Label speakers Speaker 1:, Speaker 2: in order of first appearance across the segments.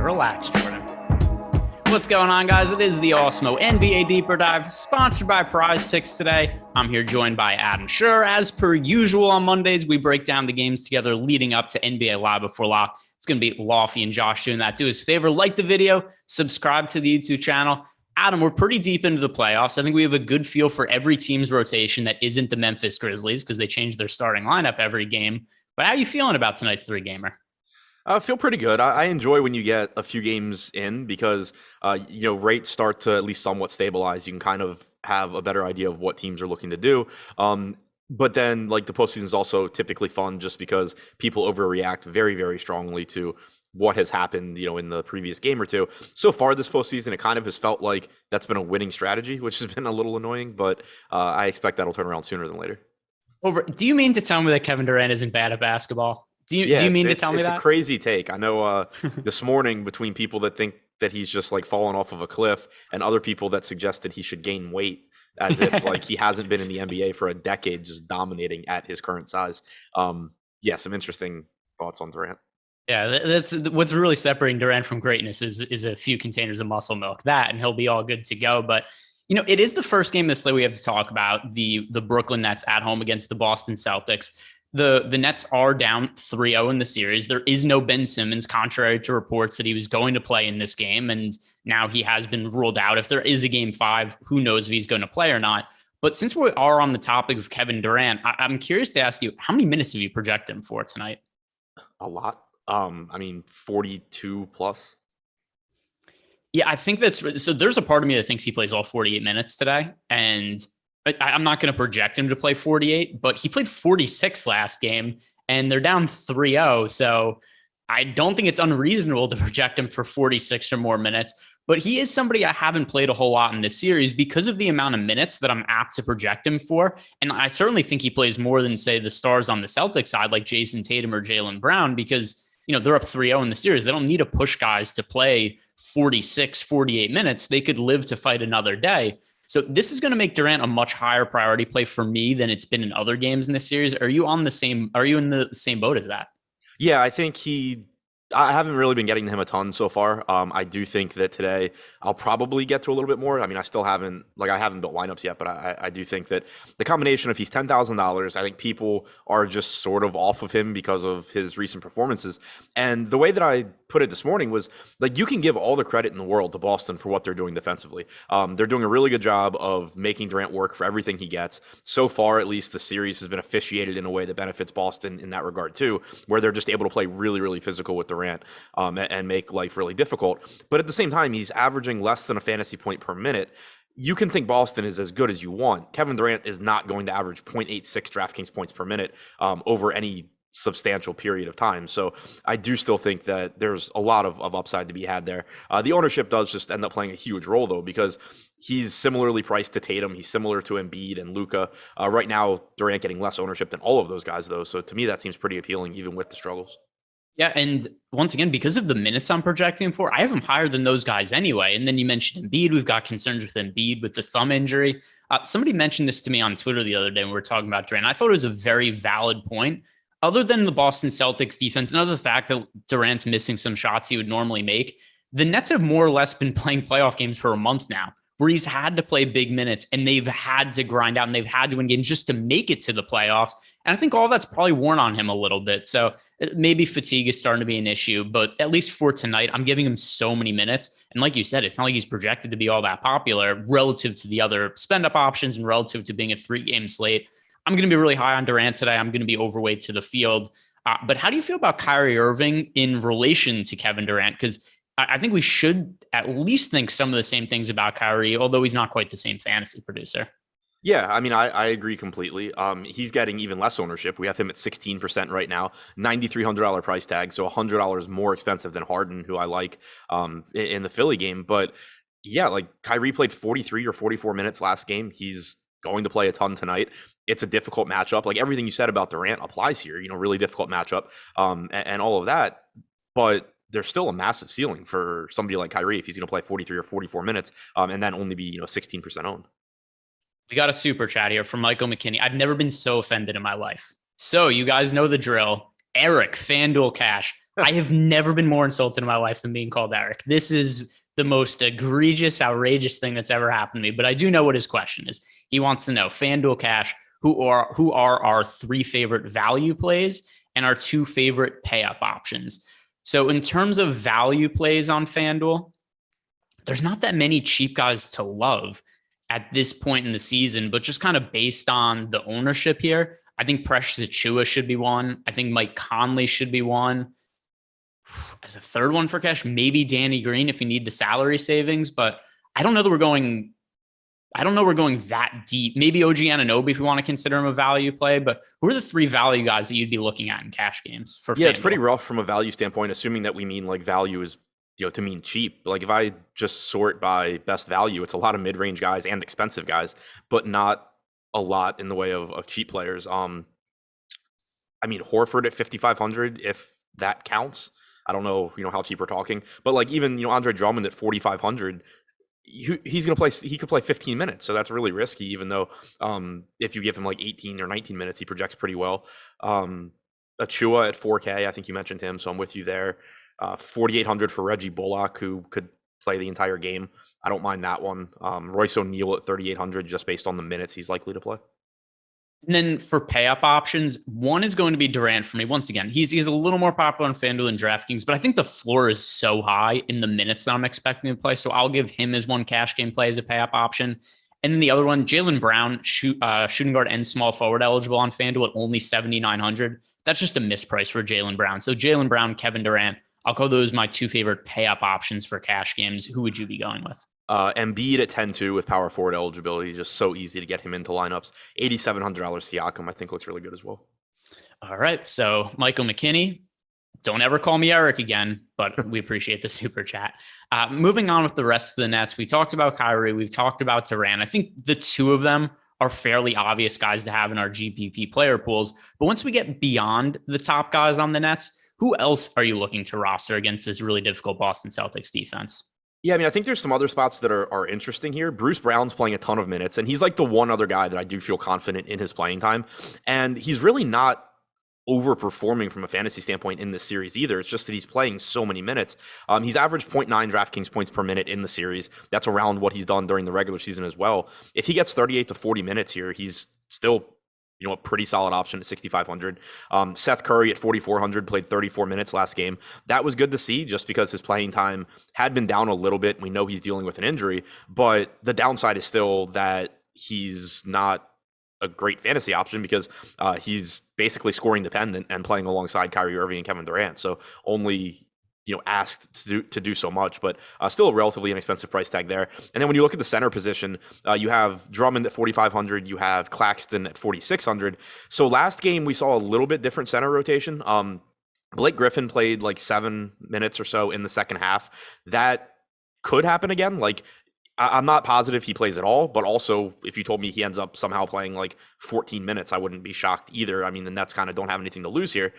Speaker 1: Relax, Jordan. What's going on, guys? It is the Awesemo NBA Deeper Dive, sponsored by Prize Picks today. I'm here joined by Adam Scherer. As per usual on Mondays, we break down the games together leading up to NBA Live Before Lock. It's going to be Loughran and Josh doing that. Do us a favor, like the video, subscribe to the YouTube channel. Adam, we're pretty deep into the playoffs. I think we have a good feel for every team's rotation that isn't the Memphis Grizzlies because they change their starting lineup every game. But how are you feeling about tonight's three-gamer?
Speaker 2: I feel pretty good. I enjoy when you get a few games in because, rates start to at least somewhat stabilize. You can kind of have a better idea of what teams are looking to do. But then, like, the postseason is also typically fun just because people overreact very, very strongly to what has happened, in the previous game or two. So far this postseason, it kind of has felt like that's been a winning strategy, which has been a little annoying, but I expect that'll turn around sooner than later.
Speaker 1: Do you mean to tell me that Kevin Durant isn't bad at basketball? Do you mean to tell me that?
Speaker 2: It's a crazy take. I know this morning between people that think that he's just like fallen off of a cliff and other people that suggested he should gain weight as if like he hasn't been in the NBA for a decade, just dominating at his current size. Some interesting thoughts on Durant.
Speaker 1: Yeah, that's what's really separating Durant from greatness is a few containers of muscle milk. That, and he'll be all good to go. But it is the first game this slate we have to talk about, the Brooklyn Nets at home against the Boston Celtics. The Nets are down 3-0 in the series. There is no Ben Simmons, contrary to reports that he was going to play in this game, and now he has been ruled out. If there is a game 5, who knows if he's going to play or not. But since we are on the topic of Kevin Durant, I'm curious to ask you, how many minutes have you projected him for tonight?
Speaker 2: A lot. 42 plus.
Speaker 1: Yeah, I think so. There's a part of me that thinks he plays all 48 minutes today, and I'm not going to project him to play 48, but he played 46 last game, and they're down 3-0. So I don't think it's unreasonable to project him for 46 or more minutes. But he is somebody I haven't played a whole lot in this series because of the amount of minutes that I'm apt to project him for. And I certainly think he plays more than, say, the stars on the Celtics side, like Jason Tatum or Jaylen Brown, because they're up 3-0 in the series. They don't need to push guys to play 46, 48 minutes. They could live to fight another day. So this is going to make Durant a much higher priority play for me than it's been in other games in this series. Are you in the same boat as that?
Speaker 2: Yeah, I think I haven't really been getting to him a ton so far. I do think that today I'll probably get to a little bit more. I mean, I haven't built lineups yet, but I do think that the combination of he's $10,000, I think people are just sort of off of him because of his recent performances. And the way that I put it this morning was like, you can give all the credit in the world to Boston for what they're doing defensively. They're doing a really good job of making Durant work for everything he gets. So far, at least, the series has been officiated in a way that benefits Boston in that regard too, where they're just able to play really, really physical with Durant. And make life really difficult. But at the same time, he's averaging less than a fantasy point per minute. You can think Boston is as good as you want. Kevin Durant is not going to average 0.86 DraftKings points per minute over any substantial period of time. So I do still think that there's a lot of upside to be had there. The ownership does just end up playing a huge role, though, because he's similarly priced to Tatum. He's similar to Embiid and Luka. Right now, Durant getting less ownership than all of those guys, though. So to me, that seems pretty appealing, even with the struggles.
Speaker 1: Yeah, and once again, because of the minutes I'm projecting him for, I have him higher than those guys anyway. And then you mentioned Embiid. We've got concerns with Embiid with the thumb injury. Somebody mentioned this to me on Twitter the other day when we were talking about Durant. I thought it was a very valid point. Other than the Boston Celtics defense, and other than the fact that Durant's missing some shots he would normally make, the Nets have more or less been playing playoff games for a month now, where he's had to play big minutes and they've had to grind out and they've had to win games just to make it to the playoffs. And I think all that's probably worn on him a little bit. So maybe fatigue is starting to be an issue, but at least for tonight, I'm giving him so many minutes. And like you said, it's not like he's projected to be all that popular relative to the other spend up options and relative to being a 3-game slate. I'm going to be really high on Durant today. I'm going to be overweight to the field. But how do you feel about Kyrie Irving in relation to Kevin Durant? Because I think we should at least think some of the same things about Kyrie, although he's not quite the same fantasy producer.
Speaker 2: Yeah, I mean, I agree completely. He's getting even less ownership. We have him at 16% right now, $9,300 price tag, so $100 more expensive than Harden, who I like in the Philly game. But yeah, like Kyrie played 43 or 44 minutes last game. He's going to play a ton tonight. It's a difficult matchup. Like everything you said about Durant applies here, really difficult matchup and all of that. But there's still a massive ceiling for somebody like Kyrie if he's going to play 43 or 44 minutes and then only be 16% owned.
Speaker 1: We got a super chat here from Michael McKinney. I've never been so offended in my life. So you guys know the drill. Eric, FanDuel Cash. I have never been more insulted in my life than being called Eric. This is the most egregious, outrageous thing that's ever happened to me. But I do know what his question is. He wants to know, FanDuel Cash, who are our 3 favorite value plays and our 2 favorite pay up options. So in terms of value plays on FanDuel, there's not that many cheap guys to love at this point in the season, but just kind of based on the ownership here, I think Precious Achiuwa should be one. I think Mike Conley should be one. As a third one for cash, maybe Danny Green if you need the salary savings, but I don't know that we're going that deep. Maybe OG Anunoby if you want to consider him a value play, but who are the 3 value guys that you'd be looking at in cash games for FanDuel?
Speaker 2: It's pretty rough from a value standpoint, assuming that we mean like value is to mean cheap. Like if I just sort by best value, it's a lot of mid-range guys and expensive guys, but not a lot in the way of cheap players. I mean, Horford at 5,500, if that counts. I don't know, how cheap we're talking, but like even, Andre Drummond at 4,500, he's going to play, he could play 15 minutes. So that's really risky, even though if you give him like 18 or 19 minutes, he projects pretty well. Achiuwa at 4K, I think you mentioned him, so I'm with you there. 4,800 for Reggie Bullock, who could play the entire game. I don't mind that one. Royce O'Neal at 3,800, just based on the minutes he's likely to play.
Speaker 1: And then for pay up options, one is going to be Durant for me. Once again, he's a little more popular on FanDuel and DraftKings, but I think the floor is so high in the minutes that I'm expecting to play. So I'll give him as one cash game play as a pay up option. And then the other one, Jaylen Brown, shooting guard and small forward eligible on FanDuel at only 7,900. That's just a misprice for Jaylen Brown. So Jaylen Brown, Kevin Durant, I'll call those my 2 favorite pay up options for cash games. Who would you be going with?
Speaker 2: Embiid at 10-2 with power forward eligibility, just so easy to get him into lineups. $8,700 Siakam, I think, looks really good as well.
Speaker 1: All right. So Michael McKinney, don't ever call me Eric again, but we appreciate the super chat. Moving on with the rest of the Nets, we talked about Kyrie. We've talked about Durant. I think the 2 of them are fairly obvious guys to have in our GPP player pools. But once we get beyond the top guys on the Nets, who else are you looking to roster against this really difficult Boston Celtics defense?
Speaker 2: Yeah, I mean, I think there's some other spots that are interesting here. Bruce Brown's playing a ton of minutes, and he's like the one other guy that I do feel confident in his playing time. And he's really not overperforming from a fantasy standpoint in this series either. It's just that he's playing so many minutes. He's averaged 0.9 DraftKings points per minute in the series. That's around what he's done during the regular season as well. If he gets 38 to 40 minutes here, he's still a pretty solid option at 6,500. Seth Curry at 4,400 played 34 minutes last game. That was good to see just because his playing time had been down a little bit. We know he's dealing with an injury, but the downside is still that he's not a great fantasy option because he's basically scoring dependent and playing alongside Kyrie Irving and Kevin Durant. So only asked to do so much, but still a relatively inexpensive price tag there. And then when you look at the center position, you have Drummond at 4,500, you have Claxton at 4,600. So last game we saw a little bit different center rotation. Blake Griffin played like 7 minutes or so in the second half. That could happen again. Like I'm not positive he plays at all, but also if you told me he ends up somehow playing like 14 minutes, I wouldn't be shocked either. I mean, the Nets kind of don't have anything to lose here.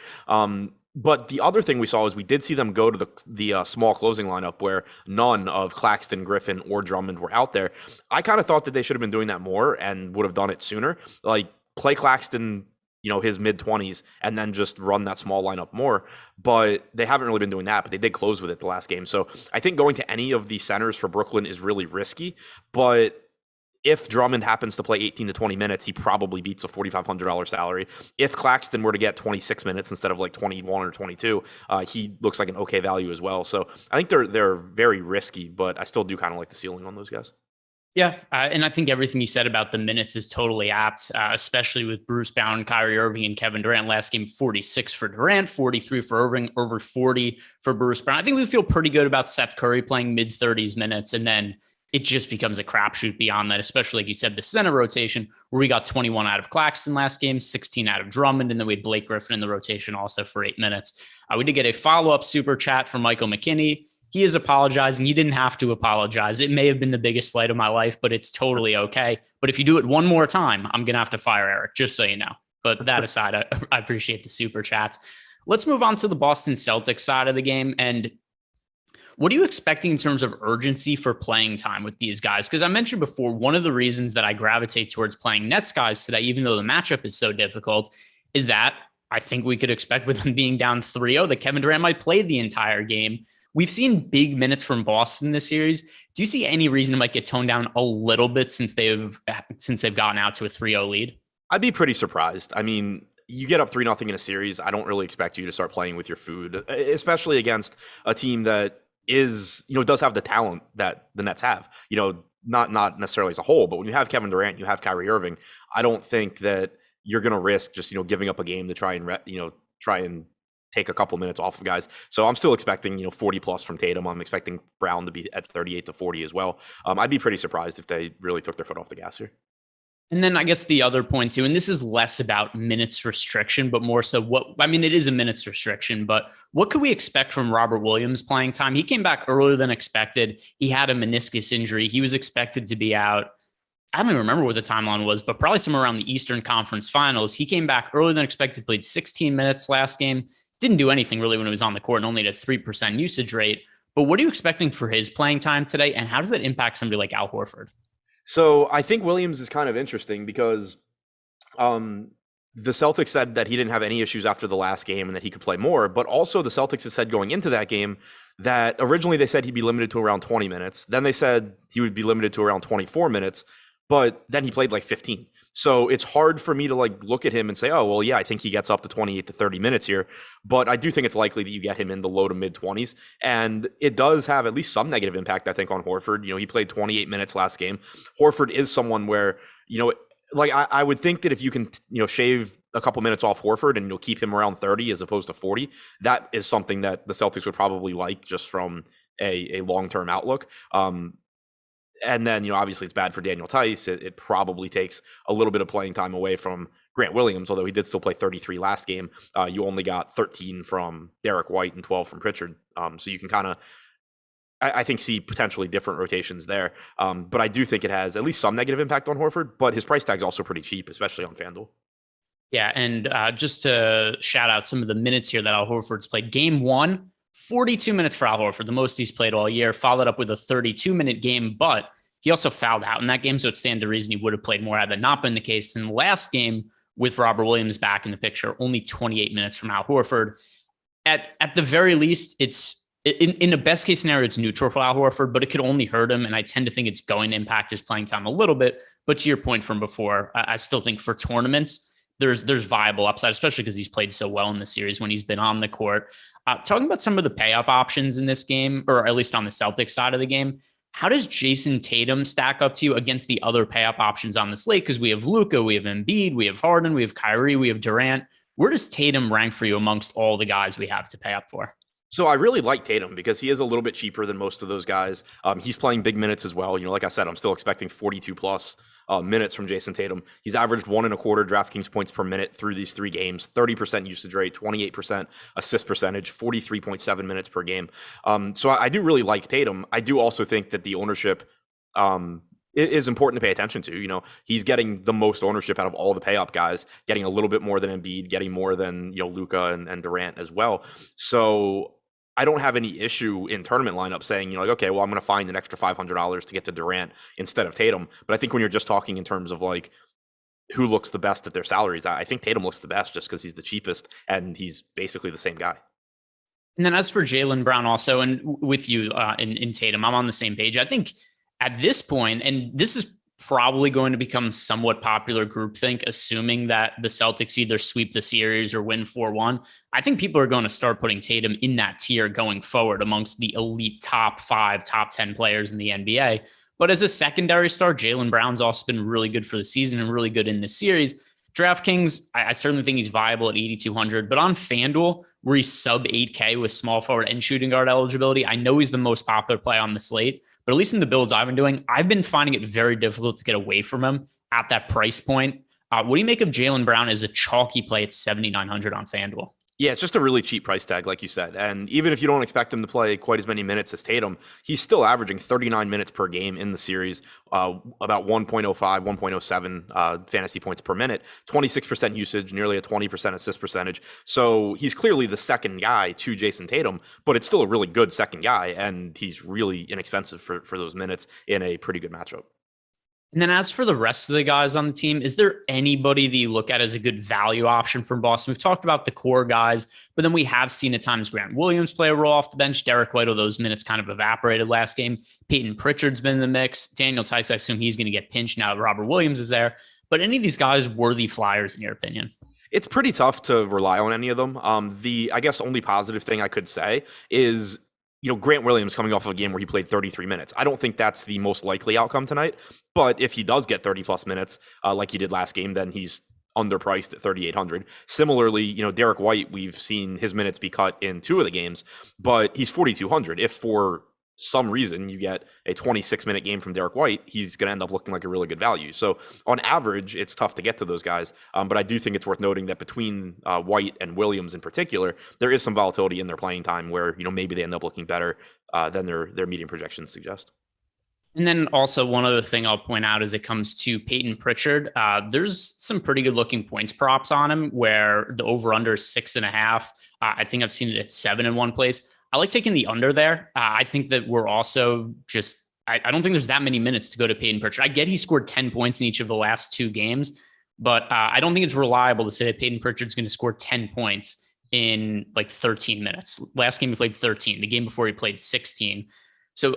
Speaker 2: But the other thing we saw is we did see them go to the small closing lineup where none of Claxton, Griffin, or Drummond were out there. I kind of thought that they should have been doing that more and would have done it sooner. Like play Claxton, his mid-20s, and then just run that small lineup more. But they haven't really been doing that, but they did close with it the last game. So I think going to any of the centers for Brooklyn is really risky. But if Drummond happens to play 18 to 20 minutes, he probably beats a $4,500 salary. If Claxton were to get 26 minutes instead of like 21 or 22, he looks like an okay value as well. So I think they're very risky, but I still do kind of like the ceiling on those guys.
Speaker 1: Yeah, and I think everything you said about the minutes is totally apt, especially with Bruce Brown, Kyrie Irving, and Kevin Durant. Last game, 46 for Durant, 43 for Irving, over 40 for Bruce Brown. I think we feel pretty good about Seth Curry playing mid-30s minutes, and then it just becomes a crapshoot beyond that, especially like you said, the center rotation, where we got 21 out of Claxton last game, 16 out of Drummond, and then we had Blake Griffin in the rotation also for 8 minutes. We did get a follow-up super chat from Michael McKinney. He is apologizing. You didn't have to apologize. It may have been the biggest slight of my life, but it's totally okay. But if you do it one more time, I'm going to have to fire Eric, just so you know. But that aside, I appreciate the super chats. Let's move on to the Boston Celtics side of the game. And what are you expecting in terms of urgency for playing time with these guys? Because I mentioned before, one of the reasons that I gravitate towards playing Nets guys today, even though the matchup is so difficult, is that I think we could expect with them being down 3-0 that Kevin Durant might play the entire game. We've seen big minutes from Boston this series. Do you see any reason it might get toned down a little bit since they've gotten out to a 3-0 lead?
Speaker 2: I'd be pretty surprised. I mean, you get up 3-0 in a series. I don't really expect you to start playing with your food, especially against a team that does have the talent that the Nets have. Not necessarily as a whole, but when you have Kevin Durant, you have Kyrie Irving. I don't think that you're going to risk just giving up a game to try and take a couple minutes off of guys. So I'm still expecting 40 plus from Tatum. I'm expecting Brown to be at 38 to 40 as well. I'd be pretty surprised if they really took their foot off the gas here.
Speaker 1: And then I guess the other point too, and this is less about minutes restriction, but more so it is a minutes restriction, but what could we expect from Robert Williams playing time? He came back earlier than expected. He had a meniscus injury. He was expected to be out. I don't even remember what the timeline was, but probably somewhere around the Eastern Conference Finals. He came back earlier than expected, played 16 minutes last game. Didn't do anything really when he was on the court and only had a 3% usage rate. But what are you expecting for his playing time today? And how does that impact somebody like Al Horford?
Speaker 2: So I think Williams is kind of interesting because the Celtics said that he didn't have any issues after the last game and that he could play more. But also the Celtics had said going into that game that originally they said he'd be limited to around 20 minutes. Then they said he would be limited to around 24 minutes. But then he played like 15. So it's hard for me to look at him and say, oh, well, yeah, I think he gets up to 28 to 30 minutes here. But I do think it's likely that you get him in the low to mid 20s. And it does have at least some negative impact, I think, on Horford. He played 28 minutes last game. Horford is someone where, I would think that if you can, shave a couple minutes off Horford and keep him around 30 as opposed to 40, that is something that the Celtics would probably like just from a long-term outlook. And then, obviously it's bad for Daniel Tice. It probably takes a little bit of playing time away from Grant Williams, although he did still play 33 last game. You only got 13 from Derek White and 12 from Pritchard. So you can kind of, I think, see potentially different rotations there. But I do think it has at least some negative impact on Horford, but his price tag's also pretty cheap, especially on FanDuel.
Speaker 1: Yeah, and just to shout out some of the minutes here that Al Horford's played. Game 1, 42 minutes for Al Horford, the most he's played all year, followed up with a 32-minute game, but he also fouled out in that game, so it stands to reason he would have played more had that not been the case. In the last game, with Robert Williams back in the picture, only 28 minutes from Al Horford. At the very least, it's in the best case scenario, it's neutral for Al Horford, but it could only hurt him, and I tend to think it's going to impact his playing time a little bit. But to your point from before, I still think for tournaments, there's viable upside, especially because he's played so well in the series when he's been on the court. Talking about some of the pay-up options in this game, or at least on the Celtics side of the game, how does Jason Tatum stack up to you against the other pay-up options on the slate? Because we have Luka, we have Embiid, we have Harden, we have Kyrie, we have Durant. Where does Tatum rank for you amongst all the guys we have to pay up for?
Speaker 2: So I really like Tatum because he is a little bit cheaper than most of those guys. He's playing big minutes as well. Like I said, I'm still expecting 42 plus minutes from Jason Tatum. He's averaged 1.25 DraftKings points per minute through these 3 games, 30% usage rate, 28% assist percentage, 43.7 minutes per game. So I do really like Tatum. I do also think that the ownership is important to pay attention to. He's getting the most ownership out of all the pay-up guys, getting a little bit more than Embiid, getting more than Luka and Durant as well. So I don't have any issue in tournament lineup saying, okay, well, I'm going to find an extra $500 to get to Durant instead of Tatum. But I think when you're just talking in terms of who looks the best at their salaries, I think Tatum looks the best just because he's the cheapest and he's basically the same guy.
Speaker 1: And then as for Jaylen Brown also, and with you in Tatum, I'm on the same page. I think at this point, and this is probably going to become somewhat popular groupthink, assuming that the Celtics either sweep the series or win 4-1. I think people are going to start putting Tatum in that tier going forward amongst the elite top 5, top 10 players in the NBA. But as a secondary star, Jaylen Brown's also been really good for the season and really good in this series. DraftKings, I certainly think he's viable at 8,200, but on FanDuel, where he's sub 8K with small forward and shooting guard eligibility, I know he's the most popular play on the slate, but at least in the builds I've been doing, I've been finding it very difficult to get away from him at that price point. What do you make of Jaylen Brown as a chalky play at 7,900 on FanDuel?
Speaker 2: Yeah, it's just a really cheap price tag, like you said. And even if you don't expect him to play quite as many minutes as Tatum, he's still averaging 39 minutes per game in the series, about 1.05, 1.07 fantasy points per minute, 26% usage, nearly a 20% assist percentage. So he's clearly the second guy to Jason Tatum, but it's still a really good second guy, and he's really inexpensive for those minutes in a pretty good matchup.
Speaker 1: And then as for the rest of the guys on the team, is there anybody that you look at as a good value option from Boston? We've talked about the core guys, but then we have seen at times Grant Williams play a role off the bench. Derek White, although those minutes kind of evaporated last game. Peyton Pritchard's been in the mix. Daniel Tice, I assume he's going to get pinched now that Robert Williams is there. But any of these guys worthy flyers in your opinion?
Speaker 2: It's pretty tough to rely on any of them. I guess only positive thing I could say is, Grant Williams coming off of a game where he played 33 minutes. I don't think that's the most likely outcome tonight. But if he does get 30 plus minutes, like he did last game, then he's underpriced at 3,800. Similarly, Derek White, we've seen his minutes be cut in 2 of the games, but he's 4,200. If for some reason you get a 26-minute game from Derek White, he's going to end up looking like a really good value. So on average, it's tough to get to those guys. But I do think it's worth noting that between White and Williams in particular, there is some volatility in their playing time where, maybe they end up looking better than their median projections suggest.
Speaker 1: And then also one other thing I'll point out as it comes to Peyton Pritchard, there's some pretty good looking points props on him where the over under is 6.5. I think I've seen it at 7 in one place. I like taking the under there. I think that we're also just, I don't think there's that many minutes to go to Peyton Pritchard. I get he scored 10 points in each of the last 2 games, but I don't think it's reliable to say that Peyton Pritchard's going to score 10 points in like 13 minutes. Last game he played 13. The game before he played 16. So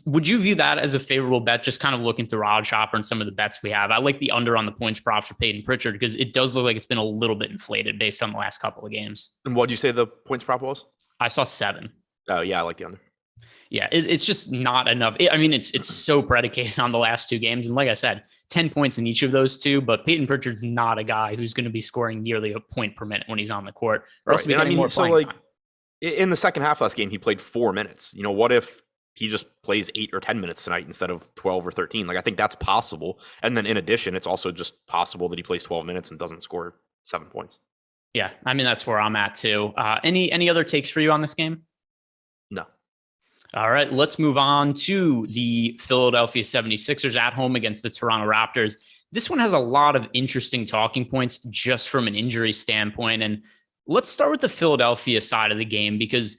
Speaker 1: would you view that as a favorable bet? Just kind of looking through Odd Shopper and some of the bets we have. I like the under on the points props for Peyton Pritchard because it does look like it's been a little bit inflated based on the last couple of games.
Speaker 2: And what did you say the points prop was?
Speaker 1: I saw 7.
Speaker 2: Oh, yeah, I like the under.
Speaker 1: Yeah, it's just not enough. It's so predicated on the last 2 games. And like I said, 10 points in each of those 2, but Peyton Pritchard's not a guy who's going to be scoring nearly a point per minute when he's on the court. Or else
Speaker 2: right.
Speaker 1: More so like time.
Speaker 2: In the second half last game, he played 4 minutes. What if he just plays 8 or 10 minutes tonight instead of 12 or 13? Like, I think that's possible. And then in addition, it's also just possible that he plays 12 minutes and doesn't score 7 points.
Speaker 1: Yeah, that's where I'm at too. Any other takes for you on this game?
Speaker 2: No.
Speaker 1: All right, let's move on to the Philadelphia 76ers at home against the Toronto Raptors. This one has a lot of interesting talking points just from an injury standpoint. And let's start with the Philadelphia side of the game because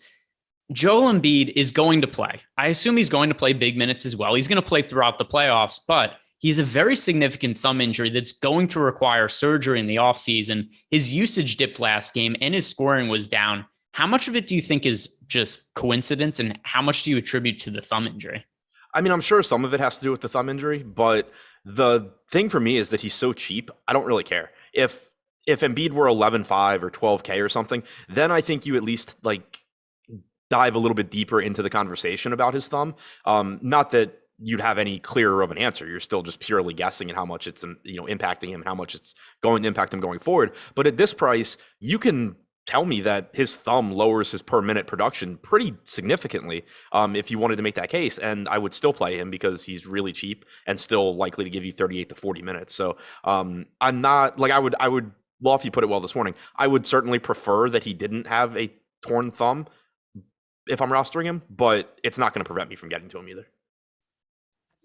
Speaker 1: Joel Embiid is going to play. I assume he's going to play big minutes as well. He's going to play throughout the playoffs, but he's a very significant thumb injury that's going to require surgery in the offseason. His usage dipped last game and his scoring was down. How much of it do you think is just coincidence and how much do you attribute to the thumb injury?
Speaker 2: I'm sure some of it has to do with the thumb injury, but the thing for me is that he's so cheap. I don't really care. If Embiid were 11.5 or 12K or something, then I think you at least dive a little bit deeper into the conversation about his thumb. Not that you'd have any clearer of an answer. You're still just purely guessing at how much it's impacting him and how much it's going to impact him going forward. But at this price, you can tell me that his thumb lowers his per minute production pretty significantly if you wanted to make that case, and I would still play him because he's really cheap and still likely to give you 38 to 40 minutes. So I'm not I would Lofty put it well this morning. I would certainly prefer that he didn't have a torn thumb if I'm rostering him, but it's not going to prevent me from getting to him either.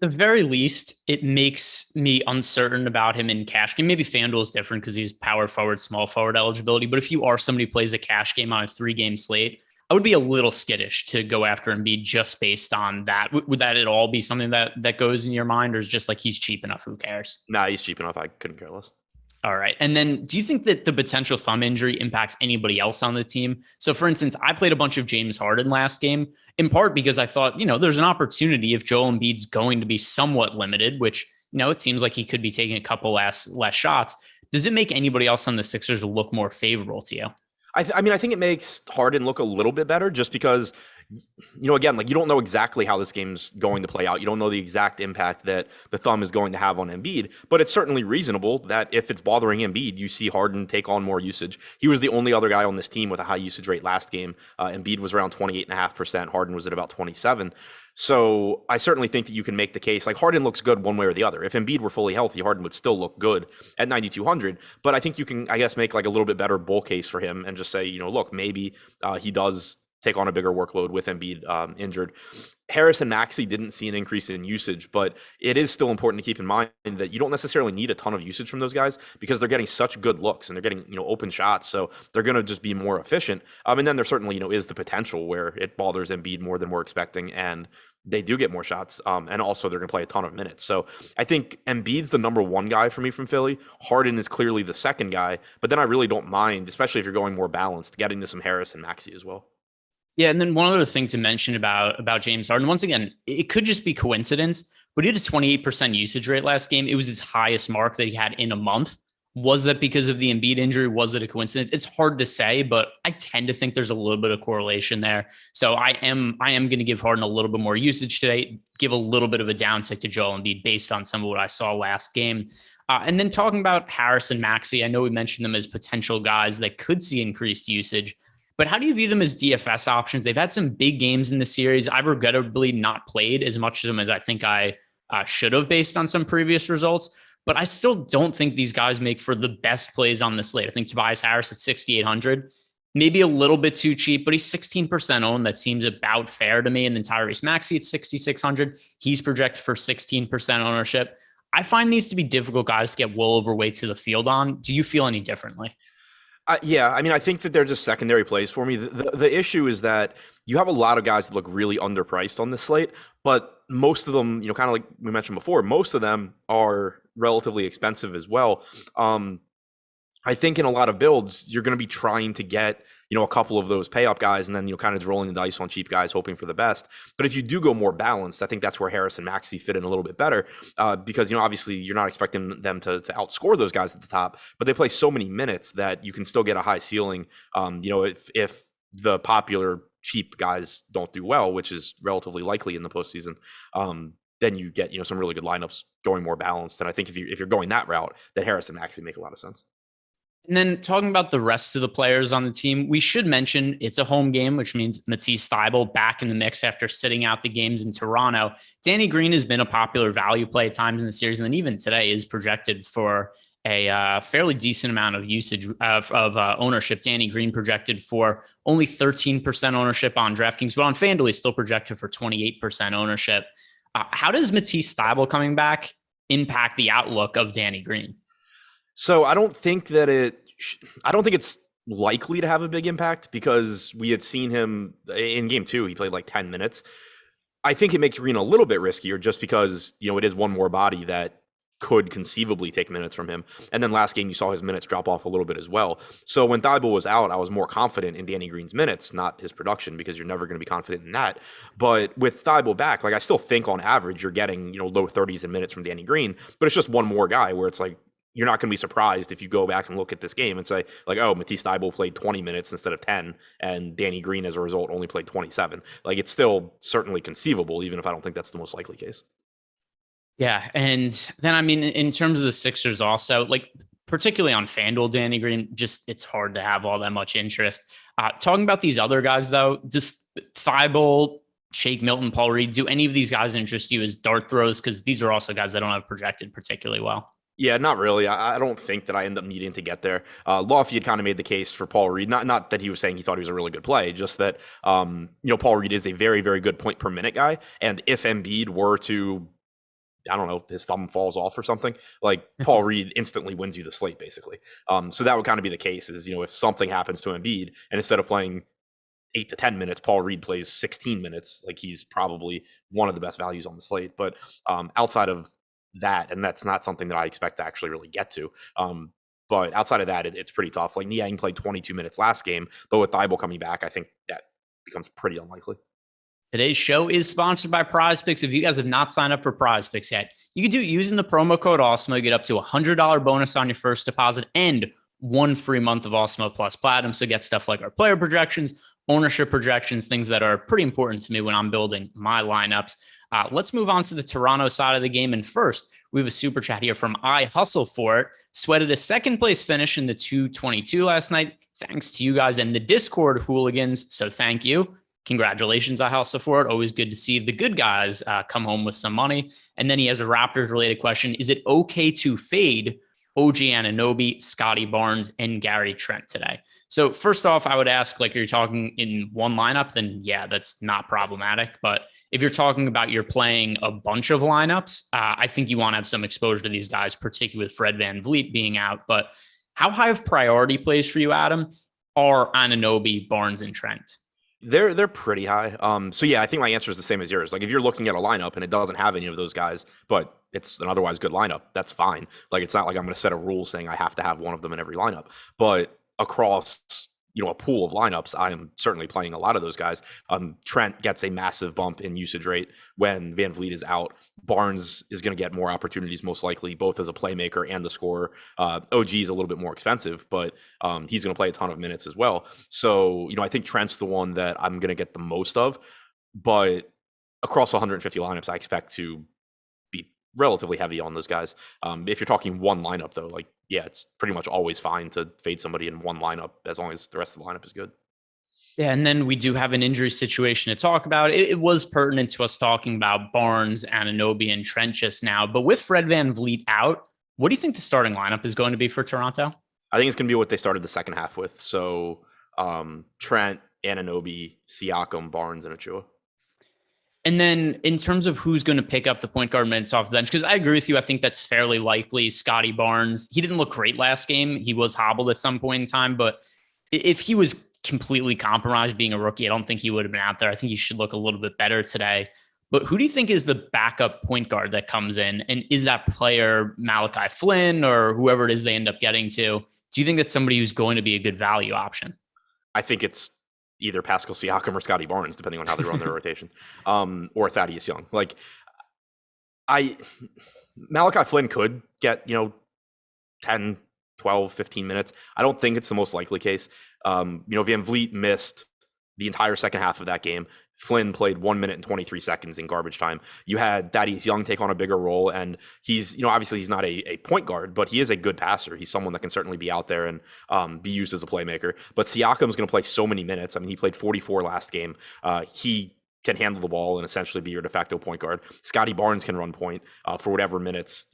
Speaker 1: At the very least, it makes me uncertain about him in cash game. Maybe FanDuel is different because he's power forward, small forward eligibility. But if you are somebody who plays a cash game on a 3-game slate, I would be a little skittish to go after Embiid just based on that. Would that at all be something that goes in your mind, or is just like he's cheap enough? Who cares?
Speaker 2: Nah, he's cheap enough. I couldn't care less.
Speaker 1: All right. And then do you think that the potential thumb injury impacts anybody else on the team? So for instance, I played a bunch of James Harden last game, in part because I thought, there's an opportunity if Joel Embiid's going to be somewhat limited, which, it seems like he could be taking a couple less shots. Does it make anybody else on the Sixers look more favorable to you?
Speaker 2: I think it makes Harden look a little bit better just because, again, you don't know exactly how this game's going to play out. You don't know the exact impact that the thumb is going to have on Embiid, but it's certainly reasonable that if it's bothering Embiid, you see Harden take on more usage. He was the only other guy on this team with a high usage rate last game. Embiid was around 28.5%. Harden was at about 27. So I certainly think that you can make the case. Harden looks good one way or the other. If Embiid were fully healthy, Harden would still look good at 9,200. But I think you can, make a little bit better bull case for him and just say, look, maybe he does take on a bigger workload with Embiid injured. Harris and Maxey didn't see an increase in usage, but it is still important to keep in mind that you don't necessarily need a ton of usage from those guys because they're getting such good looks and they're getting, open shots. So they're going to just be more efficient. And then there certainly, is the potential where it bothers Embiid more than we're expecting and they do get more shots. And also they're going to play a ton of minutes. So I think Embiid's the number one guy for me from Philly. Harden is clearly the second guy, but then I really don't mind, especially if you're going more balanced, getting to some Harris and Maxey as well.
Speaker 1: Yeah, and then one other thing to mention about James Harden, once again, it could just be coincidence, but he had a 28% usage rate last game. It was his highest mark that he had in a month. Was that because of the Embiid injury? Was it a coincidence? It's hard to say, but I tend to think there's a little bit of correlation there. So I am going to give Harden a little bit more usage today, give a little bit of a downtick to Joel Embiid based on some of what I saw last game. And then talking about Harris and Maxey, I know we mentioned them as potential guys that could see increased usage. But how do you view them as DFS options? They've had some big games in the series. I've regrettably not played as much of them as I think I should have based on some previous results. But I still don't think these guys make for the best plays on the slate. I think Tobias Harris at 6,800, maybe a little bit too cheap, but he's 16% owned. That seems about fair to me. And then Tyrese Maxey at 6,600, he's projected for 16% ownership. I find these to be difficult guys to get well overweight to the field on. Do you feel any differently?
Speaker 2: Yeah, I mean, I think that they're just secondary plays for me. The issue is that you have a lot of guys that look really underpriced on this slate, but most of them, kind of like we mentioned before, most of them are relatively expensive as well. I think in a lot of builds, you're going to be trying to get, a couple of those pay up guys and then, kind of rolling the dice on cheap guys, hoping for the best. But if you do go more balanced, I think that's where Harris and Maxey fit in a little bit better because, obviously you're not expecting them to outscore those guys at the top, but they play so many minutes that you can still get a high ceiling. If the popular cheap guys don't do well, which is relatively likely in the postseason, then you get, some really good lineups going more balanced. And I think if you're going that route, that Harris and Maxey make a lot of sense.
Speaker 1: And then talking about the rest of the players on the team, we should mention it's a home game, which means Matisse Thybulle back in the mix after sitting out the games in Toronto. Danny Green has been a popular value play at times in the series, and then even today is projected for a fairly decent amount of usage of ownership. Danny Green projected for only 13% ownership on DraftKings, but on FanDuel, he's still projected for 28% ownership. How does Matisse Thybulle coming back impact the outlook of Danny Green?
Speaker 2: So I don't think it's likely to have a big impact because we had seen him in game 2. He played like 10 minutes. I think it makes Green a little bit riskier just because, it is one more body that could conceivably take minutes from him. And then last game, you saw his minutes drop off a little bit as well. So when Thybulle was out, I was more confident in Danny Green's minutes, not his production, because you're never going to be confident in that. But with Thybulle back, I still think on average, you're getting, low 30s in minutes from Danny Green, but it's just one more guy where it's like, you're not going to be surprised if you go back and look at this game and say, Matisse Thybulle played 20 minutes instead of 10, and Danny Green, as a result, only played 27. It's still certainly conceivable, even if I don't think that's the most likely case.
Speaker 1: Yeah, and then, in terms of the Sixers also, particularly on FanDuel, Danny Green, it's hard to have all that much interest. Talking about these other guys, though, just Thybulle, Shake Milton, Paul Reed, do any of these guys interest you as dart throws? Because these are also guys that don't have projected particularly well.
Speaker 2: Yeah, not really. I don't think that I end up needing to get there. Lofty had kind of made the case for Paul Reed. Not that he was saying he thought he was a really good play, just that, Paul Reed is a very, very good point per minute guy. And if Embiid were to, I don't know, his thumb falls off or something, Paul Reed instantly wins you the slate, basically. So that would kind of be the case is, if something happens to Embiid and instead of playing 8 to 10 minutes, Paul Reed plays 16 minutes, he's probably one of the best values on the slate. But outside of that, and that's not something that I expect to actually really get to. But outside of that, it's pretty tough. Niang played 22 minutes last game, but with Thybulle coming back, I think that becomes pretty unlikely.
Speaker 1: Today's show is sponsored by Prize Picks. If you guys have not signed up for Prize Picks yet, you can do it using the promo code Awesemo. You get up to $100 bonus on your first deposit and 1 free month of Awesemo Plus Platinum. So get stuff like our player projections, ownership projections, things that are pretty important to me when I'm building my lineups. Let's move on to the Toronto side of the game. And first, we have a super chat here from I Hustle For It. Sweated a second place finish in the 222 last night. Thanks to you guys and the Discord hooligans. So thank you. Congratulations, I Hustle For It. Always good to see the good guys come home with some money. And then he has a Raptors related question. Is it okay to fade OG Anunoby, Scottie Barnes, and Gary Trent today? So first off, I would ask, you're talking in one lineup, then yeah, that's not problematic. But if you're talking about you're playing a bunch of lineups, I think you want to have some exposure to these guys, particularly with Fred VanVleet being out. But how high of priority plays for you, Adam, are Anunoby, Barnes, and Trent?
Speaker 2: They're pretty high. So yeah, I think my answer is the same as yours. Like if you're looking at a lineup and it doesn't have any of those guys, but it's an otherwise good lineup, that's fine. Like it's not like I'm going to set a rule saying I have to have one of them in every lineup. But across a pool of lineups, I am certainly playing a lot of those guys. Trent gets a massive bump in usage rate when VanVleet is out. Barnes is going to get more opportunities, most likely, both as a playmaker and the scorer. OG is a little bit more expensive, but he's going to play a ton of minutes as well. So, I think Trent's the one that I'm going to get the most of. But across 150 lineups, I expect to be relatively heavy on those guys. If you're talking one lineup, though, like, yeah, it's pretty much always fine to fade somebody in one lineup as long as the rest of the lineup is good.
Speaker 1: Yeah, and then we do have an injury situation to talk about. It was pertinent to us talking about Barnes, Anunoby, and Trent just now. But with Fred VanVleet out, what do you think the starting lineup is going to be for Toronto?
Speaker 2: I think it's going to be what they started the second half with. So Trent, Anunoby, Siakam, Barnes, and Achua.
Speaker 1: And then in terms of who's going to pick up the point guard minutes off the bench, because I agree with you, I think that's fairly likely. Scottie Barnes, he didn't look great last game. He was hobbled at some point in time, but if he was completely compromised being a rookie, I don't think he would have been out there. I think he should look a little bit better today. But who do you think is the backup point guard that comes in? And is that player Malachi Flynn or whoever it is they end up getting to? Do you think that's somebody who's going to be a good value option?
Speaker 2: I think it's either Pascal Siakam or Scottie Barnes, depending on how they run their rotation, or Thaddeus Young. Like Malachi Flynn could get, 10, 12, 15 minutes. I don't think it's the most likely case. VanVleet missed the entire second half of that game. Flynn played 1 minute and 23 seconds in garbage time. You had Thaddeus Young take on a bigger role, and he's, obviously he's not a point guard, but he is a good passer. He's someone that can certainly be out there and be used as a playmaker. But Siakam's going to play so many minutes. I mean, he played 44 last game. He can handle the ball and essentially be your de facto point guard. Scottie Barnes can run point for whatever minutes,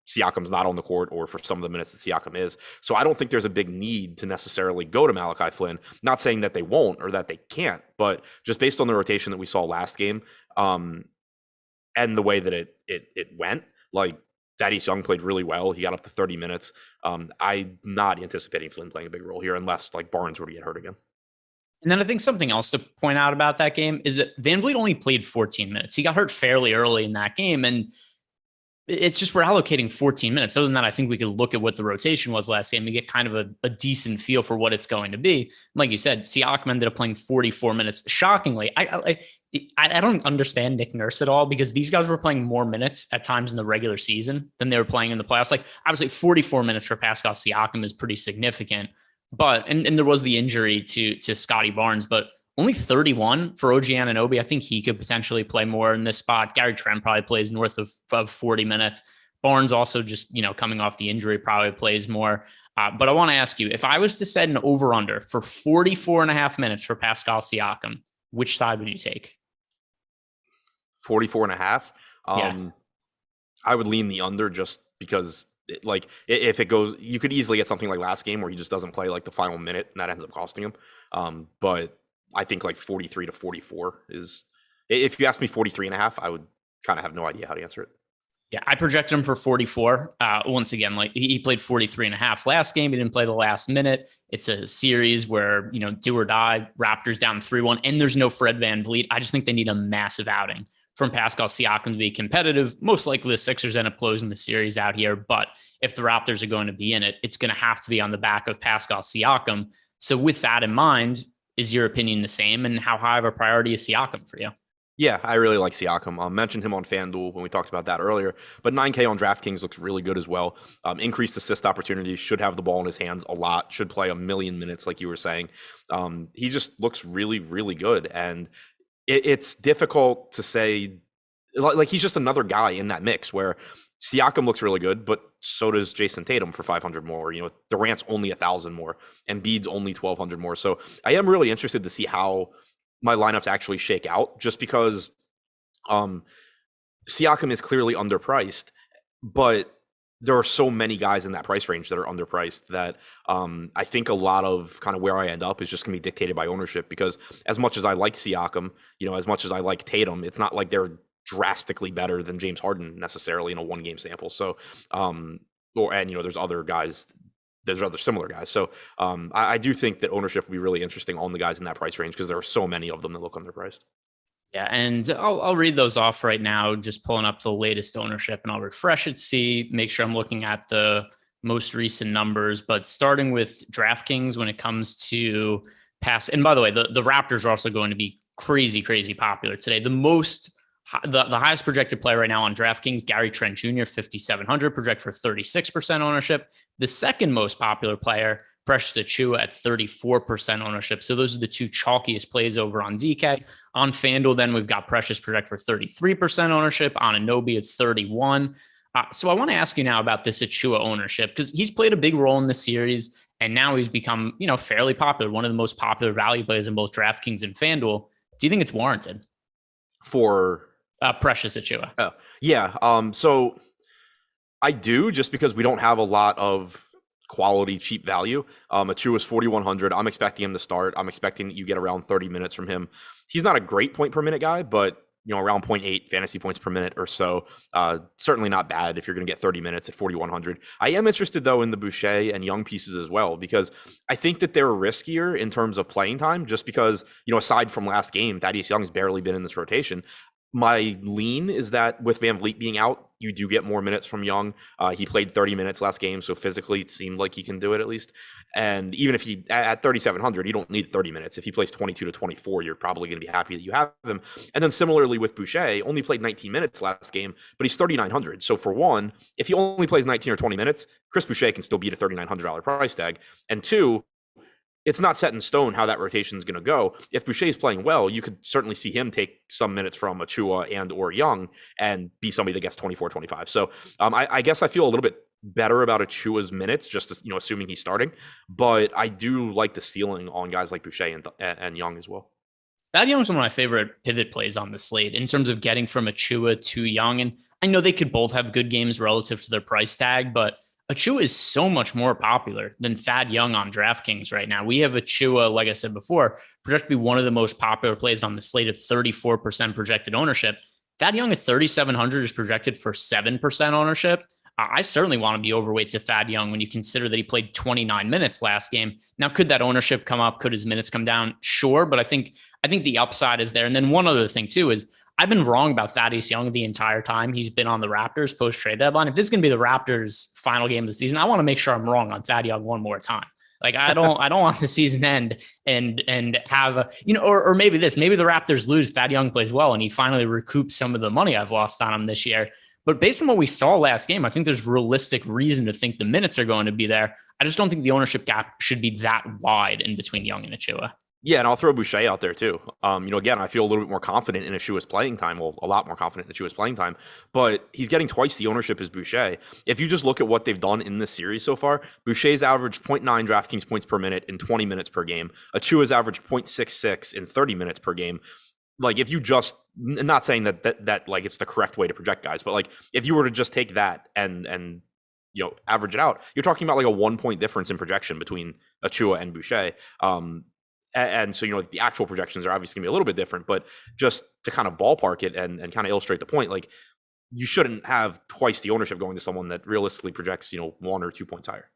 Speaker 2: Siakam's not on the court or for some of the minutes that Siakam is. So I don't think there's a big need to necessarily go to Malachi Flynn. Not saying that they won't or that they can't, but just based on the rotation that we saw last game and the way that it went, like Thaddeus Young played really well. He got up to 30 minutes. I'm not anticipating Flynn playing a big role here unless like Barnes were to get hurt again.
Speaker 1: And then I think something else to point out about that game is that VanVleet only played 14 minutes. He got hurt fairly early in that game, and it's just we're allocating 14 minutes. Other than that, I think we could look at what the rotation was last game and get kind of a decent feel for what it's going to be. Like you said, Siakam ended up playing 44 minutes. Shockingly, I don't understand Nick Nurse at all because these guys were playing more minutes at times in the regular season than they were playing in the playoffs. Like obviously 44 minutes for Pascal Siakam is pretty significant, but and there was the injury to Scottie Barnes, but only 31 for OG Anunoby. I think he could potentially play more in this spot. Gary Trent probably plays north of 40 minutes. Barnes also just, coming off the injury probably plays more. But I want to ask you, if I was to set an over-under for 44 and a half minutes for Pascal Siakam, which side would you take?
Speaker 2: 44 and a half?
Speaker 1: Yeah.
Speaker 2: I would lean the under just because if it goes, you could easily get something like last game where he just doesn't play like the final minute and that ends up costing him. But I think like 43 to 44 is, if you ask me 43 and a half, I would kind of have no idea how to answer it.
Speaker 1: Yeah, I projected him for 44. Once again, like he played 43 and a half last game. He didn't play the last minute. It's a series where, do or die, Raptors down 3-1, and there's no Fred VanVleet. I just think they need a massive outing from Pascal Siakam to be competitive. Most likely the Sixers end up closing the series out here. But if the Raptors are going to be in it, it's going to have to be on the back of Pascal Siakam. So with that in mind, is your opinion the same? And how high of a priority is Siakam for you?
Speaker 2: Yeah, I really like Siakam. Mentioned him on FanDuel when we talked about that earlier, but 9K on DraftKings looks really good as well. Increased assist opportunities, should have the ball in his hands a lot, should play a million minutes like you were saying. He just looks really, really good. And it's difficult to say, like he's just another guy in that mix where Siakam looks really good, but so does Jason Tatum for 500 more. Durant's only 1,000 more, and Embiid's only 1,200 more. So I am really interested to see how my lineups actually shake out, just because Siakam is clearly underpriced, but there are so many guys in that price range that are underpriced that I think a lot of kind of where I end up is just going to be dictated by ownership. Because as much as I like Siakam, as much as I like Tatum, it's not like they're drastically better than James Harden necessarily in a one game sample. So, there's other guys there's other similar guys. So I do think that ownership will be really interesting on the guys in that price range because there are so many of them that look underpriced.
Speaker 1: Yeah, and I'll read those off right now, just pulling up the latest ownership, and I'll refresh it, make sure I'm looking at the most recent numbers. But starting with DraftKings when it comes to pass, and by the way, the Raptors are also going to be crazy, crazy popular today. The highest projected player right now on DraftKings, Gary Trent Jr., 5,700, project for 36% ownership. The second most popular player, Precious Achiuwa at 34% ownership. So those are the two chalkiest plays over on DK. On FanDuel, then we've got Precious project for 33% ownership, on Anunoby at 31. So I want to ask you now about this Achiuwa ownership because he's played a big role in the series, and now he's become, fairly popular, one of the most popular value plays in both DraftKings and FanDuel. Do you think it's warranted
Speaker 2: for
Speaker 1: Precious Achiuwa?
Speaker 2: Oh, yeah. So I do, just because we don't have a lot of quality cheap value. Achiuwa's 4,100. I'm expecting him to start. I'm expecting that you get around 30 minutes from him. He's not a great point per minute guy, but around 0.8 fantasy points per minute or so. Certainly not bad if you're going to get 30 minutes at 4,100. I am interested though in the Boucher and Young pieces as well, because I think that they're riskier in terms of playing time, just because, aside from last game, Thaddeus Young's barely been in this rotation. My lean is that with VanVleet being out, you do get more minutes from Young. He played 30 minutes last game, so physically it seemed like he can do it at least. And even if he, at 3,700, you don't need 30 minutes. If he plays 22 to 24, you're probably going to be happy that you have him. And then similarly with Boucher, only played 19 minutes last game, but he's 3,900. So for one, if he only plays 19 or 20 minutes, Chris Boucher can still beat a $3,900 price tag. And two, it's not set in stone how that rotation is going to go. If Boucher is playing well, you could certainly see him take some minutes from Achiuwa and or Young and be somebody that gets 24, 25. So I guess I feel a little bit better about Achiuwa's minutes, just assuming he's starting. But I do like the ceiling on guys like Boucher and Young as well.
Speaker 1: Thad Young's one of my favorite pivot plays on the slate in terms of getting from Achiuwa to Young. And I know they could both have good games relative to their price tag, but Achiuwa is so much more popular than Thad Young on DraftKings right now. We have Achiuwa, like I said before, projected to be one of the most popular plays on the slate at 34% projected ownership. Thad Young at 3,700 is projected for 7% ownership. I certainly want to be overweight to Thad Young when you consider that he played 29 minutes last game. Now, could that ownership come up? Could his minutes come down? Sure, but I think the upside is there. And then one other thing too is I've been wrong about Thaddeus Young the entire time he's been on the Raptors post-trade deadline. If this is going to be the Raptors' final game of the season, I want to make sure I'm wrong on Thad Young one more time. Like I don't want the season end and have a, or maybe the Raptors lose, Thad Young plays well, and he finally recoups some of the money I've lost on him this year. But based on what we saw last game, I think there's realistic reason to think the minutes are going to be there. I just don't think the ownership gap should be that wide in between Young and Achiuwa.
Speaker 2: Yeah, and I'll throw Boucher out there too. Again, I feel a little bit more confident in Achiuwa's playing time. Well, a lot more confident in Achiuwa's playing time, but he's getting twice the ownership as Boucher. If you just look at what they've done in this series so far, Boucher's averaged 0.9 DraftKings points per minute in 20 minutes per game. Achiuwa's averaged 0.66 in 30 minutes per game. Like if you just, not saying that like it's the correct way to project guys, but like if you were to just take that and average it out, you're talking about like a 1 point difference in projection between Achiuwa and Boucher. And so, the actual projections are obviously going to be a little bit different, but just to kind of ballpark it and kind of illustrate the point, like you shouldn't have twice the ownership going to someone that realistically projects, 1 or 2 points higher.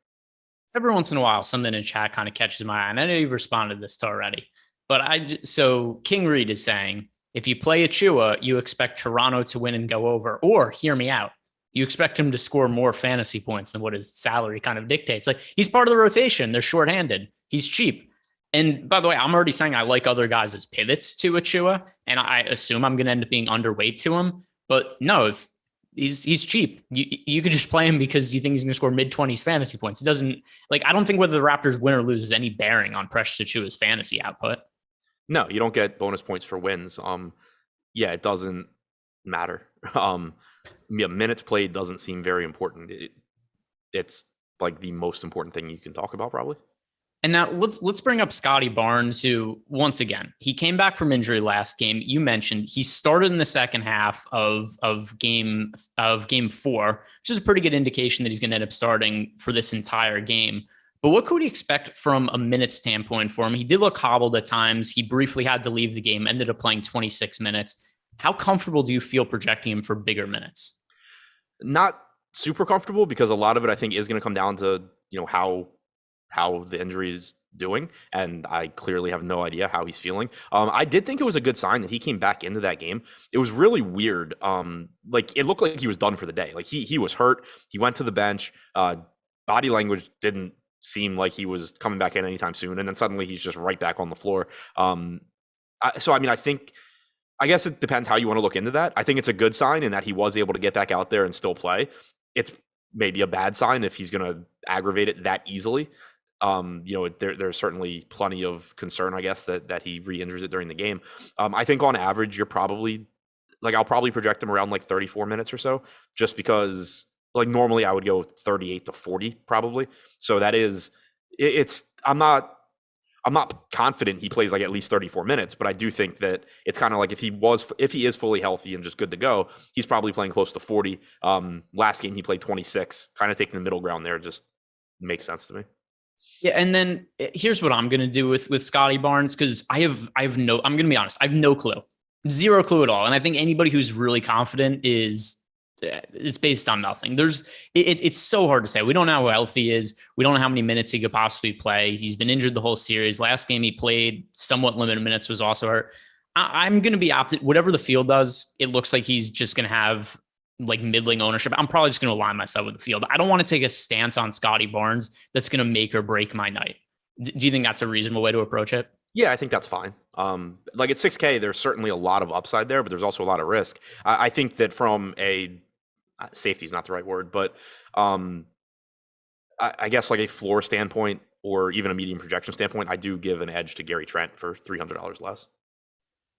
Speaker 1: Every once in a while, something in chat kind of catches my eye. And I know you responded to this already, but so King Reed is saying, if you play Achiuwa, you expect Toronto to win and go over, or hear me out, you expect him to score more fantasy points than what his salary kind of dictates. Like he's part of the rotation. They're shorthanded. He's cheap. And by the way, I'm already saying I like other guys as pivots to Achiuwa, and I assume I'm going to end up being underweight to him. But no, if he's cheap, you could just play him because you think he's going to score mid-20s fantasy points. It doesn't, like, I don't think whether the Raptors win or lose has any bearing on Precious Achiuwa's fantasy output.
Speaker 2: No, you don't get bonus points for wins. Yeah, it doesn't matter. Minutes played doesn't seem very important. It's like the most important thing you can talk about, probably.
Speaker 1: And now let's bring up Scottie Barnes, who, once again, he came back from injury last game. You mentioned he started in the second half of game 4, which is a pretty good indication that he's going to end up starting for this entire game. But what could we expect from a minute standpoint for him? He did look hobbled at times. He briefly had to leave the game, ended up playing 26 minutes. How comfortable do you feel projecting him for bigger minutes?
Speaker 2: Not super comfortable, because a lot of it I think is going to come down to, how how the injury is doing, and I clearly have no idea how he's feeling. I did think it was a good sign that he came back into that game. It was really weird. Like it looked like he was done for the day. Like he was hurt. He went to the bench. Body language didn't seem like he was coming back in anytime soon, and then suddenly he's just right back on the floor. So I mean, I guess it depends how you want to look into that. I think it's a good sign in that he was able to get back out there and still play. It's maybe a bad sign if he's going to aggravate it that easily. There's certainly plenty of concern, I guess, that he re-injures it during the game. I think on average, you're probably I'll probably project him around like 34 minutes or so, just because like normally I would go 38 to 40 probably. So that is, I'm not confident he plays like at least 34 minutes, but I do think that it's kind of like if he is fully healthy and just good to go, he's probably playing close to 40. Last game he played 26, kind of taking the middle ground there. Just makes sense to me.
Speaker 1: Yeah, and then here's what I'm going to do with Scottie Barnes, because I'm going to be honest, I have no clue. Zero clue at all. And I think anybody who's really confident it's based on nothing. It's so hard to say. We don't know how healthy he is. We don't know how many minutes he could possibly play. He's been injured the whole series. Last game he played somewhat limited minutes, was also hurt. I'm going to be whatever the field does. It looks like he's just going to have like middling ownership. I'm probably just going to align myself with the field. I don't want to take a stance on Scottie Barnes that's going to make or break my night. Do you think that's a reasonable way to approach it?
Speaker 2: Yeah, I think that's fine. Like at 6K, there's certainly a lot of upside there, but there's also a lot of risk. I think that from a safety is not the right word, but I guess like a floor standpoint or even a medium projection standpoint, I do give an edge to Gary Trent for $300 less.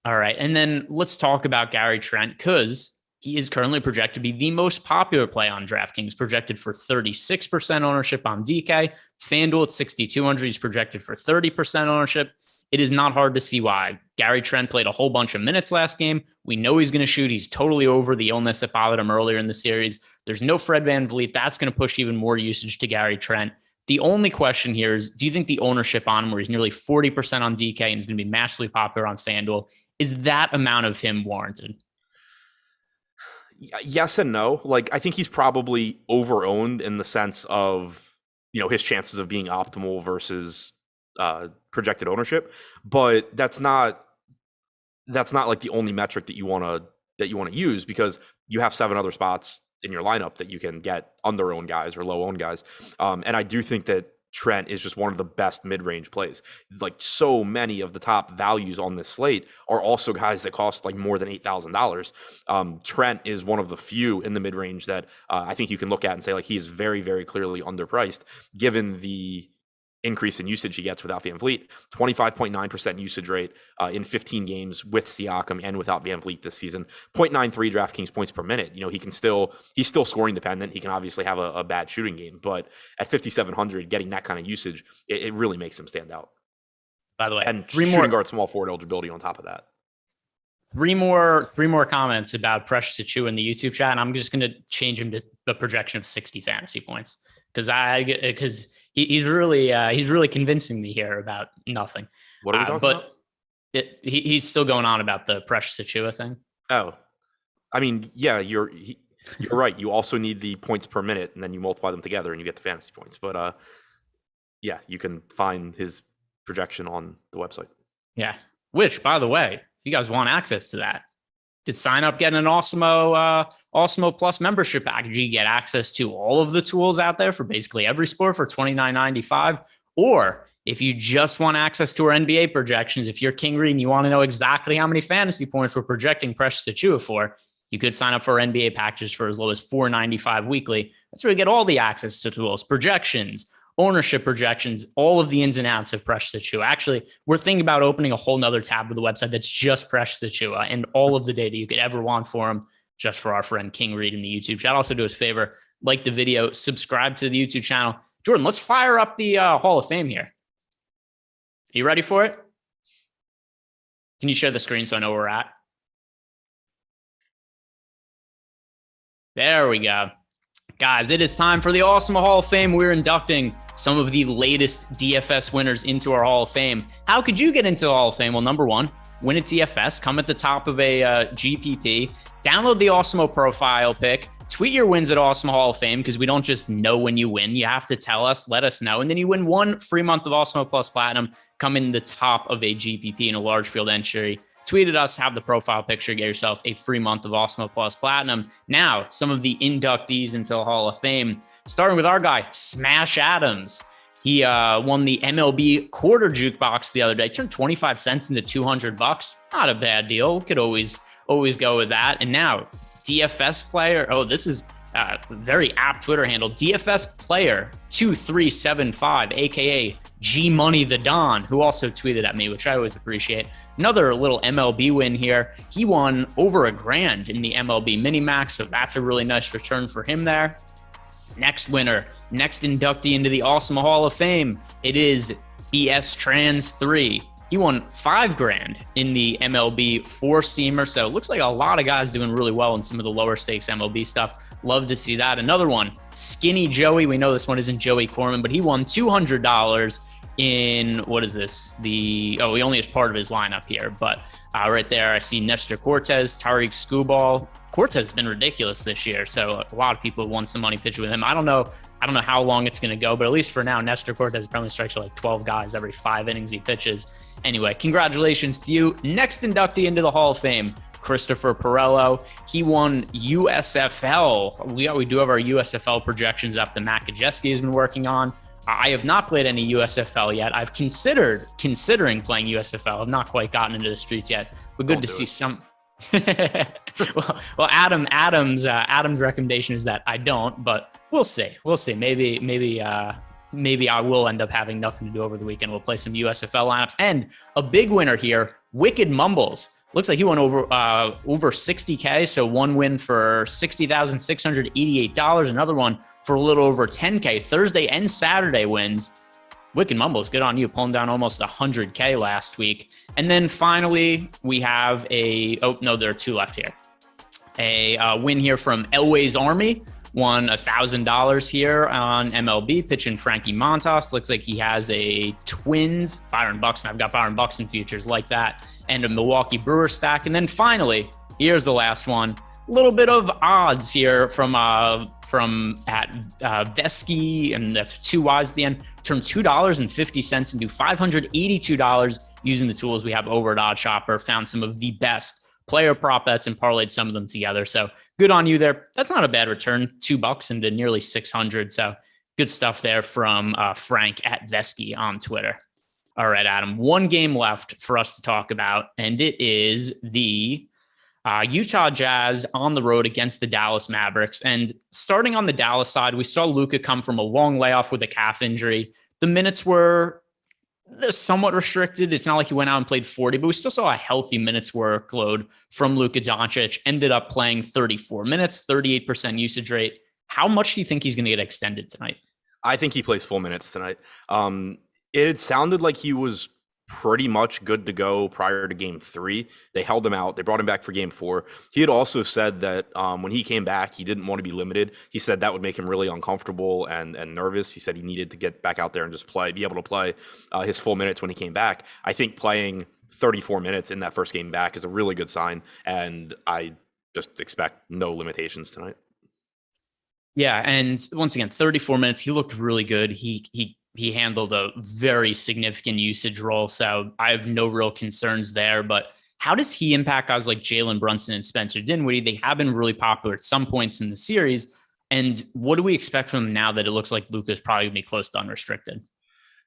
Speaker 1: All right. And then let's talk about Gary Trent, because he is currently projected to be the most popular play on DraftKings, projected for 36% ownership on DK. FanDuel at 6,200, he's projected for 30% ownership. It is not hard to see why. Gary Trent played a whole bunch of minutes last game. We know he's going to shoot. He's totally over the illness that bothered him earlier in the series. There's no Fred VanVleet. That's going to push even more usage to Gary Trent. The only question here is, do you think the ownership on him, where he's nearly 40% on DK and he's going to be massively popular on FanDuel, is that amount of him warranted?
Speaker 2: Yes and no. Like, I think he's probably over-owned in the sense of, his chances of being optimal versus projected ownership, but that's not like the only metric that you want to use, because you have 7 other spots in your lineup that you can get under-owned guys or low-owned guys. And I do think that Trent is just one of the best mid-range plays. Like, so many of the top values on this slate are also guys that cost like more than $8,000. Trent is one of the few in the mid-range that I think you can look at and say like he is very, very clearly underpriced, given the increase in usage he gets without VanVleet. 25.9% usage rate in 15 games with Siakam and without VanVleet this season. 0.93 DraftKings points per minute. He's still scoring dependent. He can obviously have a bad shooting game, but at 5,700, getting that kind of usage, it really makes him stand out.
Speaker 1: By the way,
Speaker 2: and shooting guard, small forward eligibility on top of that.
Speaker 1: Three more comments about Precious Achiuwa in the YouTube chat, and I'm just going to change him to a projection of 60 fantasy points, because he's really convincing me here about nothing.
Speaker 2: What are we talking about?
Speaker 1: He's still going on about the Precious Achiuwa thing.
Speaker 2: Oh, I mean, yeah, you're right. You also need the points per minute, and then you multiply them together, and you get the fantasy points. But yeah, you can find his projection on the website.
Speaker 1: Yeah, which, by the way, if you guys want access to that, to sign up, get an Awesemo Plus membership package. You get access to all of the tools out there for basically every sport for $29.95. Or if you just want access to our NBA projections, if you're King Reed and you want to know exactly how many fantasy points we're projecting Precious Achiuwa for, you could sign up for our NBA packages for as low as $4.95 weekly. That's where you get all the access to tools, projections, ownership projections, all of the ins and outs of Precious Achiuwa. Actually, we're thinking about opening a whole nother tab of the website that's just Precious Achiuwa and all of the data you could ever want for him, just for our friend King Reed in the YouTube chat. Also do us a favor, like the video, subscribe to the YouTube channel. Jordan, let's fire up the Hall of Fame here. Are you ready for it? Can you share the screen so I know where we're at? There we go. Guys, it is time for the Awesemo Hall of Fame. We're inducting some of the latest DFS winners into our Hall of Fame. How could you get into the Hall of Fame? Well, number one, win at DFS, come at the top of a GPP, download the Awesemo profile pic, Tweet your wins at Awesemo Hall of Fame, because we don't just know when you win. You have to tell us, let us know. And then you win 1 free month of Awesemo Plus Platinum, come in the top of a GPP in a large field entry. Tweet at us, have the profile picture, get yourself a free month of Awesemo Plus Platinum. Now, some of the inductees into the Hall of Fame, starting with our guy, Smash Adams. He won the MLB quarter jukebox the other day, turned 25 cents into $200. Not a bad deal. Could always go with that. And now, DFS player. Oh, this is a very apt Twitter handle. DFS player 2375, aka G Money the Don, who also tweeted at me, which I always appreciate. Another little MLB win here. He won over $1,000 in the MLB mini max, so that's a really nice return for him there. Next winner, next inductee into the Awesemo Hall of Fame, it is BS Trans 3. He won $5,000 in the MLB four-seamer, so it looks like a lot of guys doing really well in some of the lower stakes MLB stuff. Love to see that. Another one, Skinny Joey. We know this one isn't Joey Corman, but he won $200 in, what is this? He only is part of his lineup here, but right there I see Nestor Cortez, Tariq Skubal. Cortez has been ridiculous this year, so a lot of people won some money pitching with him. I don't know how long it's going to go, but at least for now, Nestor Cortez apparently strikes like 12 guys every 5 innings he pitches. Anyway, congratulations to you. Next inductee into the Hall of Fame, Christopher Perello. He won USFL. We do have our USFL projections up that Matt Kajeski has been working on. I have not played any USFL yet. I've considering playing USFL. I've not quite gotten into the streets yet, but good to see some. well, Adam's recommendation is that I don't, but we'll see. Maybe I will end up having nothing to do over the weekend. We'll play some USFL lineups, and a big winner here, Wicked Mumbles. Looks like he won over 60K. So one win for $60,688. Another one for a little over 10K. Thursday and Saturday wins. Wicked Mumbles, good on you, pulling down almost 100K last week. And then finally, we have there are 2 left here. A win here from Elway's Army, won $1,000 here on MLB, pitching Frankie Montas. Looks like he has a Twins, Byron Buxton. I've got Byron Buxton futures like that, and a Milwaukee Brewers stack. And then finally, here's the last one. A little bit of odds here from at Vesky, and that's 2 Y's at the end. Turned $2.50 into $582 using the tools we have over at Odd Shopper. Found some of the best player prop bets and parlayed some of them together. So good on you there. That's not a bad return. $2 into nearly 600. So good stuff there from Frank at Vesky on Twitter. All right, Adam, 1 game left for us to talk about, and it is the Utah Jazz on the road against the Dallas Mavericks. And starting on the Dallas side, we saw Luka come from a long layoff with a calf injury. The minutes were somewhat restricted. It's not like he went out and played 40, but we still saw a healthy minutes workload from Luka Doncic. Ended up playing 34 minutes, 38% usage rate. How much do you think he's going to get extended tonight?
Speaker 2: I think he plays full minutes tonight. It had sounded like he was pretty much good to go prior to game 3. They held him out. They brought him back for game 4. He had also said that when he came back, he didn't want to be limited. He said that would make him really uncomfortable and nervous. He said he needed to get back out there and just be able to play his full minutes when he came back. I think playing 34 minutes in that first game back is a really good sign, and I just expect no limitations tonight.
Speaker 1: Yeah, and once again, 34 minutes. He looked really good. He handled a very significant usage role, so I have no real concerns there. But how does he impact guys like Jalen Brunson and Spencer Dinwiddie? They have been really popular at some points in the series. And what do we expect from them now that it looks like Luka is probably going to be close to unrestricted?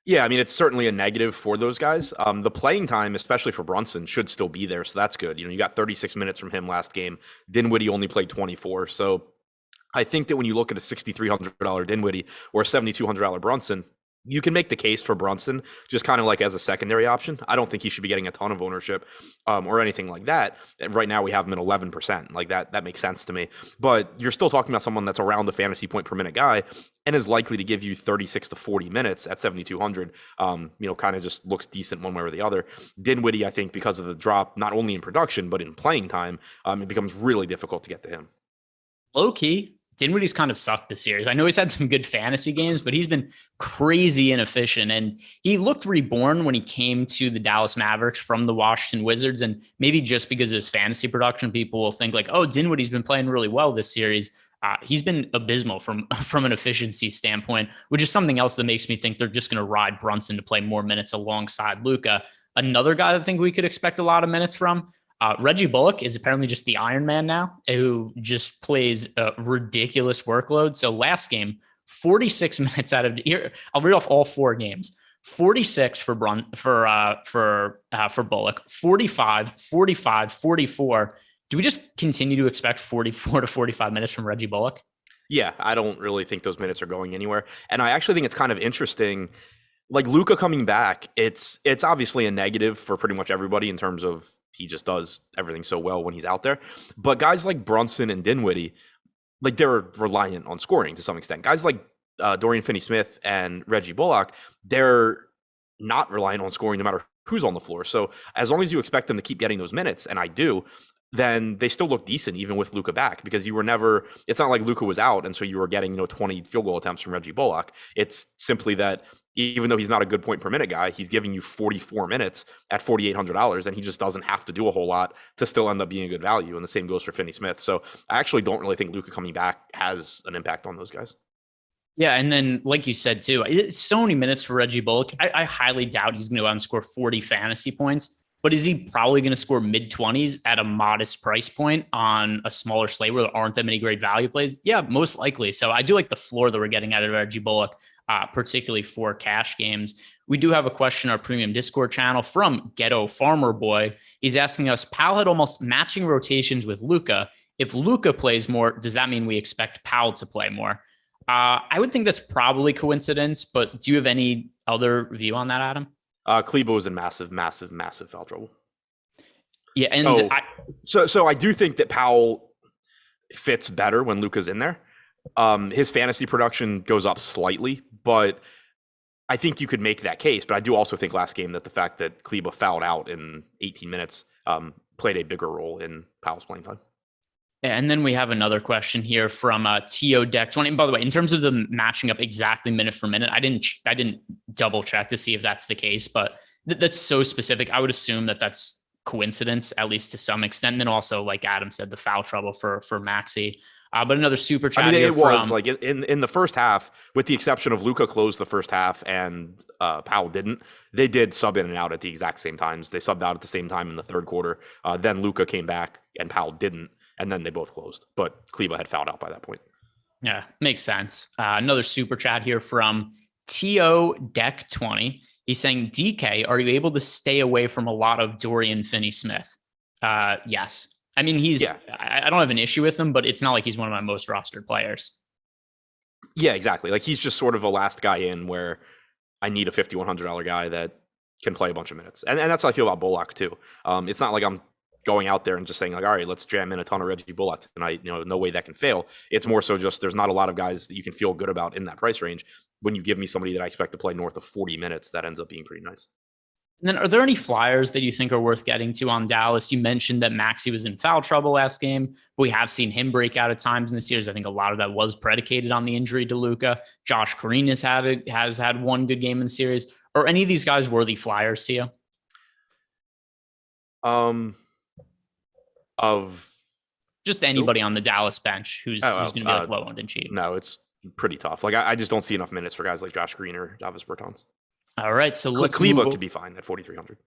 Speaker 2: Yeah, I mean, it's certainly a negative for those guys. The playing time, especially for Brunson, should still be there, so that's good. You got 36 minutes from him last game. Dinwiddie only played 24, so I think that when you look at a $6,300 Dinwiddie or a $7,200 Brunson, you can make the case for Brunson just kind of like as a secondary option. I don't think he should be getting a ton of ownership or anything like that. And right now we have him at 11%. Like that makes sense to me. But you're still talking about someone that's around the fantasy point per minute guy and is likely to give you 36 to 40 minutes at 7,200. Kind of just looks decent one way or the other. Dinwiddie, I think, because of the drop, not only in production, but in playing time, it becomes really difficult to get to him.
Speaker 1: Low key, Dinwiddie's kind of sucked this series. I know he's had some good fantasy games, but he's been crazy inefficient. And he looked reborn when he came to the Dallas Mavericks from the Washington Wizards. And maybe just because of his fantasy production, people will think like, oh, Dinwiddie's been playing really well this series. he's been abysmal from an efficiency standpoint, which is something else that makes me think they're just going to ride Brunson to play more minutes alongside Luka. Another guy that I think we could expect a lot of minutes from, Reggie Bullock is apparently just the Iron Man now, who just plays a ridiculous workload. So last game, 46 minutes out of here. I'll read off all 4 games. 46 for Bullock, 45, 45, 44. Do we just continue to expect 44 to 45 minutes from Reggie Bullock?
Speaker 2: Yeah, I don't really think those minutes are going anywhere. And I actually think it's kind of interesting. Like Luka coming back, it's obviously a negative for pretty much everybody in terms of he just does everything so well when he's out there. But guys like Brunson and Dinwiddie, like they're reliant on scoring to some extent. Guys like Dorian Finney-Smith and Reggie Bullock, they're not reliant on scoring no matter who's on the floor. So as long as you expect them to keep getting those minutes, and I do, then they still look decent even with Luka back, because you were never, it's not like Luka was out and so you were getting 20 field goal attempts from Reggie Bullock. It's simply that even though he's not a good point per minute guy, he's giving you 44 minutes at $4,800, and he just doesn't have to do a whole lot to still end up being a good value. And the same goes for Finney-Smith. So I actually don't really think Luka coming back has an impact on those guys.
Speaker 1: Yeah, and then like you said too, it's so many minutes for Reggie Bullock. I highly doubt he's going to go out and score 40 fantasy points, but is he probably going to score mid-20s at a modest price point on a smaller slate where there aren't that many great value plays? Yeah, most likely. So I do like the floor that we're getting out of Reggie Bullock, particularly for cash games. We do have a question in our premium Discord channel from Ghetto Farmer Boy. He's asking us, Powell had almost matching rotations with Luka. If Luka plays more, does that mean we expect Powell to play more? I would think that's probably coincidence, but do you have any other view on that, Adam?
Speaker 2: Klebo is in massive foul trouble.
Speaker 1: Yeah, and
Speaker 2: so I do think that Powell fits better when Luka's in there. His fantasy production goes up slightly, but I think you could make that case. But I do also think last game that the fact that Klebo fouled out in 18 minutes played a bigger role in Powell's playing time.
Speaker 1: And then we have another question here from TO Deck 20. And by the way, in terms of the matching up exactly minute for minute, I didn't double check to see if that's the case, but that's so specific. I would assume that that's coincidence, at least to some extent. And then also, like Adam said, the foul trouble for Maxey. But another super chat.
Speaker 2: It was like in the first half, with the exception of Luka closed the first half and Powell didn't. They did sub in and out at the exact same times. They subbed out at the same time in the third quarter. Then Luka came back and Powell didn't. And then they both closed, but Kleba had fouled out by that point.
Speaker 1: Yeah, makes sense. Another super chat here from TO Deck 20. He's saying, DK, are you able to stay away from a lot of Dorian Finney-Smith? Yes. I mean, I don't have an issue with him, but it's not like he's one of my most rostered players.
Speaker 2: Yeah, exactly. Like he's just sort of a last guy in where I need a $5,100 guy that can play a bunch of minutes. And that's how I feel about Bullock too. It's not like I'm going out there and just saying like, all right, let's jam in a ton of Reggie Bullock tonight. No way that can fail. It's more so just there's not a lot of guys that you can feel good about in that price range. When you give me somebody that I expect to play north of 40 minutes, that ends up being pretty nice.
Speaker 1: And then are there any flyers that you think are worth getting to on Dallas? You mentioned that Maxey was in foul trouble last game. We have seen him break out at times in the series. I think a lot of that was predicated on the injury to Luka. Josh Green has had one good game in the series. Are any of these guys worthy flyers to you?
Speaker 2: Of
Speaker 1: just anybody on the Dallas bench who's going to be like low owned and cheap.
Speaker 2: No, it's pretty tough. Like I just don't see enough minutes for guys like Josh Green or Davis Bertans.
Speaker 1: All right, so let's
Speaker 2: Kleba could be fine at 4,300.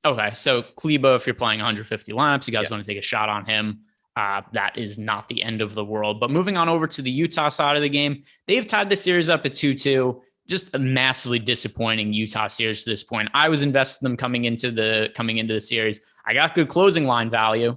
Speaker 1: Okay, so Kleba, if you're playing 150 laps, you guys want to take a shot on him. That is not the end of the world. But moving on over to the Utah side of the game, they've tied the series up at 2-2. Just a massively disappointing Utah series to this point. I was invested in them coming into the series. I got good closing line value.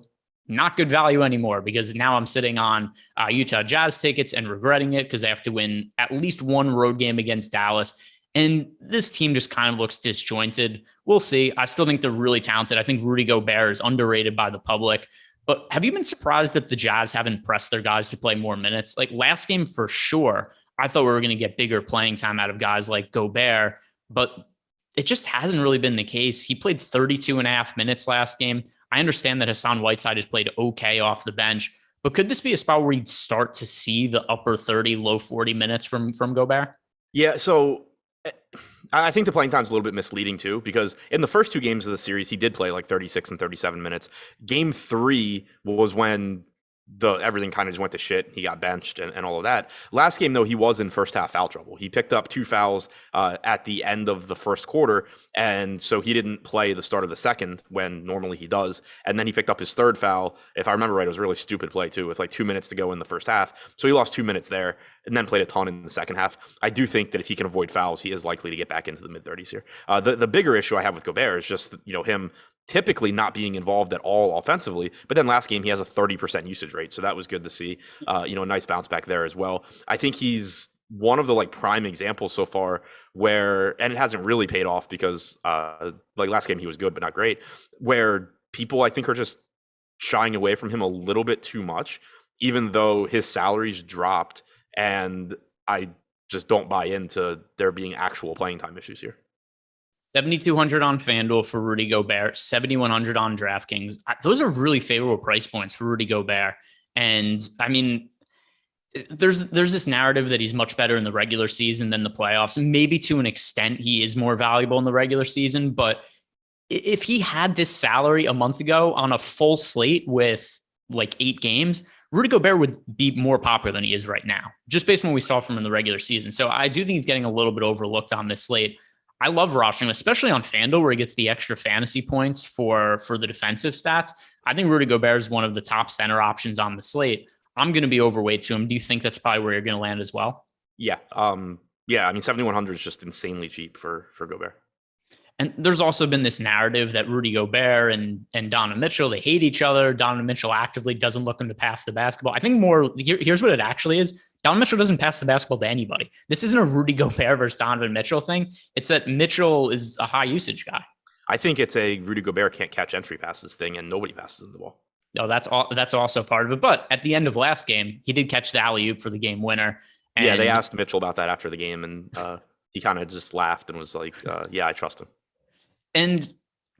Speaker 1: Not good value anymore because now I'm sitting on Utah Jazz tickets and regretting it because they have to win at least one road game against Dallas. And this team just kind of looks disjointed. We'll see. I still think they're really talented. I think Rudy Gobert is underrated by the public. But have you been surprised that the Jazz haven't pressed their guys to play more minutes? Like last game for sure, I thought we were going to get bigger playing time out of guys like Gobert, but it just hasn't really been the case. He played 32 and a half minutes last game. I understand that Hassan Whiteside has played okay off the bench, but could this be a spot where you'd start to see the upper 30, low 40 minutes from Gobert?
Speaker 2: Yeah, so I think the playing time is a little bit misleading too, because in the first two games of the series, he did play like 36 and 37 minutes. Game 3 was when everything kind of just went to shit. He got benched and all of that. Last game, though, he was in first half foul trouble. He picked up 2 fouls at the end of the first quarter, and so he didn't play the start of the second when normally he does. And then he picked up his 3rd foul. If I remember right, it was a really stupid play too, with like 2 minutes to go in the first half. So he lost 2 minutes there, and then played a ton in the second half. I do think that if he can avoid fouls, he is likely to get back into the mid-30s here. The bigger issue I have with Gobert is just him typically not being involved at all offensively, but then last game he has a 30% usage rate, so that was good to see. A nice bounce back there as well. I think he's one of the like prime examples so far where, and it hasn't really paid off because like last game he was good but not great, where people I think are just shying away from him a little bit too much, even though his salary's dropped, and I just don't buy into there being actual playing time issues here.
Speaker 1: 7,200 on FanDuel for Rudy Gobert, 7,100 on DraftKings. Those are really favorable price points for Rudy Gobert. And I mean, there's this narrative that he's much better in the regular season than the playoffs. And maybe to an extent, he is more valuable in the regular season. But if he had this salary a month ago on a full slate with like 8 games, Rudy Gobert would be more popular than he is right now, just based on what we saw from him in the regular season. So I do think he's getting a little bit overlooked on this slate. I love rostering him, especially on FanDuel where he gets the extra fantasy points for the defensive stats. I think Rudy Gobert is one of the top center options on the slate. I'm going to be overweight to him. Do you think that's probably where you're going to land as well?
Speaker 2: Yeah. I mean, 7,100 is just insanely cheap for Gobert.
Speaker 1: And there's also been this narrative that Rudy Gobert and Donovan Mitchell, they hate each other. Donovan Mitchell actively doesn't look him to pass the basketball. I think here's what it actually is. Donovan Mitchell doesn't pass the basketball to anybody. This isn't a Rudy Gobert versus Donovan Mitchell thing. It's that Mitchell is a high usage guy.
Speaker 2: I think it's a Rudy Gobert can't catch entry passes thing, and nobody passes him the ball.
Speaker 1: No, that's also part of it. But at the end of last game, he did catch the alley-oop for the game winner. And
Speaker 2: yeah, they asked Mitchell about that after the game, and he kind of just laughed and was like, yeah, I trust him.
Speaker 1: And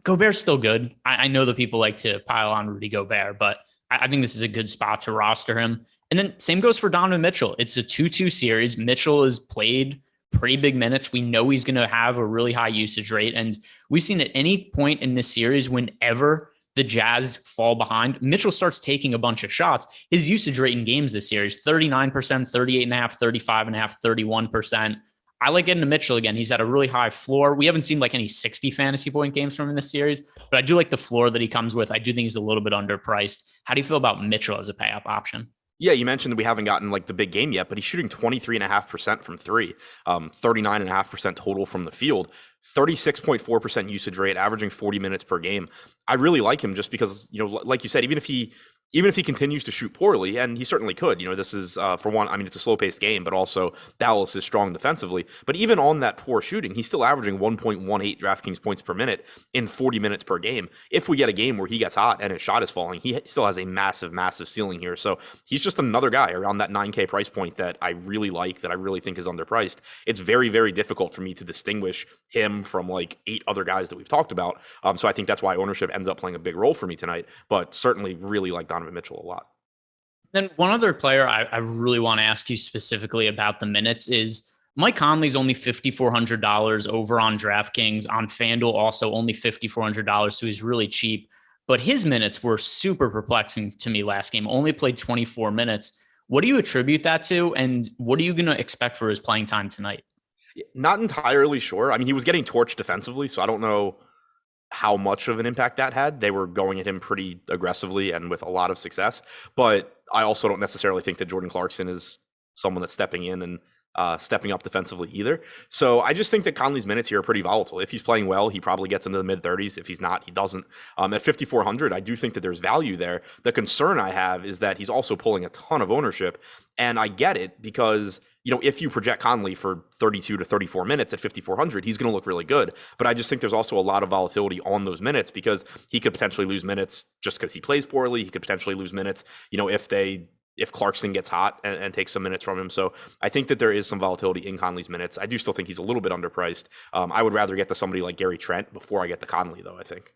Speaker 1: Gobert's still good. I know that people like to pile on Rudy Gobert, but I think this is a good spot to roster him. And then same goes for Donovan Mitchell. It's a 2-2 series. Mitchell has played pretty big minutes. We know he's going to have a really high usage rate. And we've seen at any point in this series, whenever the Jazz fall behind, Mitchell starts taking a bunch of shots. His usage rate in games this series, 39%, 38.5%, 35.5%, 31%. I like getting to Mitchell again. He's at a really high floor. We haven't seen like any 60 fantasy point games from him in this series, but I do like the floor that he comes with. I do think he's a little bit underpriced. How do you feel about Mitchell as a pay up option?
Speaker 2: Yeah, you mentioned that we haven't gotten like the big game yet, but he's shooting 23.5% from 3, 39.5% total from the field, 36.4% usage rate, averaging 40 minutes per game. I really like him just because, like you said, even if he continues to shoot poorly, and he certainly could, this is for one, I mean, it's a slow paced game, but also Dallas is strong defensively. But even on that poor shooting, he's still averaging 1.18 DraftKings points per minute in 40 minutes per game. If we get a game where he gets hot and his shot is falling, he still has a massive, massive ceiling here. So he's just another guy around that 9K price point that I really like, that I really think is underpriced. It's very, very difficult for me to distinguish him from like 8 other guys that we've talked about. So I think that's why ownership ends up playing a big role for me tonight, but certainly really like Donovan Mitchell a lot.
Speaker 1: Then one other player I really want to ask you specifically about the minutes is Mike Conley's only $5,400 over on DraftKings. On FanDuel also only $5,400, so he's really cheap. But his minutes were super perplexing to me last game. Only played 24 minutes. What do you attribute that to, and what are you going to expect for his playing time tonight?
Speaker 2: Not entirely sure. I mean, he was getting torched defensively, so I don't know how much of an impact that had. They were going at him pretty aggressively and with a lot of success. But I also don't necessarily think that Jordan Clarkson is someone that's stepping in and stepping up defensively either. So I just think that Conley's minutes here are pretty volatile. If he's playing well, he probably gets into the mid-30s. If he's not, he doesn't. At 5,400, I do think that there's value there. The concern I have is that he's also pulling a ton of ownership. And I get it because, if you project Conley for 32 to 34 minutes at 5,400, he's going to look really good. But I just think there's also a lot of volatility on those minutes because he could potentially lose minutes just because he plays poorly. He could potentially lose minutes, if Clarkson gets hot and takes some minutes from him. So I think that there is some volatility in Conley's minutes. I do still think he's a little bit underpriced. I would rather get to somebody like Gary Trent before I get to Conley, though, I think.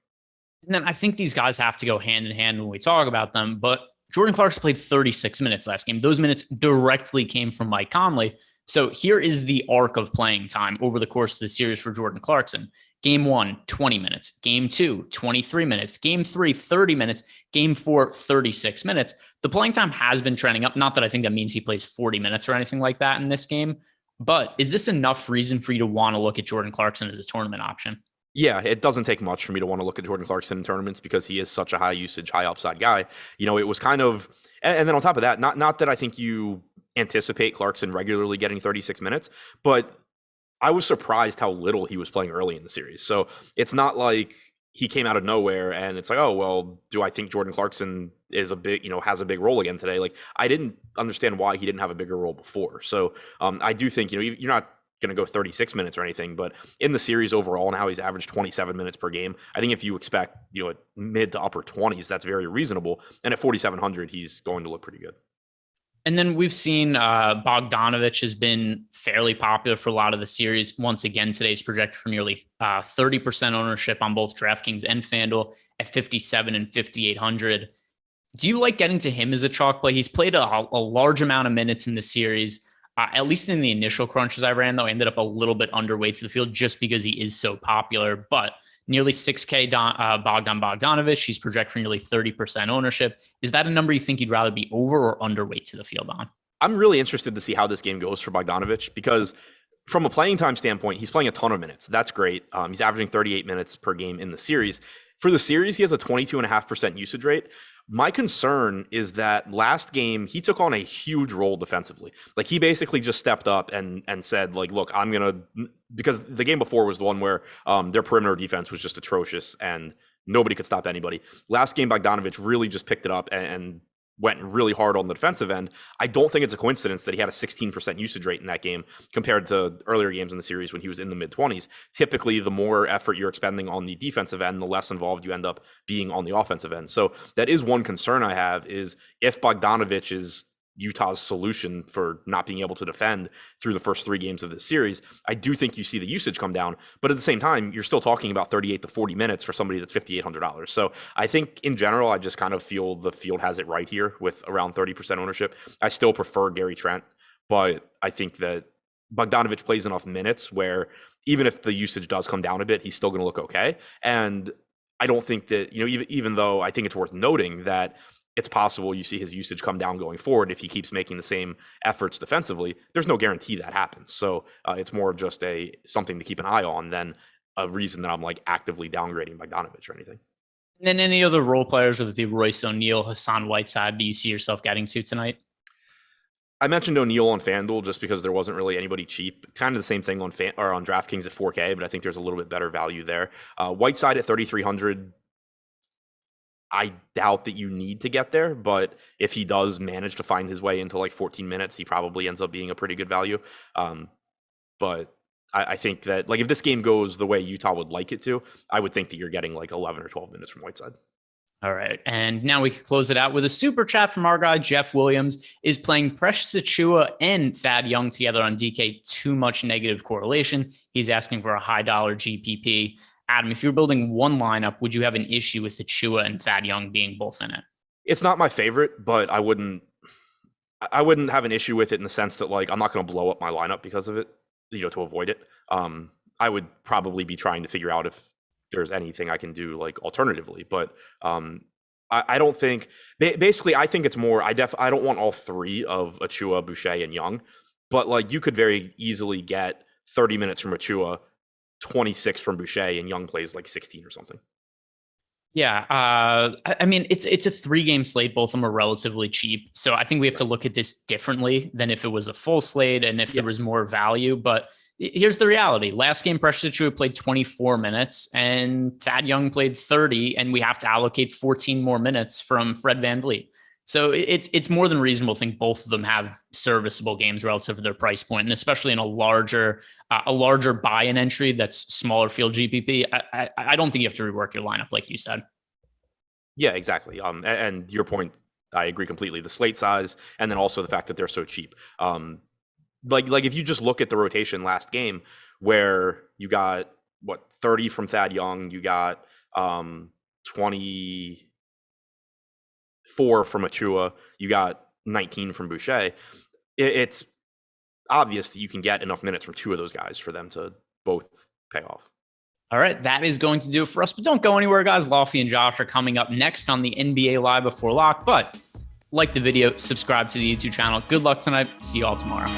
Speaker 1: And then I think these guys have to go hand in hand when we talk about them. But Jordan Clarkson played 36 minutes last game. Those minutes directly came from Mike Conley. So here is the arc of playing time over the course of the series for Jordan Clarkson. Game 1, 20 minutes. Game 2, 23 minutes. Game 3, 30 minutes. Game 4, 36 minutes. The playing time has been trending up. Not that I think that means he plays 40 minutes or anything like that in this game, but is this enough reason for you to want to look at Jordan Clarkson as a tournament option?
Speaker 2: Yeah, it doesn't take much for me to want to look at Jordan Clarkson in tournaments because he is such a high usage, high upside guy. It was kind of, and then on top of that, not that I think you anticipate Clarkson regularly getting 36 minutes, but I was surprised how little he was playing early in the series. So it's not like he came out of nowhere and it's like, oh, well, do I think Jordan Clarkson is has a big role again today? Like, I didn't understand why he didn't have a bigger role before. So I do think, you're not going to go 36 minutes or anything, but in the series overall, now he's averaged 27 minutes per game. I think if you expect, mid to upper 20s, that's very reasonable. And at 4,700, he's going to look pretty good.
Speaker 1: And then we've seen Bogdanovic has been fairly popular for a lot of the series. Once again, today's projected for nearly 30% ownership on both DraftKings and FanDuel at 57 and 5,800. Do you like getting to him as a chalk play? He's played a large amount of minutes in the series. At least in the initial crunches I ran, though, I ended up a little bit underweight to the field just because he is so popular. But nearly 6K Bogdanovic. He's projected for nearly 30% ownership. Is that a number you think you'd rather be over or underweight to the field on?
Speaker 2: I'm really interested to see how this game goes for Bogdanovic because from a playing time standpoint, he's playing a ton of minutes. That's great. He's averaging 38 minutes per game in the series. For the series, he has a 22.5% usage rate. My concern is that last game, he took on a huge role defensively. Like, he basically just stepped up and said, like, look, I'm going to, because the game before was the one where their perimeter defense was just atrocious and nobody could stop anybody. Last game, Bogdanovic really just picked it up and went really hard on the defensive end. I don't think it's a coincidence that he had a 16% usage rate in that game compared to earlier games in the series when he was in the mid-20s. Typically, the more effort you're expending on the defensive end, the less involved you end up being on the offensive end. So that is one concern I have, is if Bogdanovic is Utah's solution for not being able to defend through the first 3 games of this series, I do think you see the usage come down. But at the same time, you're still talking about 38 to 40 minutes for somebody that's $5,800. So I think in general, I just kind of feel the field has it right here with around 30% ownership. I still prefer Gary Trent, but I think that Bogdanovic plays enough minutes where even if the usage does come down a bit, he's still going to look okay. And I don't think that, even though I think it's worth noting that it's possible you see his usage come down going forward if he keeps making the same efforts defensively, there's no guarantee that happens. So it's more of just something to keep an eye on than a reason that I'm like actively downgrading Bogdanovic or anything.
Speaker 1: And then any other role players, whether it be Royce O'Neal, Hassan Whiteside, do you see yourself getting to tonight?
Speaker 2: I mentioned O'Neal on FanDuel just because there wasn't really anybody cheap. Kind of the same thing on DraftKings at 4K, but I think there's a little bit better value there. Whiteside at 3,300. I doubt that you need to get there, but if he does manage to find his way into like 14 minutes, he probably ends up being a pretty good value. But I think that, like, if this game goes the way Utah would like it to, I would think that you're getting like 11 or 12 minutes from Whiteside.
Speaker 1: All right. And now we can close it out with a super chat from our guy, Jeff Williams. Is playing Precious Achiuwa and Thad Young together on DK too much negative correlation? He's asking for a high dollar GPP. Adam, if you're building one lineup, would you have an issue with Achiuwa and Thad Young being both in it?
Speaker 2: It's not my favorite, but I wouldn't have an issue with it in the sense that, like, I'm not going to blow up my lineup because of it, to avoid it. I would probably be trying to figure out if there's anything I can do like alternatively, but I don't think, basically I think it's more, I don't want all 3 of Achiuwa, Boucher, and Young, but like you could very easily get 30 minutes from Achiuwa, 26 from Boucher, and Young plays like 16 or something.
Speaker 1: Yeah. I mean, it's a 3-game slate. Both of them are relatively cheap. So I think we have to look at this differently than if it was a full slate and if there was more value. But here's the reality. Last game, Precious Achiuwa played 24 minutes and Thad Young played 30, and we have to allocate 14 more minutes from Fred VanVleet. So it's more than reasonable to think both of them have serviceable games relative to their price point, and especially in a larger buy-in entry that's smaller field GPP. I don't think you have to rework your lineup like you said.
Speaker 2: Yeah, exactly. And your point, I agree completely. The slate size, and then also the fact that they're so cheap. Like if you just look at the rotation last game, where you got 30 from Thad Young, you got 24 from Achiuwa, you got 19 from Boucher. It's obvious that you can get enough minutes from 2 of those guys for them to both pay off.
Speaker 1: All right, that is going to do it for us. But don't go anywhere, guys. Lofty and Josh are coming up next on the NBA Live Before Lock. But like the video, subscribe to the YouTube channel. Good luck tonight. See you all tomorrow.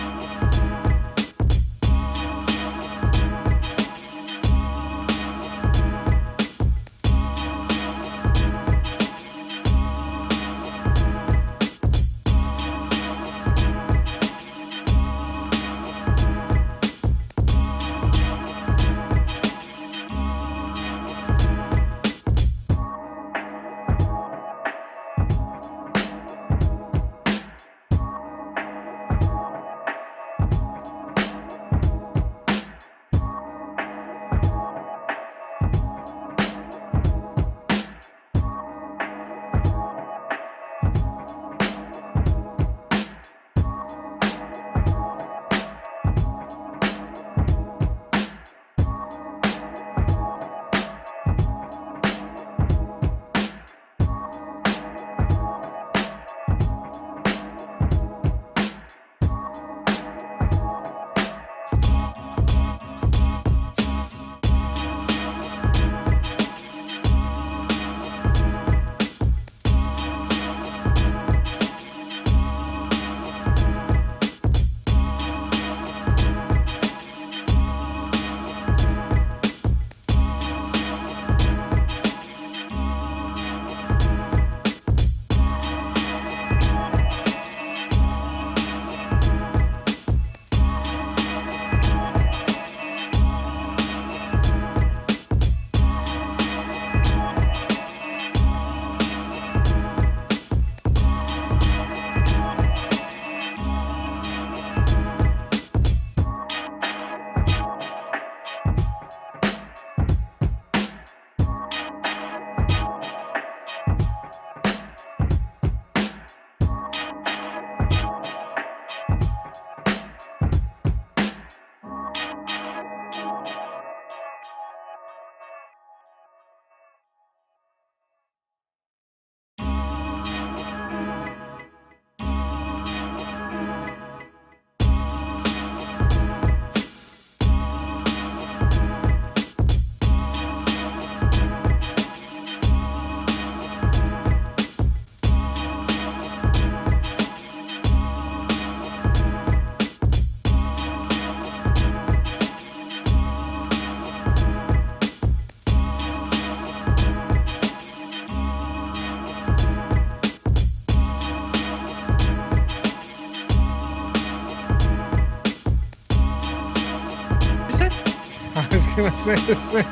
Speaker 3: Gonna say the same.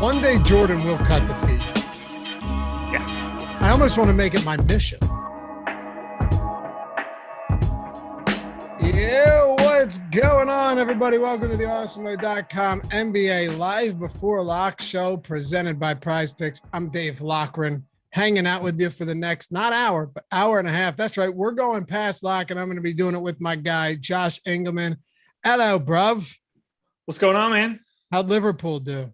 Speaker 3: One day Jordan will cut the feed.
Speaker 1: Yeah.
Speaker 3: I almost want to make it my mission. Yeah, what's going on, everybody? Welcome to the Awesemo.com NBA Live Before Lock show presented by Prize Picks. I'm Dave Loughran, hanging out with you for the next, not hour, but hour and a half. That's right. We're going past lock, and I'm going to be doing it with my guy, Josh Engleman. Hello, bruv.
Speaker 4: What's going on, man?
Speaker 3: How'd Liverpool do?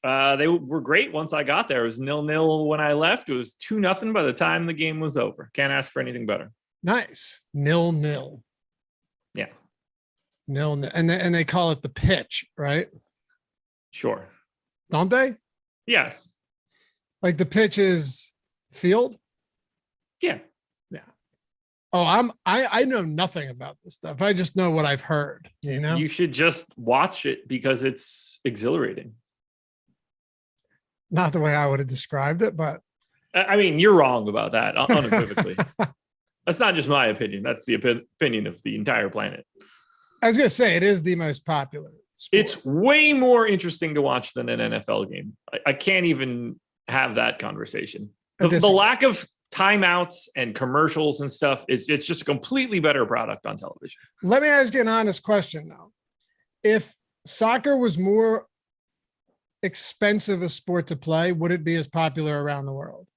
Speaker 4: They were great once I got there. It was 0-0 when I left. It was 2-0 by the time the game was over. Can't ask for anything better.
Speaker 3: Nice. 0-0.
Speaker 4: Yeah.
Speaker 3: 0-0. And they call it the pitch, right?
Speaker 4: Sure.
Speaker 3: Don't they?
Speaker 4: Yes.
Speaker 3: Like the pitch is field?
Speaker 4: Yeah.
Speaker 3: Yeah. Oh, I know nothing about this stuff. I just know what I've heard, you know?
Speaker 4: You should just watch it because it's exhilarating.
Speaker 3: Not the way I would have described it, but
Speaker 4: I mean, you're wrong about that unequivocally. That's not just my opinion. That's the opinion of the entire planet.
Speaker 3: I was going to say it is the most popular sport.
Speaker 4: It's way more interesting to watch than an NFL game. I can't even have that conversation. The lack of timeouts and commercials and stuff it's just a completely better product on television.
Speaker 3: Let me ask you an honest question though. If soccer was more expensive a sport to play, would it be as popular around the world?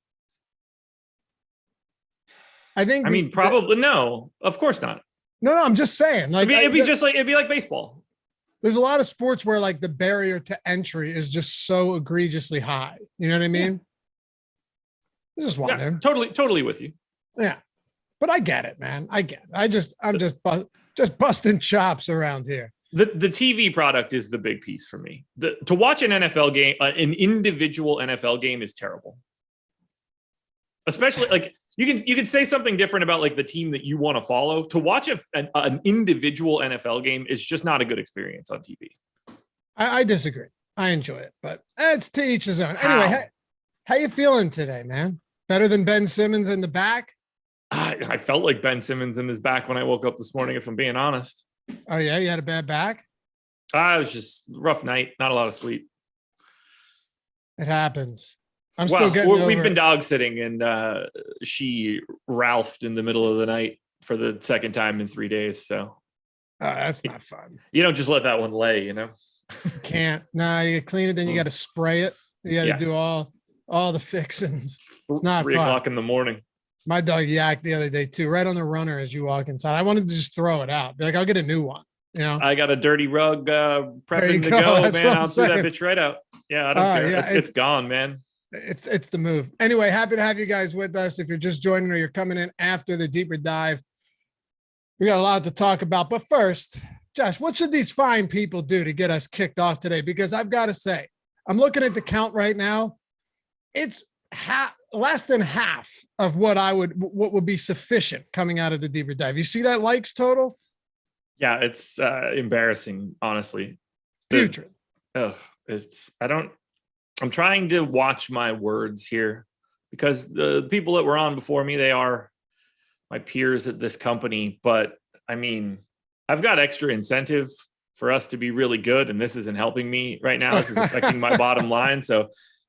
Speaker 3: I mean,
Speaker 4: probably no, of course not.
Speaker 3: No, I'm just saying. Like
Speaker 4: it'd be like baseball.
Speaker 3: There's a lot of sports where like the barrier to entry is just so egregiously high. You know what I mean? Yeah. Just wondering.
Speaker 4: Yeah, totally with you.
Speaker 3: Yeah. But I get it, man. I get it. I'm just busting chops around here.
Speaker 4: The TV product is the big piece for me. To watch an NFL game, an individual NFL game is terrible. Especially like you can say something different about like the team that you want to follow. To watch an individual NFL game is just not a good experience on TV.
Speaker 3: I disagree. I enjoy it, but it's to each his own. Anyway, how you feeling today, man? Better than Ben Simmons in the back?
Speaker 4: I felt like Ben Simmons in his back when I woke up this morning, if I'm being honest.
Speaker 3: Oh, yeah? You had a bad back?
Speaker 4: It was just rough night. Not a lot of sleep.
Speaker 3: It happens. I'm still getting over
Speaker 4: We've been dog sitting, and she Ralphed in the middle of the night for the second time in 3 days. So
Speaker 3: that's not fun.
Speaker 4: You don't just let that one lay, you know?
Speaker 3: Can't. No, you clean it, then you got to spray it. You got to do all the fixings. It's not
Speaker 4: 3 o'clock in the morning.
Speaker 3: My dog yacked the other day too, right on the runner as you walk inside. I wanted to just throw it out. Be like, I'll get a new one. You know,
Speaker 4: I got a dirty rug prepping to go, man. I'll throw that bitch right out. Yeah, I don't care. Yeah, it's gone, man.
Speaker 3: It's the move. Anyway, happy to have you guys with us. If you're just joining or you're coming in after the deeper dive, we got a lot to talk about. But first, Josh, what should these fine people do to get us kicked off today? Because I've got to say, I'm looking at the count right now. It's less than half of what would be sufficient coming out of the deeper dive. You see that likes total?
Speaker 4: Yeah, it's embarrassing, honestly.
Speaker 3: Putrid.
Speaker 4: I'm trying to watch my words here because the people that were on before me, they are my peers at this company. But I mean, I've got extra incentive for us to be really good, and this isn't helping me right now. This is affecting my bottom line. So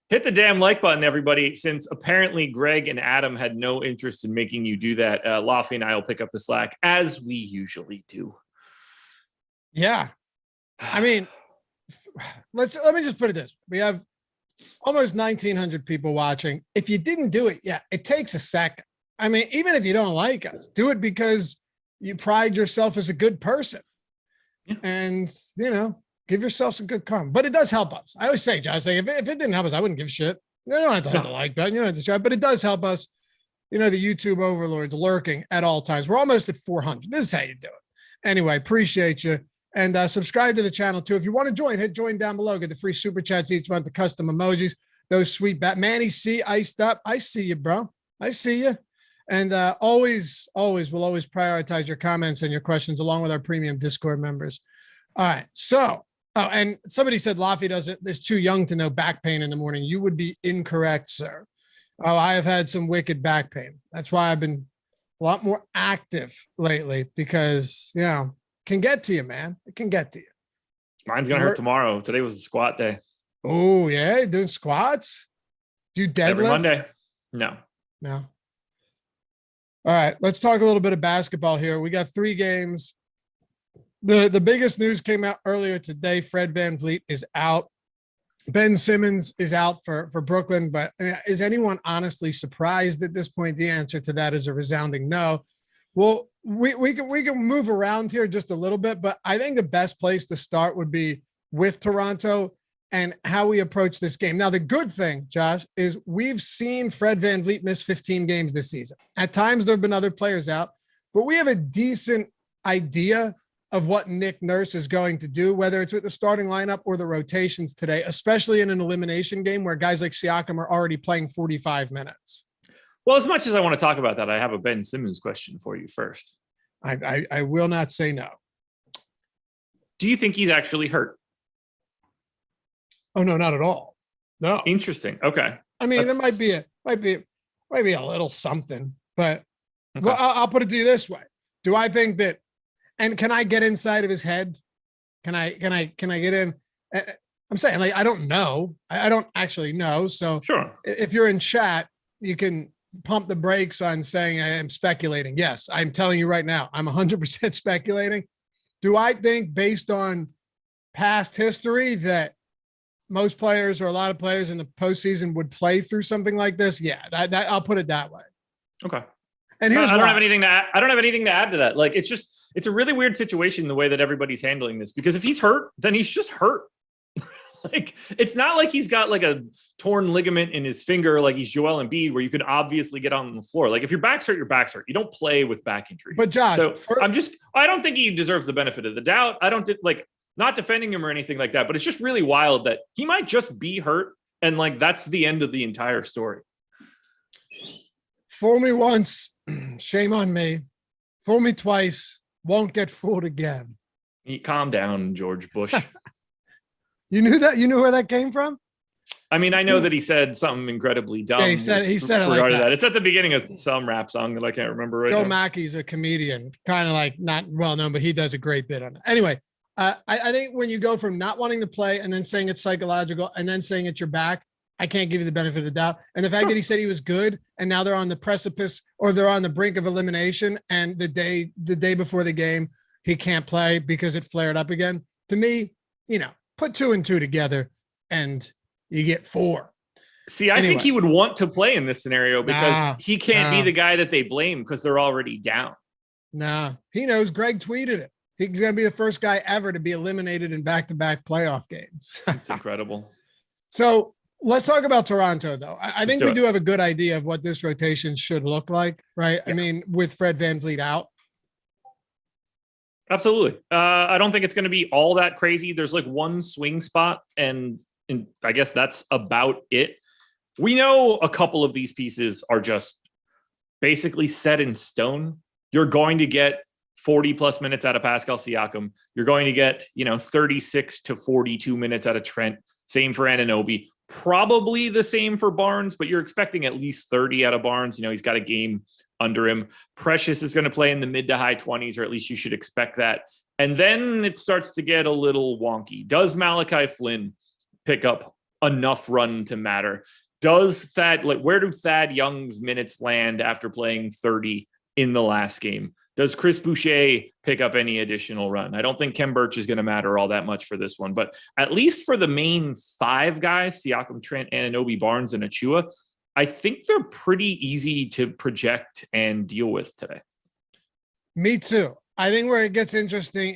Speaker 4: hit the damn like button, everybody, since apparently Greg and Adam had no interest in making you do that. Loughran and I will pick up the slack as we usually do.
Speaker 3: Yeah. I mean, let me just put it this. We have almost 1,900 people watching. If you didn't do it, it takes a second. I mean, even if you don't like us, do it because you pride yourself as a good person. Yeah. And, give yourself some good karma. But it does help us. I always say, Josh, if it didn't help us, I wouldn't give a shit. You don't have to hit the like button. You don't have to try, but it does help us. The YouTube overlords lurking at all times. We're almost at 400. This is how you do it. Anyway, appreciate you. And subscribe to the channel, too. If you want to join, hit join down below. Get the free super chats each month, the custom emojis, those sweet Manny C iced up. I see you, bro. I see you. And we'll always prioritize your comments and your questions along with our premium Discord members. All right. So, and somebody said Laffy is too young to know back pain in the morning. You would be incorrect, sir. Oh, I have had some wicked back pain. That's why I've been a lot more active lately because, can get to you, man. It can get to you.
Speaker 4: Mine's going to hurt tomorrow. Today was a squat day.
Speaker 3: Oh, yeah. Doing squats? Do you deadlift?
Speaker 4: Every Monday? No.
Speaker 3: All right. Let's talk a little bit of basketball here. We got 3 games. The biggest news came out earlier today. Fred VanVleet is out. Ben Simmons is out for Brooklyn. But is anyone honestly surprised at this point? The answer to that is a resounding no. Well, we can move around here just a little bit, but I think the best place to start would be with Toronto and how we approach this game. Now, the good thing, Josh, is we've seen Fred VanVleet miss 15 games this season. At times, there have been other players out, but we have a decent idea of what Nick Nurse is going to do, whether it's with the starting lineup or the rotations today, especially in an elimination game where guys like Siakam are already playing 45 minutes.
Speaker 4: Well, as much as I want to talk about that, I have a Ben Simmons question for you first.
Speaker 3: I will not say no.
Speaker 4: Do you think he's actually hurt?
Speaker 3: Oh, no, not at all. No.
Speaker 4: Interesting. Okay.
Speaker 3: I mean, there might be a little something, but okay. Well, I'll put it to you this way. Do I think that, and can I get inside of his head? Can I get in? I'm saying, like, I don't know. I don't actually know. So
Speaker 4: sure.
Speaker 3: If you're in chat, you can pump the brakes on saying I am speculating. Yes, I'm telling you right now, I'm 100% speculating. Do I think based on past history that most players or a lot of players in the postseason would play through something like this? Yeah, that I'll put it that way.
Speaker 4: Okay.
Speaker 3: And here's
Speaker 4: I don't have anything to add to that. Like, it's a really weird situation the way that everybody's handling this, because if he's hurt, then he's just hurt. Like, it's not like he's got like a torn ligament in his finger, like he's Joel Embiid, where you could obviously get on the floor. Like, if your back's hurt, your back's hurt. You don't play with back injuries.
Speaker 3: But Josh,
Speaker 4: so I don't think he deserves the benefit of the doubt. I don't think, like, not defending him or anything like that, but it's just really wild that he might just be hurt. And like, that's the end of the entire story.
Speaker 3: Fool me once, shame on me. Fool me twice, won't get fooled again.
Speaker 4: Calm down, George Bush.
Speaker 3: You knew that? You knew where that came from?
Speaker 4: I mean, I know that he said something incredibly dumb.
Speaker 3: Yeah, he said it like
Speaker 4: that. It's at the beginning of some rap song that I can't remember right
Speaker 3: Joe
Speaker 4: now.
Speaker 3: Mackey's a comedian, kind of like not well known, but he does a great bit on it. Anyway, I think when you go from not wanting to play and then saying it's psychological and then saying it's your back, I can't give you the benefit of the doubt. And the fact that he said he was good and now they're on the precipice or they're on the brink of elimination, and the day before the game, he can't play because it flared up again. To me, put 2 and 2 together and you get 4.
Speaker 4: See, I think he would want to play in this scenario because he can't be the guy that they blame because they're already down.
Speaker 3: Nah, he knows. Greg tweeted it. He's going to be the first guy ever to be eliminated in back-to-back playoff games.
Speaker 4: It's incredible.
Speaker 3: So let's talk about Toronto, though. I think we do have a good idea of what this rotation should look like, right? Yeah. I mean, with Fred VanVleet out.
Speaker 4: Absolutely. I don't think it's going to be all that crazy. There's like one swing spot, and I guess that's about it. We know a couple of these pieces are just basically set in stone. You're going to get 40 plus minutes out of Pascal Siakam. You're going to get, 36 to 42 minutes out of Trent. Same for Anunoby. Probably the same for Barnes, but you're expecting at least 30 out of Barnes. He's got a game under him. Precious is going to play in the mid to high 20s, or at least you should expect that. And then it starts to get a little wonky. Does Malachi Flynn pick up enough run to matter? Where do Thad Young's minutes land after playing 30 in the last game? Does Chris Boucher pick up any additional run? I don't think Khem Birch is going to matter all that much for this one, but at least for the main 5 guys, Siakam, Trent, Anunoby, Barnes, and Achua, I think they're pretty easy to project and deal with today.
Speaker 3: Me too. I think where it gets interesting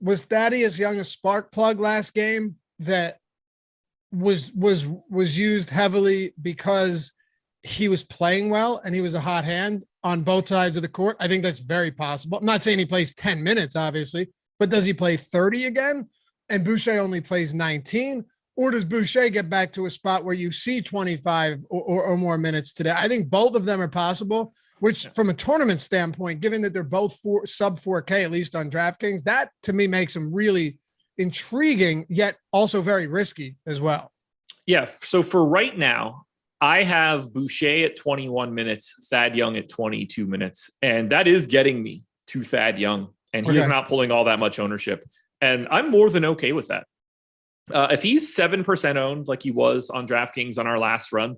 Speaker 3: was Thaddeus Young a spark plug last game that was used heavily because he was playing well and he was a hot hand on both sides of the court? I think that's very possible. I'm not saying he plays 10 minutes, obviously, but does he play 30 again? And Boucher only plays 19? Or does Boucher get back to a spot where you see 25 or more minutes today? I think both of them are possible, which from a tournament standpoint, given that they're both sub 4K, at least on DraftKings, that to me makes them really intriguing, yet also very risky as well.
Speaker 4: Yeah. So for right now, I have Boucher at 21 minutes, Thad Young at 22 minutes. And that is getting me to Thad Young. And he is not pulling all that much ownership. And I'm more than okay with that. If he's 7% owned like he was on DraftKings on our last run,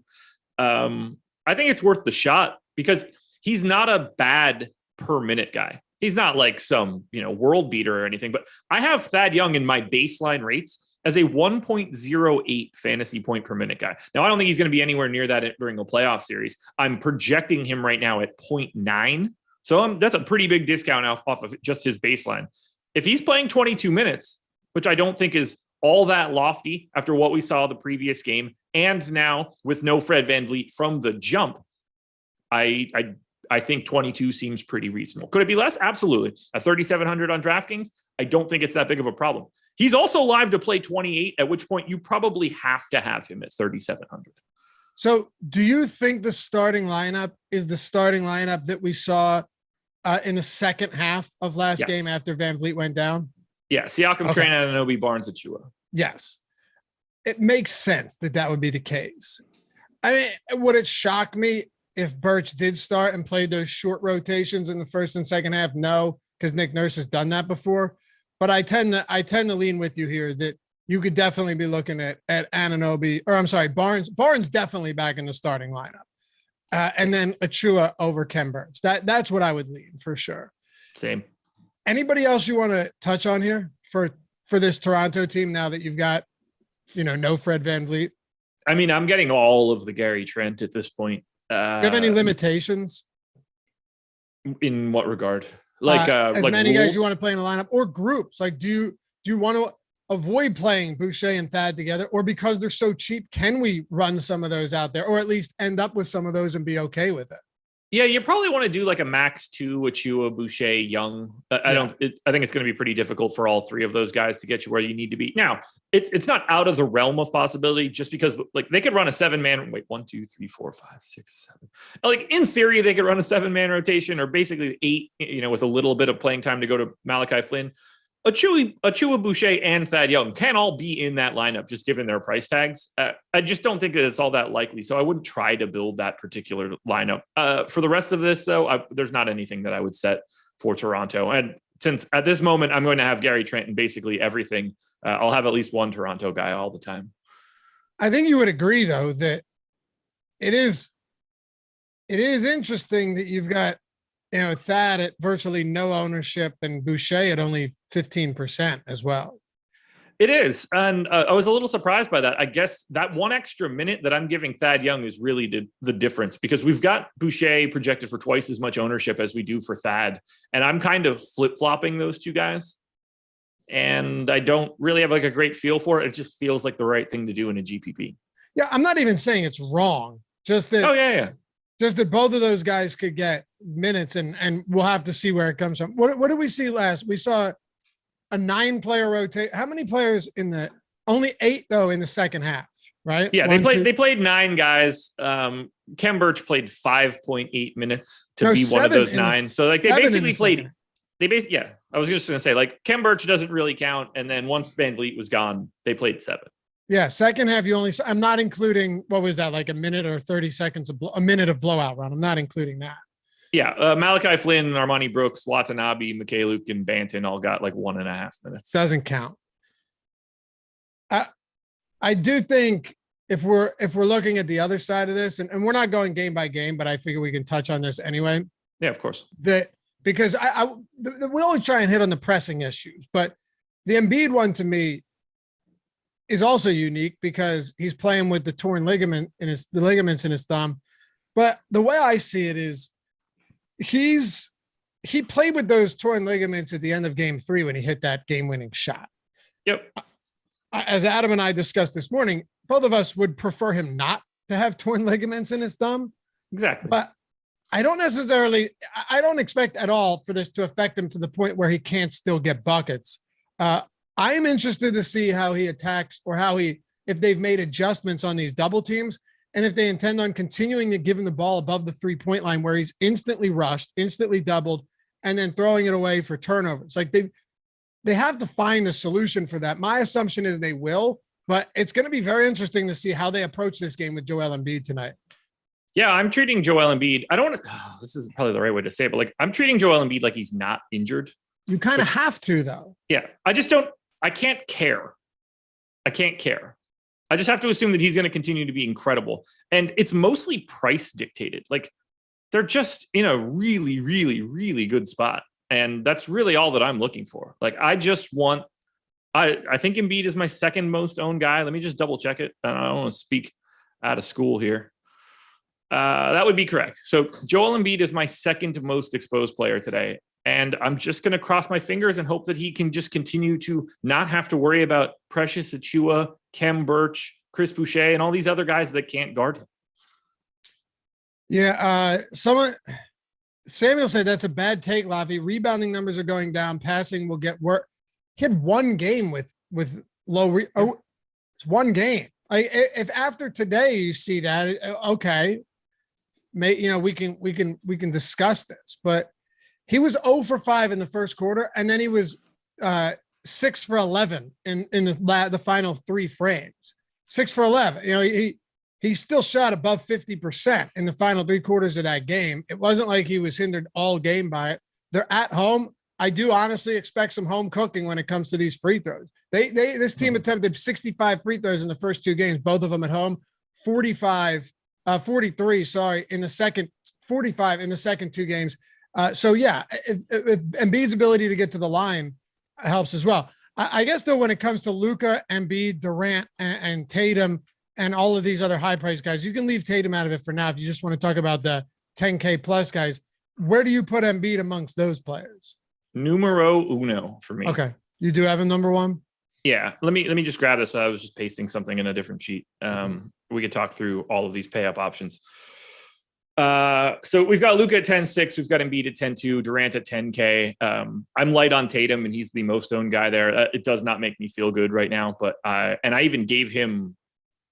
Speaker 4: I think it's worth the shot because he's not a bad per minute guy. He's not like some, world beater or anything, but I have Thad Young in my baseline rates as a 1.08 fantasy point per minute guy. Now, I don't think he's going to be anywhere near that during a playoff series. I'm projecting him right now at 0.9. So that's a pretty big discount off of just his baseline. If he's playing 22 minutes, which I don't think is all that lofty after what we saw the previous game, and now with no Fred VanVleet from the jump, I think 22 seems pretty reasonable. Could it be less? Absolutely. At 3,700 on DraftKings, I don't think it's that big of a problem. He's also live to play 28, at which point you probably have to have him at 3,700.
Speaker 3: So do you think the starting lineup is the starting lineup that we saw in the second half of last game after VanVleet went down?
Speaker 4: Yeah, Siakam, Trent, Anunoby, Barnes, Achua.
Speaker 3: Yes. It makes sense that would be the case. I mean, would it shock me if Birch did start and played those short rotations in the first and second half? No, because Nick Nurse has done that before. But I tend to lean with you here that you could definitely be looking at Anunoby, or I'm sorry, Barnes. Barnes definitely back in the starting lineup. And then Achua over Khem Birch. That's what I would lean for sure.
Speaker 4: Same.
Speaker 3: Anybody else you want to touch on here for this Toronto team now that you've got, no Fred VanVleet?
Speaker 4: I mean, I'm getting all of the Gary Trent at this point.
Speaker 3: Do you have any limitations?
Speaker 4: In what regard? As
Speaker 3: many
Speaker 4: rules?
Speaker 3: guys you want to play in a lineup or groups? Like, do you want to? avoid playing Boucher and Thad together, or because they're so cheap, can we run some of those out there, or at least end up with some of those and be okay with it?
Speaker 4: Yeah, you probably want to do like a max 2 Achua, Boucher, Young. I think it's going to be pretty difficult for all three of those guys to get you where you need to be. Now, it's not out of the realm of possibility, just because like they could run a 7-man. Wait, 1, 2, 3, 4, 5, 6, 7. Like in theory, they could run a 7-man rotation, or basically 8. With a little bit of playing time to go to Malachi Flynn. Achua, Boucher, and Thad Young can all be in that lineup, just given their price tags. I just don't think that it's all that likely. So I wouldn't try to build that particular lineup. For the rest of this, though, there's not anything that I would set for Toronto. And since at this moment, I'm going to have Gary Trent in basically everything, I'll have at least one Toronto guy all the time.
Speaker 3: I think you would agree, though, that it is interesting that you've got Thad at virtually no ownership and Boucher at only 15% as well.
Speaker 4: It is. And I was a little surprised by that. I guess that one extra minute that I'm giving Thad Young is really the difference, because we've got Boucher projected for twice as much ownership as we do for Thad. And I'm kind of flip-flopping those two guys. And I don't really have like a great feel for it. It just feels like the right thing to do in a GPP.
Speaker 3: Yeah, I'm not even saying it's wrong. Just that.
Speaker 4: Oh, yeah.
Speaker 3: Just that both of those guys could get minutes, and we'll have to see where it comes from. What did we see last? We saw a 9-player rotate. How many players only 8 though in the second half, right?
Speaker 4: Yeah, they played 9 guys. Kem Birch played 5.8 minutes to be one of those 9. So like they basically played. Yeah, I was just going to say like Kem Birch doesn't really count, and then once VanVleet was gone, they played 7. Yeah,
Speaker 3: second half I'm not including, what was that, like a minute or 30 seconds a minute of blowout run. I'm not including that.
Speaker 4: Yeah, Malachi Flynn, Armani Brooks, Watanabe, Mikhailuk, and Banton all got like 1.5 minutes.
Speaker 3: Doesn't count. I do think if we're looking at the other side of this, and we're not going game by game, but I figure we can touch on this anyway.
Speaker 4: Yeah, of course.
Speaker 3: Because we always try and hit on the pressing issues, but the Embiid one to me is also unique because he's playing with the torn ligament the ligaments in his thumb. But the way I see it is he played with those torn ligaments at the end of game 3 when he hit that game-winning shot.
Speaker 4: Yep.
Speaker 3: As Adam and I discussed this morning, both of us would prefer him not to have torn ligaments in his thumb.
Speaker 4: Exactly.
Speaker 3: But I don't expect at all for this to affect him to the point where he can't still get buckets. I am interested to see how he attacks, or if they've made adjustments on these double teams, and if they intend on continuing to give him the ball above the 3-point line where he's instantly rushed, instantly doubled, and then throwing it away for turnovers. Like they have to find a solution for that. My assumption is they will, but it's going to be very interesting to see how they approach this game with Joel Embiid tonight.
Speaker 4: Yeah, I'm treating Joel Embiid. This is probably the right way to say it, but like I'm treating Joel Embiid like he's not injured.
Speaker 3: You kind of have to, though.
Speaker 4: Yeah, I can't care. I just have to assume that he's going to continue to be incredible. And it's mostly price dictated. Like they're just in a really, really, really good spot. And that's really all that I'm looking for. Like I think Embiid is my second most owned guy. Let me just double check it. I don't want to speak out of school here. That would be correct. So Joel Embiid is my second most exposed player today. And I'm just going to cross my fingers and hope that he can just continue to not have to worry about Precious Achiuwa, Kem Birch, Chris Boucher, and all these other guys that can't guard him.
Speaker 3: Yeah. Samuel said that's a bad take, Laffy. Rebounding numbers are going down. Passing will get worse. He had one game with low. It's one game. If after today you see that, okay, we can discuss this, but he was 0 for 5 in the first quarter, and then he was 6 for 11 in the final 3 frames. 6 for 11. He still shot above 50% in the final 3 quarters of that game. It wasn't like he was hindered all game by it. They're at home. I do honestly expect some home cooking when it comes to these free throws. This team attempted 65 free throws in the first 2 games, both of them at home. 43 in the second, 45 in the second 2 games. So yeah, if Embiid's ability to get to the line helps as well. I guess though, when it comes to Luka, Embiid, Durant, and Tatum, and all of these other high-priced guys, you can leave Tatum out of it for now if you just want to talk about the 10K plus guys. Where do you put Embiid amongst those players?
Speaker 4: Numero uno for me.
Speaker 3: Okay, you do have him number 1.
Speaker 4: Yeah, let me just grab this. I was just pasting something in a different sheet. We could talk through all of these pay up options. So we've got Luka at 10.6. We've got Embiid at 10.2. Durant at 10K. I'm light on Tatum, and he's the most owned guy there. It does not make me feel good right now. But I even gave him.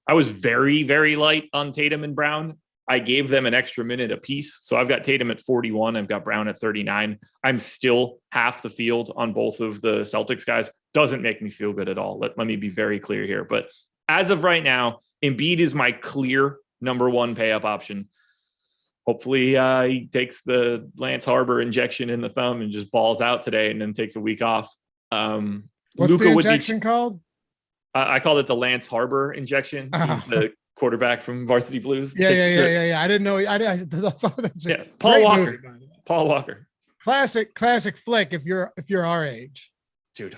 Speaker 4: I was very, very light on Tatum and Brown. I gave them an extra minute apiece. So I've got Tatum at 41. I've got Brown at 39. I'm still half the field on both of the Celtics guys. Doesn't make me feel good at all. Let me be very clear here. But as of right now, Embiid is my clear number one pay up option. Hopefully he takes the Lance Harbor injection in the thumb and just balls out today and then takes a week off.
Speaker 3: What's Luka the injection called?
Speaker 4: I called it the Lance Harbor injection. He's the quarterback from Varsity Blues.
Speaker 3: Yeah. I didn't know. I thought that's
Speaker 4: Paul Walker. Movie, Paul Walker.
Speaker 3: Classic flick. If you're our age,
Speaker 4: dude.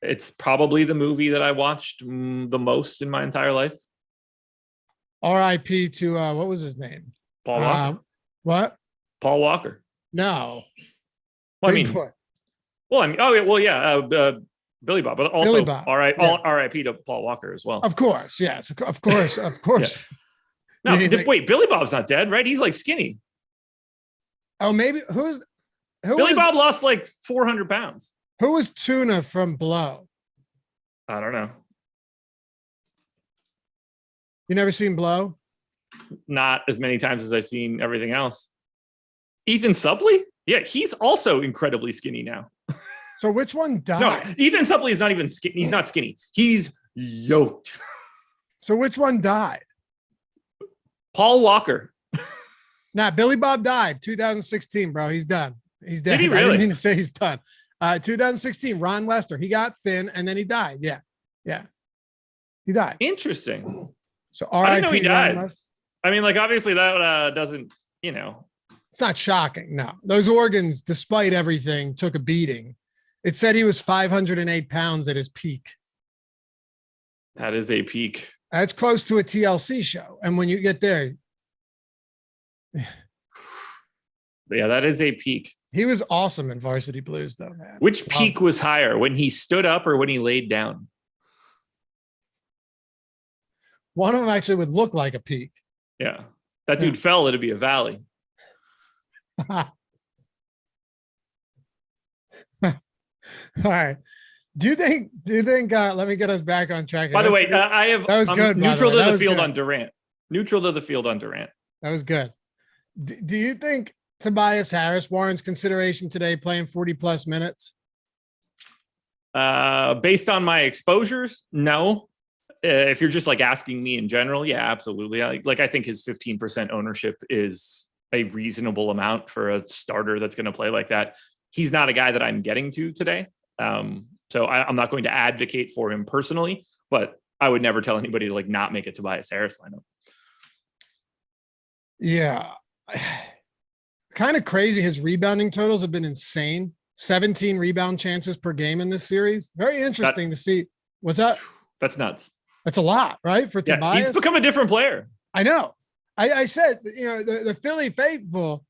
Speaker 4: It's probably the movie that I watched the most in my entire life.
Speaker 3: R.I.P. to what was his name?
Speaker 4: Paul Walker.
Speaker 3: What?
Speaker 4: Paul Walker.
Speaker 3: No.
Speaker 4: Well, Billy Bob, but also
Speaker 3: Billy Bob.
Speaker 4: R.I.P. to Paul Walker as well.
Speaker 3: Of course, yes, of course.
Speaker 4: Yeah. No, wait, Billy Bob's not dead, right? He's like skinny.
Speaker 3: Oh, maybe who
Speaker 4: Billy Bob lost like 400 pounds.
Speaker 3: Who was Tuna from Blow?
Speaker 4: I don't know.
Speaker 3: You never seen Blow?
Speaker 4: Not as many times as I've seen everything else. Ethan Suplee? Yeah, he's also incredibly skinny now.
Speaker 3: So which one died?
Speaker 4: No, Ethan Suplee is not even skinny. He's not skinny. He's yoked.
Speaker 3: So which one died?
Speaker 4: Paul Walker.
Speaker 3: Nah, Billy Bob died 2016, bro. He's done. He's dead.
Speaker 4: Did he really?
Speaker 3: I didn't mean to say he's done. 2016, Ron Lester. He got thin and then he died. Yeah. He died.
Speaker 4: Interesting.
Speaker 3: So
Speaker 4: I didn't know he died. I mean, like, obviously that doesn't,
Speaker 3: It's not shocking. No. Those organs, despite everything, took a beating. It said he was 508 pounds at his peak.
Speaker 4: That is a peak.
Speaker 3: That's close to a TLC show. And when you get there.
Speaker 4: Yeah, that is a peak.
Speaker 3: He was awesome in Varsity Blues, though, man.
Speaker 4: Which peak was higher, when he stood up or when he laid down?
Speaker 3: One of them actually would look like a peak.
Speaker 4: Yeah. That dude fell, it'd be a valley.
Speaker 3: All right. Do you think, let me get us back on track.
Speaker 4: By the way, that was good. Neutral to the field on Durant. Neutral to the field on Durant.
Speaker 3: That was good. Do you think Tobias Harris warrants consideration today, playing 40 plus minutes?
Speaker 4: Based on my exposures, no. If you're just like asking me in general, yeah, absolutely. I think his 15% ownership is a reasonable amount for a starter that's going to play like that. He's not a guy that I'm getting to today. So I'm not going to advocate for him personally, but I would never tell anybody to not make a Tobias Harris lineup.
Speaker 3: Yeah. Kind of crazy. His rebounding totals have been insane. 17 rebound chances per game in this series. Very interesting to see. What's that?
Speaker 4: That's nuts.
Speaker 3: That's a lot, right? For Tobias.
Speaker 4: He's become a different player.
Speaker 3: I know. I said, the Philly faithful,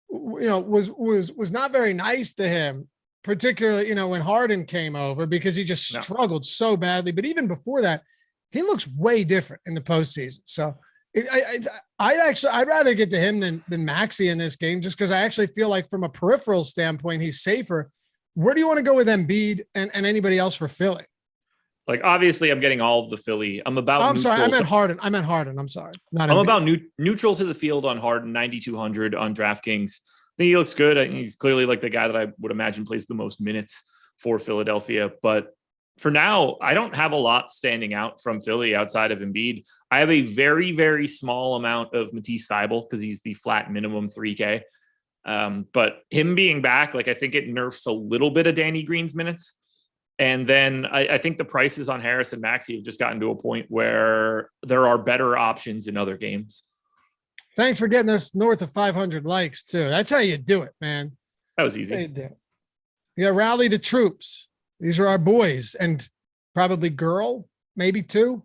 Speaker 3: was not very nice to him, particularly, when Harden came over, because he just struggled so badly. But even before that, he looks way different in the postseason. So I'd rather get to him than Maxey in this game, just because I actually feel like from a peripheral standpoint, he's safer. Where do you want to go with Embiid and anybody else for Philly?
Speaker 4: Obviously, I'm getting all of the Philly. I'm
Speaker 3: sorry. I meant Harden. I'm sorry.
Speaker 4: I'm about neutral to the field on Harden, 9,200 on DraftKings. I think he looks good. He's clearly the guy that I would imagine plays the most minutes for Philadelphia. But for now, I don't have a lot standing out from Philly outside of Embiid. I have a very, very small amount of Matisse Thybulle because he's the flat minimum 3K. But him being back, I think it nerfs a little bit of Danny Green's minutes. And then I think the prices on Harris and Maxey have just gotten to a point where there are better options in other games.
Speaker 3: Thanks for getting us north of 500 likes, too. That's how you do it, man.
Speaker 4: That was easy.
Speaker 3: That's how you do it. Yeah, rally the troops. These are our boys, and probably girl, maybe two.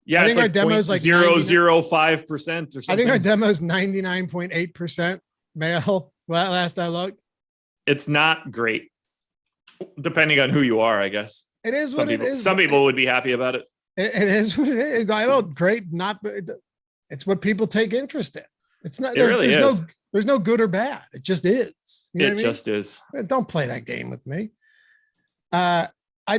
Speaker 4: Yeah,
Speaker 3: I think our demo's
Speaker 4: 0.005% or something.
Speaker 3: I think our demo's 99.8% male. Last I looked.
Speaker 4: It's not great. Depending on who you are, I guess.
Speaker 3: It is what it is.
Speaker 4: Some people would be happy about it.
Speaker 3: It is what it is. I don't it's what people take interest in. It's not.
Speaker 4: It really is.
Speaker 3: There's no good or bad. It just is. You know
Speaker 4: it just is.
Speaker 3: Don't play that game with me. I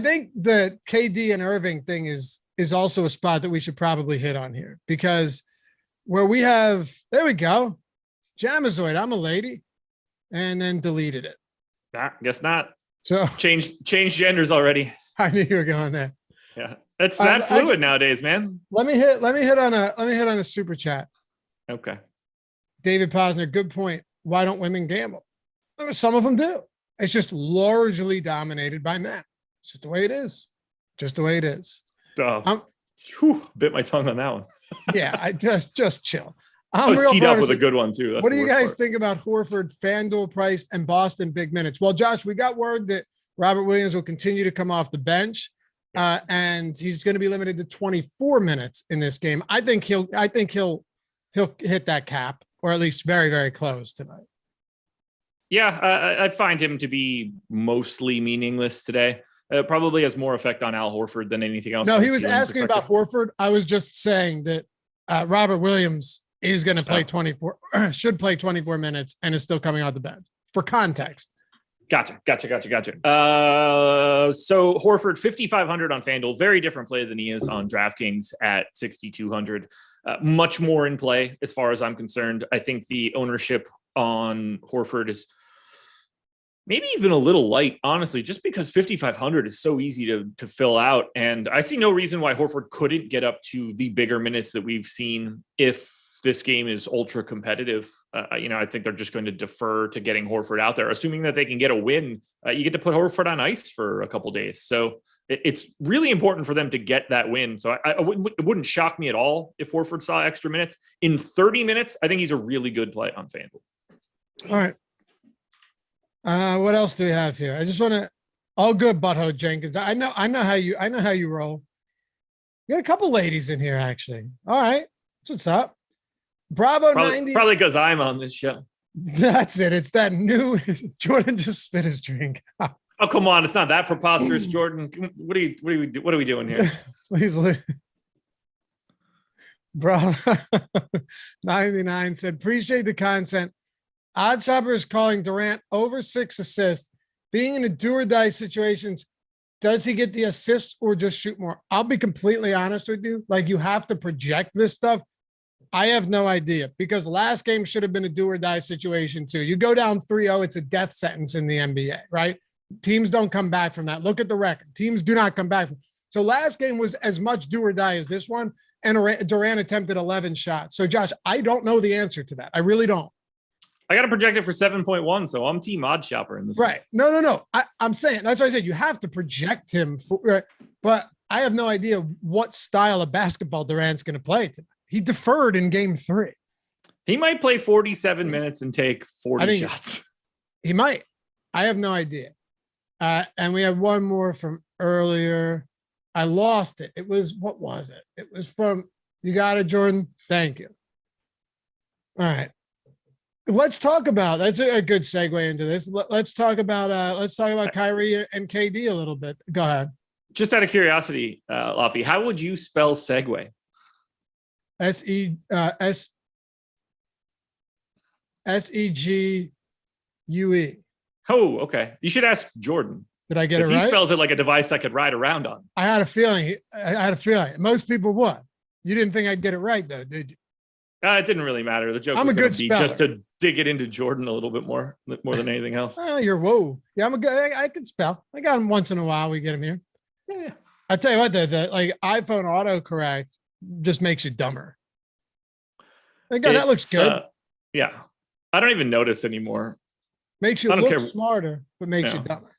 Speaker 3: think the KD and Irving thing is also a spot that we should probably hit on here, because where we have, there we go, Jamazoid, I'm a lady, and then deleted it.
Speaker 4: Nah, guess not. So change genders already.
Speaker 3: I knew you were going there.
Speaker 4: Yeah, it's that fluid nowadays, man.
Speaker 3: Let me hit on a super chat.
Speaker 4: Okay.
Speaker 3: David Posner, good point. Why don't women gamble? Some of them do. It's just largely dominated by men. It's just the way it is. Just the way it is.
Speaker 4: Bit my tongue on that one.
Speaker 3: Yeah, I just chill.
Speaker 4: I was teed up with a good one too.
Speaker 3: What do you guys think about Horford, FanDuel priced, and Boston big minutes? Well, Josh, we got word that Robert Williams will continue to come off the bench, and he's going to be limited to 24 minutes in this game. I think he'll hit that cap, or at least very, very close tonight.
Speaker 4: Yeah, I find him to be mostly meaningless today. Probably has more effect on Al Horford than anything else.
Speaker 3: No, he was asking about Horford. I was just saying that Robert Williams is going to play 24, should play 24 minutes, and is still coming out the bench for context.
Speaker 4: Gotcha. So Horford, 5,500 on FanDuel, very different play than he is on DraftKings at 6,200. Much more in play as far as I'm concerned. I think the ownership on Horford is maybe even a little light, honestly, just because 5,500 is so easy to fill out. And I see no reason why Horford couldn't get up to the bigger minutes that we've seen if this game is ultra competitive. I think they're just going to defer to getting Horford out there, assuming that they can get a win. You get to put Horford on ice for a couple days. So it's really important for them to get that win. So it wouldn't shock me at all if Horford saw extra minutes. In 30 minutes, I think he's a really good play on FanDuel.
Speaker 3: All right. What else do we have here? I just want to, all good, Butthole Jenkins. I know how you roll. We got a couple ladies in here, actually. All right. That's what's up. Bravo 90.
Speaker 4: Probably because I'm on this show.
Speaker 3: That's it. It's that new Jordan just spit his drink.
Speaker 4: Oh, come on. It's not that preposterous, Jordan. What are we doing here?
Speaker 3: Please leave. Bravo 99 said, appreciate the content. Odd Shopper is calling Durant over 6 assists. Being in a do or die situations, does he get the assists or just shoot more? I'll be completely honest with you. Like, you have to project this stuff. I have no idea, because last game should have been a do or die situation too. You go down 3-0, it's a death sentence in the NBA, right? Teams don't come back from that. Look at the record. Teams do not come back from. So last game was as much do or die as this one, and Durant attempted 11 shots. So Josh, I don't know the answer to that. I really don't.
Speaker 4: I got to project it for 7.1, so I'm team Odd Shopper in this.
Speaker 3: Right? One. No. I'm saying, that's why I said you have to project him for. Right? But I have no idea what style of basketball Durant's going to play tonight. He deferred in game 3.
Speaker 4: He might play 47 minutes and take 40 shots.
Speaker 3: He might. I have no idea. And we have one more from earlier. I lost it. What was it? It was from, you got it, Jordan. Thank you. All right. Let's talk about, that's a good segue into this. Let's talk about Kyrie and KD a little bit. Go ahead.
Speaker 4: Just out of curiosity, Laffy, how would you spell segue?
Speaker 3: S-E-G-U-E.
Speaker 4: Oh, okay. You should ask Jordan.
Speaker 3: Did I get it right?
Speaker 4: He spells it like a device I could ride around on.
Speaker 3: I had a feeling. Most people would. You didn't think I'd get it right, though, did you?
Speaker 4: It didn't really matter. The joke was going to be just to dig it into Jordan a little bit more than anything else.
Speaker 3: You're whoa. Yeah, I can spell. I got him once in a while. We get him here.
Speaker 4: Yeah.
Speaker 3: I tell you what, the like iPhone autocorrect just makes you dumber. That looks good.
Speaker 4: Yeah. I don't even notice anymore.
Speaker 3: Makes you look smarter, but makes you dumber.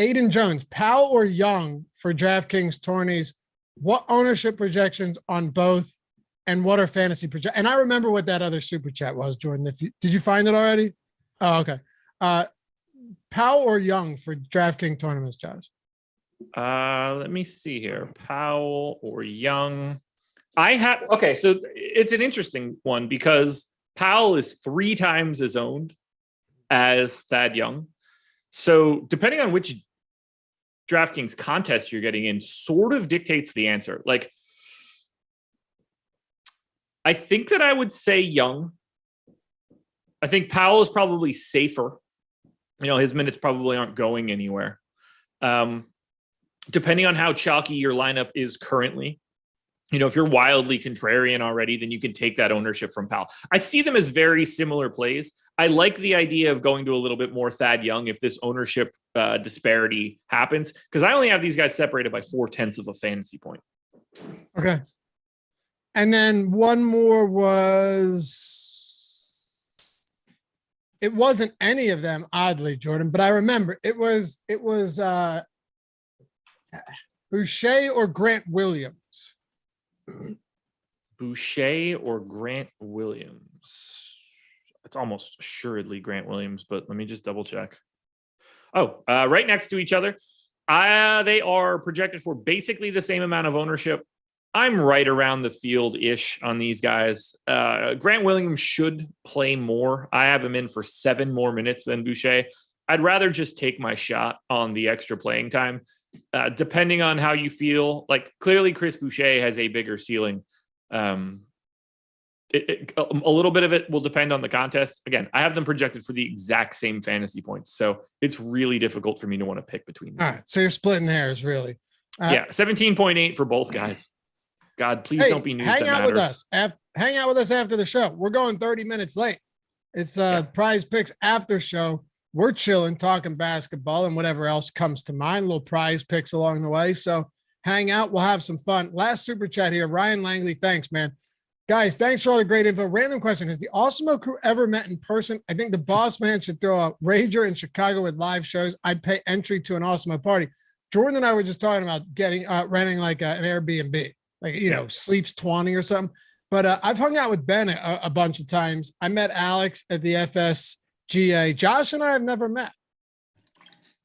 Speaker 3: Aiden Jones, Powell or Young for DraftKings tourneys? What ownership projections on both? And what are fantasy projections? And I remember what that other super chat was, Jordan. Did you find it already? Oh, okay. Powell or Young for DraftKings tournaments, Josh?
Speaker 4: Let me see here. Powell or Young. Okay, so it's an interesting one because Powell is 3 times as owned as Thad Young. So depending on which DraftKings contest you're getting in sort of dictates the answer. Like, I think that I would say Young. I think Powell is probably safer. His minutes probably aren't going anywhere. Depending on how chalky your lineup is currently, if you're wildly contrarian already, then you can take that ownership from Powell. I see them as very similar plays. I like the idea of going to a little bit more Thad Young if this ownership disparity happens, because I only have these guys separated by 0.4 of a fantasy point.
Speaker 3: Okay. And then one more it wasn't any of them, oddly, Jordan, but I remember it was Boucher or Grant Williams.
Speaker 4: Boucher or Grant Williams. It's almost assuredly Grant Williams, but let me just double check. Right next to each other. They are projected for basically the same amount of ownership. I'm right around the field-ish on these guys. Grant Williams should play more. I have him in for 7 more minutes than Boucher. I'd rather just take my shot on the extra playing time. Depending on how you feel, like clearly Chris Boucher has a bigger ceiling. A little bit of it will depend on the contest. Again, I have them projected for the exact same fantasy points, so it's really difficult for me to want to pick between them.
Speaker 3: All right, so you're splitting hairs, really.
Speaker 4: 17.8 for both guys. God, please don't be news that matters.
Speaker 3: Hang out with us after the show. We're going 30 minutes late. It's Prize Picks after show. We're chilling, talking basketball and whatever else comes to mind. Little prize picks along the way. So hang out. We'll have some fun. Last super chat here. Ryan Langley. Thanks, man. Guys, thanks for all the great info. Random question. Has the Awesemo crew ever met in person? I think the boss man should throw a rager in Chicago with live shows. I'd pay entry to an Awesemo party. Jordan and I were just talking about getting renting like an Airbnb, like, sleeps 20 or something. But I've hung out with Ben a bunch of times. I met Alex at the FSGA. Josh and I have never met.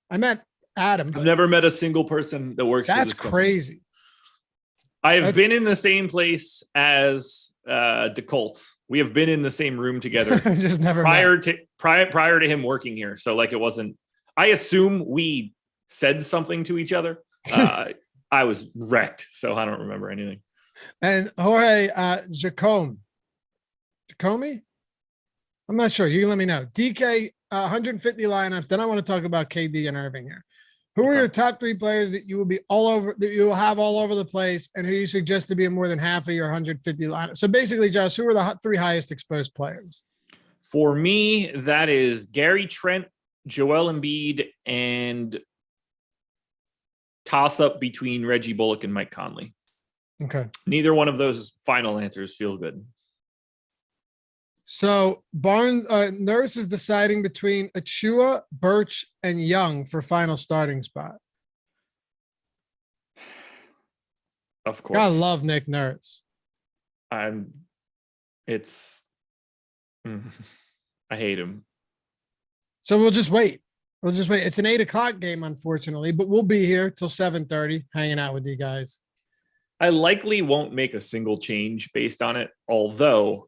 Speaker 3: I met Adam.
Speaker 4: I've never met a single person that works.
Speaker 3: That's
Speaker 4: for this
Speaker 3: crazy.
Speaker 4: I have been in the same place as DeColt. We have been in the same room together.
Speaker 3: Just never
Speaker 4: prior to him working here. So like it wasn't. I assume we said something to each other. I was wrecked, so I don't remember anything.
Speaker 3: And Jorge Jacome. Jacome? I'm not sure. You can let me know. DK 150 lineups. Then I want to talk about KD and Irving here. Who are your top 3 players that you will be that you will have all over the place, and who you suggest to be in more than half of your 150 lineups? So basically, Josh, who are the 3 highest exposed players?
Speaker 4: For me, that is Gary Trent, Joel Embiid, and toss up between Reggie Bullock and Mike Conley.
Speaker 3: Okay.
Speaker 4: Neither one of those final answers feel good.
Speaker 3: So Nurse is deciding between Achua, Birch, and Young for final starting spot.
Speaker 4: Of course.
Speaker 3: I love Nick Nurse.
Speaker 4: I hate him.
Speaker 3: So we'll just wait. It's an 8:00 game, unfortunately, but we'll be here till 7:30 hanging out with you guys.
Speaker 4: I likely won't make a single change based on it. Although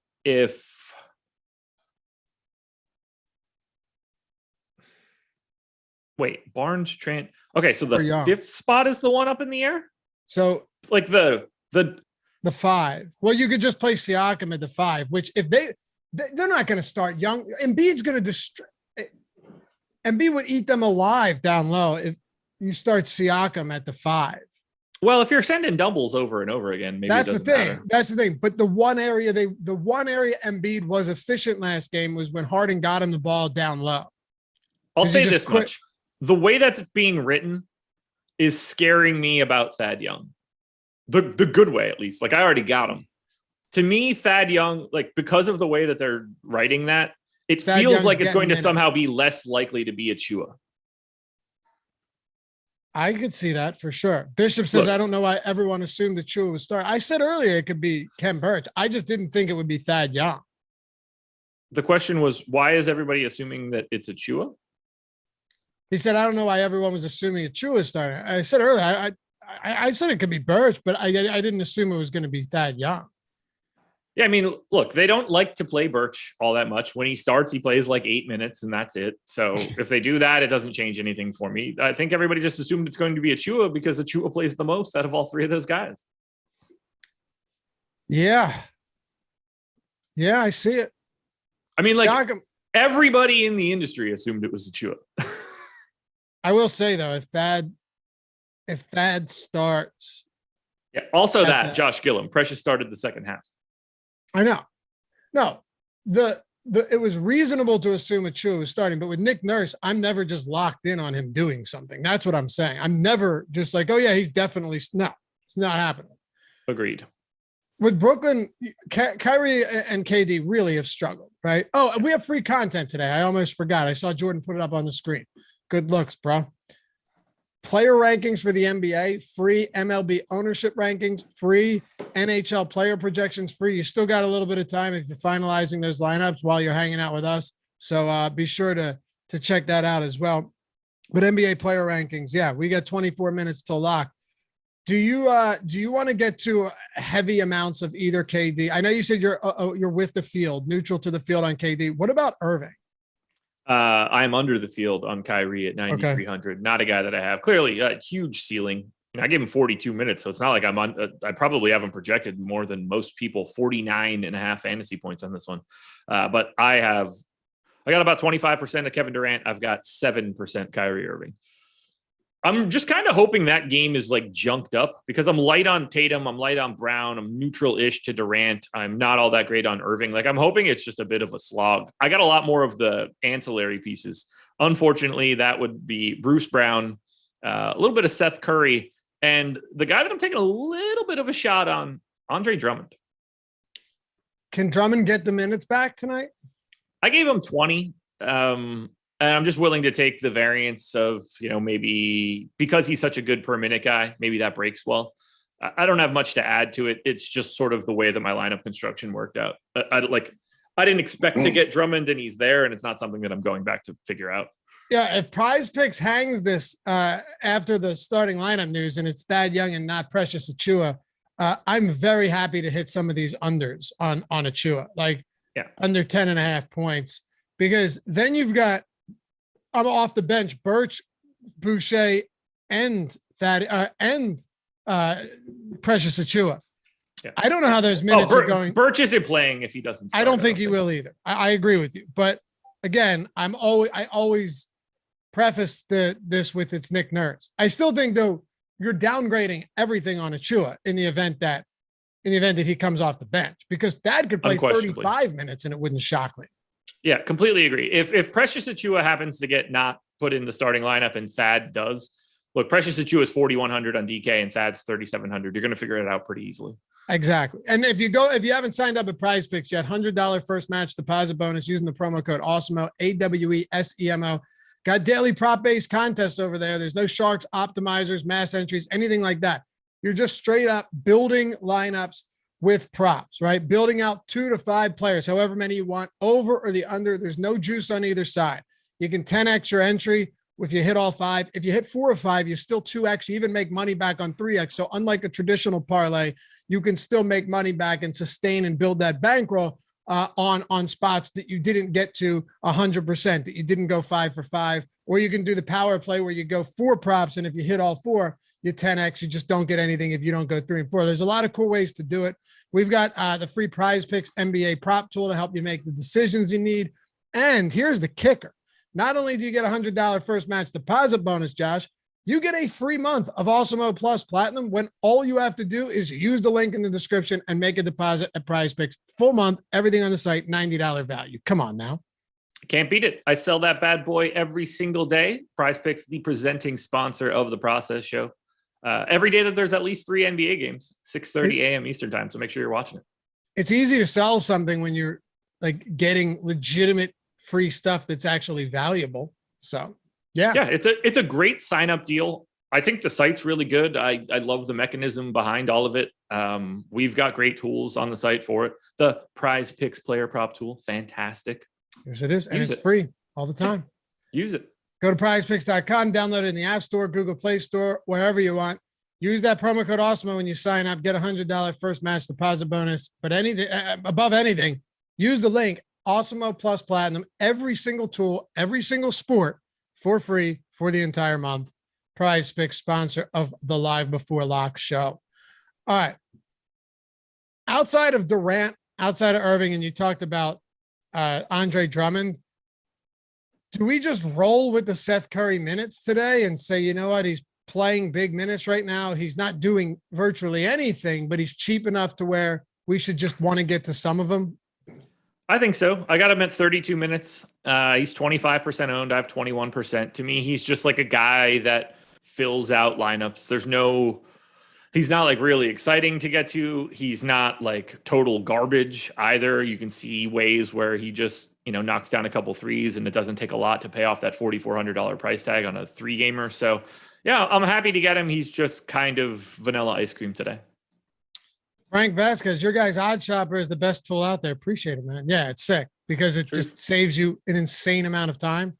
Speaker 4: Barnes, Trent. Okay, so the 5th spot is the one up in the air.
Speaker 3: So
Speaker 4: like the
Speaker 3: 5. Well, you could just play Siakam at the 5, which if they're not going to start Young. Embiid's going to destroy. Embiid would eat them alive down low if you start Siakam at the 5.
Speaker 4: Well, if you're sending doubles over and over again, maybe
Speaker 3: that's
Speaker 4: it doesn't
Speaker 3: the thing.
Speaker 4: matter.
Speaker 3: That's the thing. But the one area Embiid was efficient last game was when Harden got him the ball down low.
Speaker 4: I'll say this much. The way that's being written is scaring me about Thad Young. The good way, at least. Like, I already got him. To me, Thad Young, like, because of the way that they're writing that, it feels
Speaker 3: Young's
Speaker 4: like it's going to
Speaker 3: minutes.
Speaker 4: somehow be less likely to be Achua.
Speaker 3: I could see that for sure. Bishop says, I don't know why everyone assumed that Achua would start. I said earlier it could be Ken Birch. I just didn't think it would be Thad Young.
Speaker 4: The question was, why is everybody assuming that it's Achua?
Speaker 3: He said, I don't know why everyone was assuming Achua is starting. I said earlier, I said it could be Birch, but I didn't assume it was going to be Thad Young.
Speaker 4: Yeah, I mean, look, they don't like to play Birch all that much. When he starts, he plays like 8 minutes, and that's it. So if they do that, it doesn't change anything for me. I think everybody just assumed it's going to be Achua because Achua plays the most out of all three of those guys.
Speaker 3: Yeah. Yeah, I see it.
Speaker 4: I mean, like, everybody in the industry assumed it was Achua.
Speaker 3: I will say, though, if Thad starts.
Speaker 4: Yeah, also that, Josh Gillum. Precious started the second half.
Speaker 3: I know. No, it was reasonable to assume Achua was starting, but with Nick Nurse, I'm never just locked in on him doing something. That's what I'm saying. I'm never just like, oh yeah, he's definitely no. It's not happening.
Speaker 4: Agreed.
Speaker 3: With Brooklyn, Kyrie and KD really have struggled, right? Oh, we have free content today. I almost forgot. I saw Jordan put it up on the screen. Good looks, bro. Player rankings for the NBA, free. MLB ownership rankings, free. NHL player projections, free. You still got a little bit of time if you're finalizing those lineups while you're hanging out with us. So be sure to check that out as well. But NBA player rankings, yeah, we got 24 minutes to lock. Do you want to get to heavy amounts of either KD? I know you said you're with the field, neutral to the field on KD. What about Irving?
Speaker 4: I'm under the field on Kyrie at 9,300. Okay. Not a guy that I have. Clearly a huge ceiling. I gave him 42 minutes, so it's not like I'm on. I probably haven't projected more than most people, 49.5 fantasy points on this one. But I got about 25% of Kevin Durant. I've got 7% Kyrie Irving. I'm just kind of hoping that game is like junked up because I'm light on Tatum. I'm light on Brown. I'm neutral-ish to Durant. I'm not all that great on Irving. Like, I'm hoping it's just a bit of a slog. I got a lot more of the ancillary pieces. Unfortunately, that would be Bruce Brown, a little bit of Seth Curry, and the guy that I'm taking a little bit of a shot on, Andre Drummond.
Speaker 3: Can Drummond get the minutes back tonight?
Speaker 4: I gave him 20. And I'm just willing to take the variance of, maybe because he's such a good per minute guy, maybe that breaks well. I don't have much to add to it. It's just sort of the way that my lineup construction worked out. I didn't expect to get Drummond, and he's there, and it's not something that I'm going back to figure out.
Speaker 3: Yeah, if Prize Picks hangs this after the starting lineup news, and it's Thad Young and not Precious Achua, I'm very happy to hit some of these unders on Achua, under 10.5 points, because then you've got, I'm off the bench, Birch, Boucher, and Thad, and Precious Achua. Yeah. I don't know how those minutes are going.
Speaker 4: Birch isn't playing if he doesn't start.
Speaker 3: I don't think he will either. I agree with you. But again, I always preface this with it's Nick Nurse. I still think, though, you're downgrading everything on Achua in the event that he comes off the bench, because Thad could play 35 minutes and it wouldn't shock me.
Speaker 4: Yeah, completely agree. If Precious Achua happens to get not put in the starting lineup and Thad does, look, Precious Achua is 4,100 on DK and Thad's 3,700. You're going to figure it out pretty easily.
Speaker 3: Exactly. And if you haven't signed up at Prize Picks yet, $100 first match deposit bonus using the promo code Awesemo, AWESEMO. Got daily prop-based contests over there. There's no sharks, optimizers, mass entries, anything like that. You're just straight up building lineups with props, right? Building out 2 to 5 players, however many you want, over or the under. There's no juice on either side. You can 10x your entry if you hit all 5. If you hit 4 or 5, you still 2x. You even make money back on 3x. So unlike a traditional parlay, you can still make money back and sustain and build that bankroll on spots that you didn't get to 100%, that you didn't go 5 for 5. Or you can do the power play where you go 4 props, and if you hit all 4, you 10x. You just don't get anything if you don't go 3 and 4. There's a lot of cool ways to do it. We've got the free Prize Picks NBA prop tool to help you make the decisions you need. And here's the kicker. Not only do you get $100 first match deposit bonus, Josh, you get a free month of Awesemo Plus Platinum when all you have to do is use the link in the description and make a deposit at Prize Picks. Full month, everything on the site, $90 value. Come on now.
Speaker 4: Can't beat it. I sell that bad boy every single day. Prize Picks, the presenting sponsor of the Process Show. Every day that there's at least 3 NBA games, 6:30 a.m. Eastern time. So make sure you're watching it.
Speaker 3: It's easy to sell something when you're like getting legitimate free stuff that's actually valuable. So yeah,
Speaker 4: it's a great sign up deal. I think the site's really good. I love the mechanism behind all of it. We've got great tools on the site for it. The Prize Picks player prop tool, fantastic.
Speaker 3: Yes, it is, and it's free all the time.
Speaker 4: Use it.
Speaker 3: Go to prizepicks.com, download it in the App Store, Google Play Store, wherever you want. Use that promo code Awesemo when you sign up. Get $100 first match deposit bonus. But anything above anything, use the link Awesemo plus Platinum. Every single tool, every single sport for free for the entire month. Prize Picks, sponsor of the Live Before Lock show. All right. Outside of Durant, outside of Irving, and you talked about Andre Drummond, do we just roll with the Seth Curry minutes today and say, you know what, he's playing big minutes right now. He's not doing virtually anything, but he's cheap enough to where we should just want to get to some of them?
Speaker 4: I think so. I got him at 32 minutes. He's 25% owned. I have 21%. To me, he's just like a guy that fills out lineups. He's not like really exciting to get to. He's not like total garbage either. You can see ways where he just, knocks down a couple threes and it doesn't take a lot to pay off that $4,400 price tag on a 3-gamer. So yeah, I'm happy to get him. He's just kind of vanilla ice cream today.
Speaker 3: Frank Vasquez, your guys' odd shopper is the best tool out there. Appreciate it, man. Yeah, it's sick because it just saves you an insane amount of time.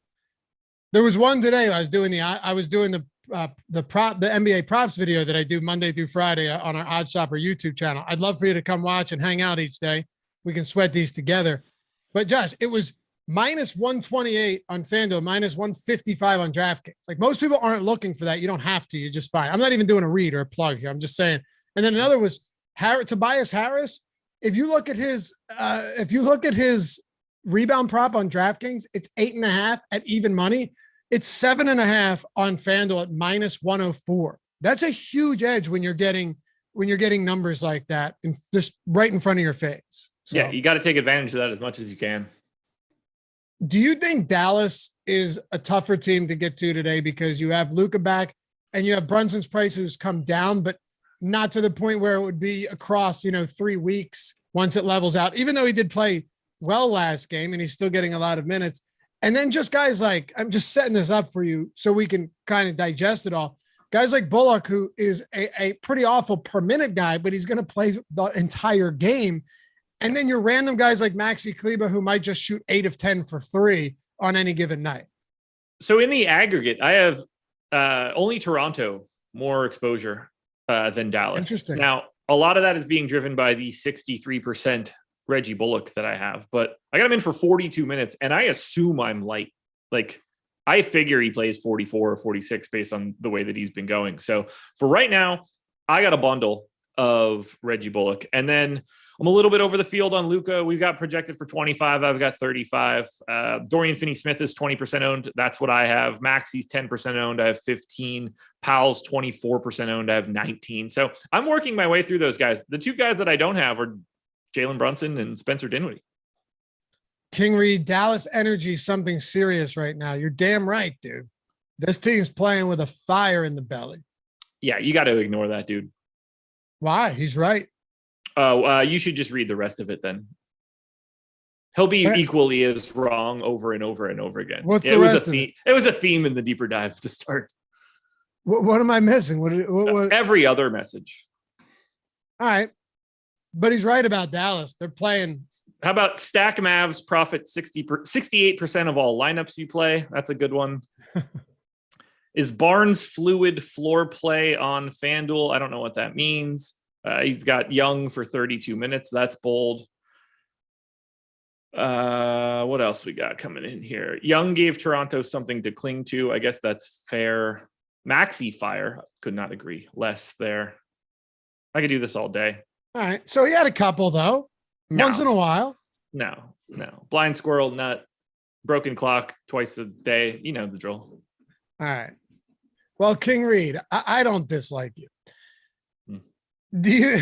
Speaker 3: There was one today. I was doing the NBA props video that I do Monday through Friday on our Odd Shopper YouTube channel. I'd love for you to come watch and hang out each day. We can sweat these together. But Josh, it was minus 128 on FanDuel, minus 155 on DraftKings. Like most people aren't looking for that. You don't have to. You're just fine. I'm not even doing a read or a plug here. I'm just saying. And then another was Tobias Harris. If you look at his rebound prop on DraftKings, it's 8.5 at even money. It's 7.5 on FanDuel at minus 104. That's a huge edge when you're getting numbers like that and just right in front of your face. So,
Speaker 4: yeah, you got to take advantage of that as much as you can.
Speaker 3: Do you think Dallas is a tougher team to get to today because you have Luka back and you have Brunson's price who's come down, but not to the point where it would be across, 3 weeks once it levels out, even though he did play well last game and he's still getting a lot of minutes. And then just guys like, I'm just setting this up for you so we can kind of digest it all. Guys like Bullock, who is a pretty awful per minute guy, but he's going to play the entire game. And then your random guys like Maxi Kleber, who might just shoot 8 of 10 for 3 on any given night.
Speaker 4: So in the aggregate, I have only Toronto more exposure than Dallas.
Speaker 3: Interesting.
Speaker 4: Now, a lot of that is being driven by the 63% Reggie Bullock that I have, but I got him in for 42 minutes and I assume I'm light. Like I figure he plays 44 or 46 based on the way that he's been going. So for right now, I got a bundle of Reggie Bullock. And then I'm a little bit over the field on Luka. We've got projected for 25. I've got 35. Dorian Finney-Smith is 20% owned. That's what I have. Maxi's 10% owned. I have 15. Powell's 24% owned. I have 19. So I'm working my way through those guys. The two guys that I don't have are Jalen Brunson and Spencer Dinwiddie.
Speaker 3: King Reed, Dallas energy is something serious right now. You're damn right, dude. This team's playing with a fire in the belly.
Speaker 4: Yeah, you got to ignore that, dude.
Speaker 3: Why? He's right.
Speaker 4: Oh, you should just read the rest of it then. He'll be equally as wrong over and over and over again.
Speaker 3: What's the rest of it?
Speaker 4: It was a theme in the deeper dive to start.
Speaker 3: What am I missing? What?
Speaker 4: Every other message.
Speaker 3: All right. But he's right about Dallas. They're playing.
Speaker 4: How about stack Mavs profit 68% of all lineups you play? That's a good one. Is Barnes fluid floor play on FanDuel? I don't know what that means. He's got Young for 32 minutes. That's bold. What else we got coming in here? Young gave Toronto something to cling to. I guess that's fair. Maxi fire. Could not agree less there. I could do this all day.
Speaker 3: All right. So he had a couple, though.
Speaker 4: No.
Speaker 3: Once in a while.
Speaker 4: No. Blind squirrel, nut, broken clock twice a day. You know the drill.
Speaker 3: All right. Well, King Reed, I don't dislike you. Do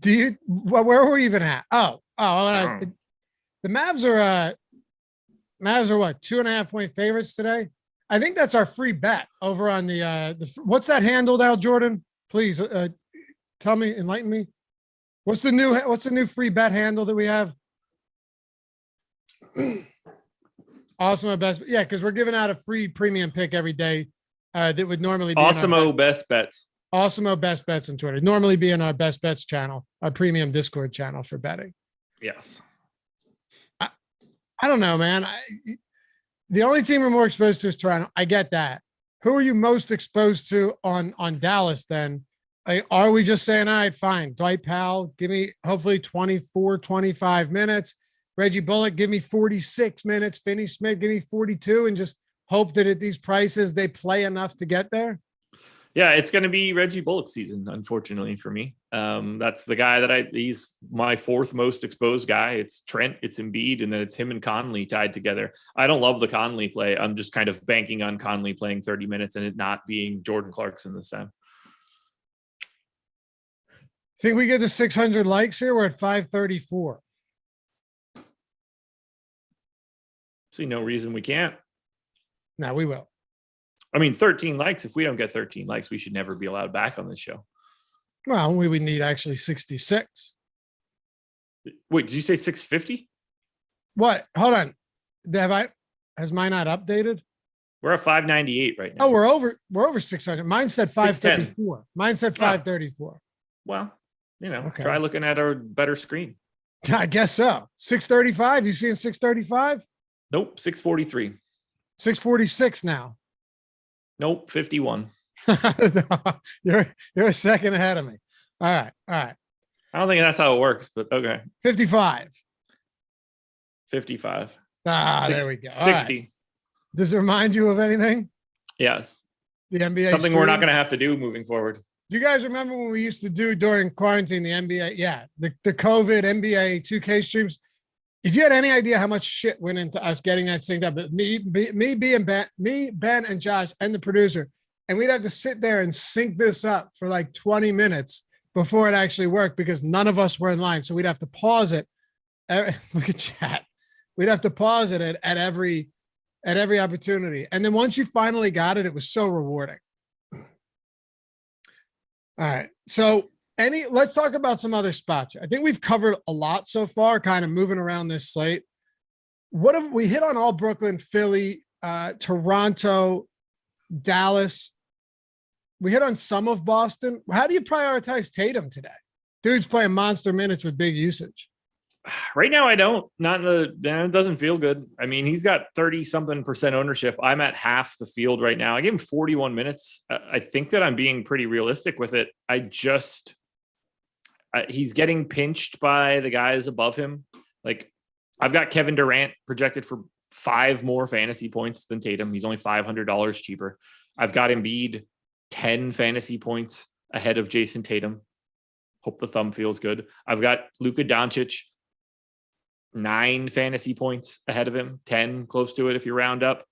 Speaker 3: you, where were we even at? The Mavs are what, 2.5-point favorites today? I think that's our free bet over on the what's that handle now, Jordan? Please tell me, enlighten me. What's the new free bet handle that we have? Awesemo best. Yeah, because we're giving out a free premium pick every day that would normally be
Speaker 4: Awesemo best bets.
Speaker 3: Awesemo best bets on Twitter. Normally be in our best bets channel, our premium Discord channel for betting.
Speaker 4: Yes.
Speaker 3: I don't know, man. The only team we're more exposed to is Toronto. I get that. who are you most exposed to on Dallas then? Are we just saying, all right, fine, Dwight Powell, give me hopefully 24, 25 minutes. Reggie Bullock, give me 46 minutes. Finney Smith, give me 42, and just hope that at these prices they play enough to get there?
Speaker 4: Yeah, it's going to be Reggie Bullock season, unfortunately for me. That's the guy that he's my fourth most exposed guy. It's Trent, it's Embiid, and then it's him and Conley tied together. I don't love the Conley play. I'm just kind of banking on Conley playing 30 minutes and it not being Jordan Clarkson this time.
Speaker 3: Think we get the 600 likes here? We're at 534.
Speaker 4: See no reason we can't.
Speaker 3: No, we will.
Speaker 4: I mean, 13 likes. If we don't get 13 likes, we should never be allowed back on this show.
Speaker 3: Well, we would need actually 66.
Speaker 4: Wait, did you say 650?
Speaker 3: What? Hold on. Has mine not updated?
Speaker 4: We're at 598 right now.
Speaker 3: Oh, we're over 600. Mine said 534. Mine said 534.
Speaker 4: Well,
Speaker 3: okay.
Speaker 4: Try looking at a better screen.
Speaker 3: I guess so. 635. You seeing 635?
Speaker 4: Nope. 643.
Speaker 3: 646 now.
Speaker 4: Nope. 51.
Speaker 3: You're a second ahead of me. All right.
Speaker 4: I don't think that's how it works, but okay.
Speaker 3: 55.
Speaker 4: 55.
Speaker 3: There we go.
Speaker 4: 60.
Speaker 3: Right. Does it remind you of anything?
Speaker 4: Yes.
Speaker 3: The NBA
Speaker 4: something we're not going to have to do moving forward.
Speaker 3: Do you guys remember when we used to do during quarantine the NBA? Yeah, the COVID NBA 2K streams. If you had any idea how much shit went into us getting that synced up, but me, Ben, and Josh, and the producer, and we'd have to sit there and sync this up for like 20 minutes before it actually worked because none of us were in line. So we'd have to pause it. Look at chat. We'd have to pause it at every opportunity. And then once you finally got it, it was so rewarding. All right. So let's talk about some other spots. I think we've covered a lot so far, kind of moving around this slate. What have we hit on? All Brooklyn, Philly, Toronto, Dallas. We hit on some of Boston. How do you prioritize Tatum today? Dude's playing monster minutes with big usage.
Speaker 4: Right now, I don't. It doesn't feel good. I mean, he's got 30-something% ownership. I'm at half the field right now. I gave him 41 minutes. I think that I'm being pretty realistic with it. He's getting pinched by the guys above him. Like, I've got Kevin Durant projected for 5 more fantasy points than Tatum. He's only $500 cheaper. I've got Embiid 10 fantasy points ahead of Jason Tatum. Hope the thumb feels good. I've got Luka Doncic 9 fantasy points ahead of him, 10 close to it if you round up.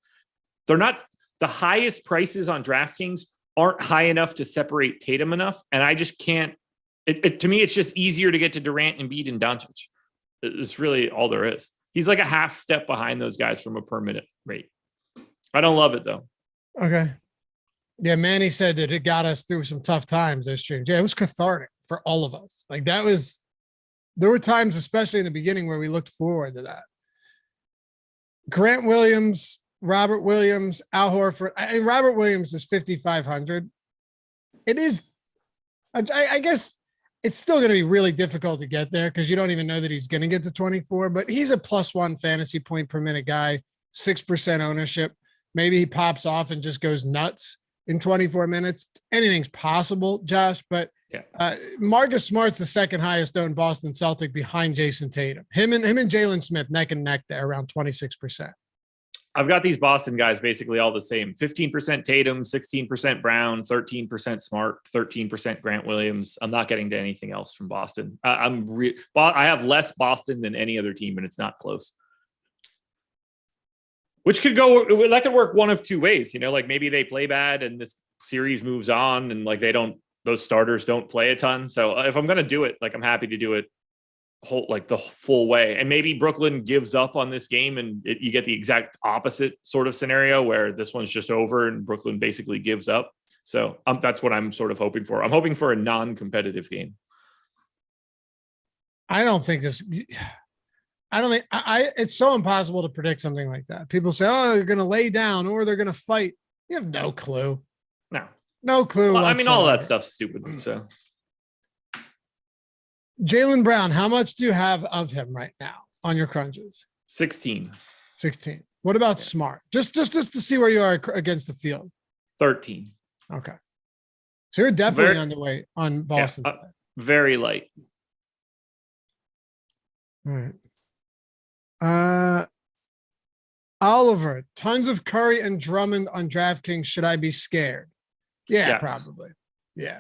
Speaker 4: They're not the highest prices on DraftKings aren't high enough to separate Tatum enough. And I just can't, to me, it's just easier to get to Durant, Embiid, and Doncic. It's really all there is. He's like a half step behind those guys from a per minute rate. I don't love it though.
Speaker 3: Okay. Yeah. Manny said that it got us through some tough times this year. Yeah. It was cathartic for all of us. Like there were times, especially in the beginning, where we looked forward to that. Grant Williams, Robert Williams, Al Horford. And Robert Williams is 5,500. It is, I guess it's still going to be really difficult to get there because you don't even know that he's going to get to 24, but he's a +1 fantasy point per minute guy, 6% ownership. Maybe he pops off and just goes nuts in 24 minutes. Anything's possible, Josh, but yeah. Marcus Smart's the second highest owned Boston Celtic behind Jason Tatum. Him and Jalen Smith neck and neck there around 26%.
Speaker 4: I've got these Boston guys basically all the same. 15% Tatum, 16% Brown, 13% Smart, 13% Grant Williams. I'm not getting to anything else from Boston. I have less Boston than any other team, and it's not close. Which could work one of two ways. Like maybe they play bad and this series moves on, and like those starters don't play a ton. So if I'm going to do it, like I'm happy to do it the full way. And maybe Brooklyn gives up on this game and you get the exact opposite sort of scenario where this one's just over and Brooklyn basically gives up. So that's what I'm sort of hoping for. I'm hoping for a non-competitive game.
Speaker 3: It's so impossible to predict something like that. People say, oh, they're going to lay down or they're going to fight. You have no clue. No clue.
Speaker 4: Well, I mean, all that stuff's stupid. So
Speaker 3: Jaylen Brown, how much do you have of him right now on your crunches?
Speaker 4: 16.
Speaker 3: What about Smart? Just to see where you are against the field.
Speaker 4: 13.
Speaker 3: Okay. So you're definitely underweight on Boston.
Speaker 4: Yeah, very light.
Speaker 3: All right. Oliver, tons of Curry and Drummond on DraftKings. Should I be scared? Yeah, yes. Probably. Yeah.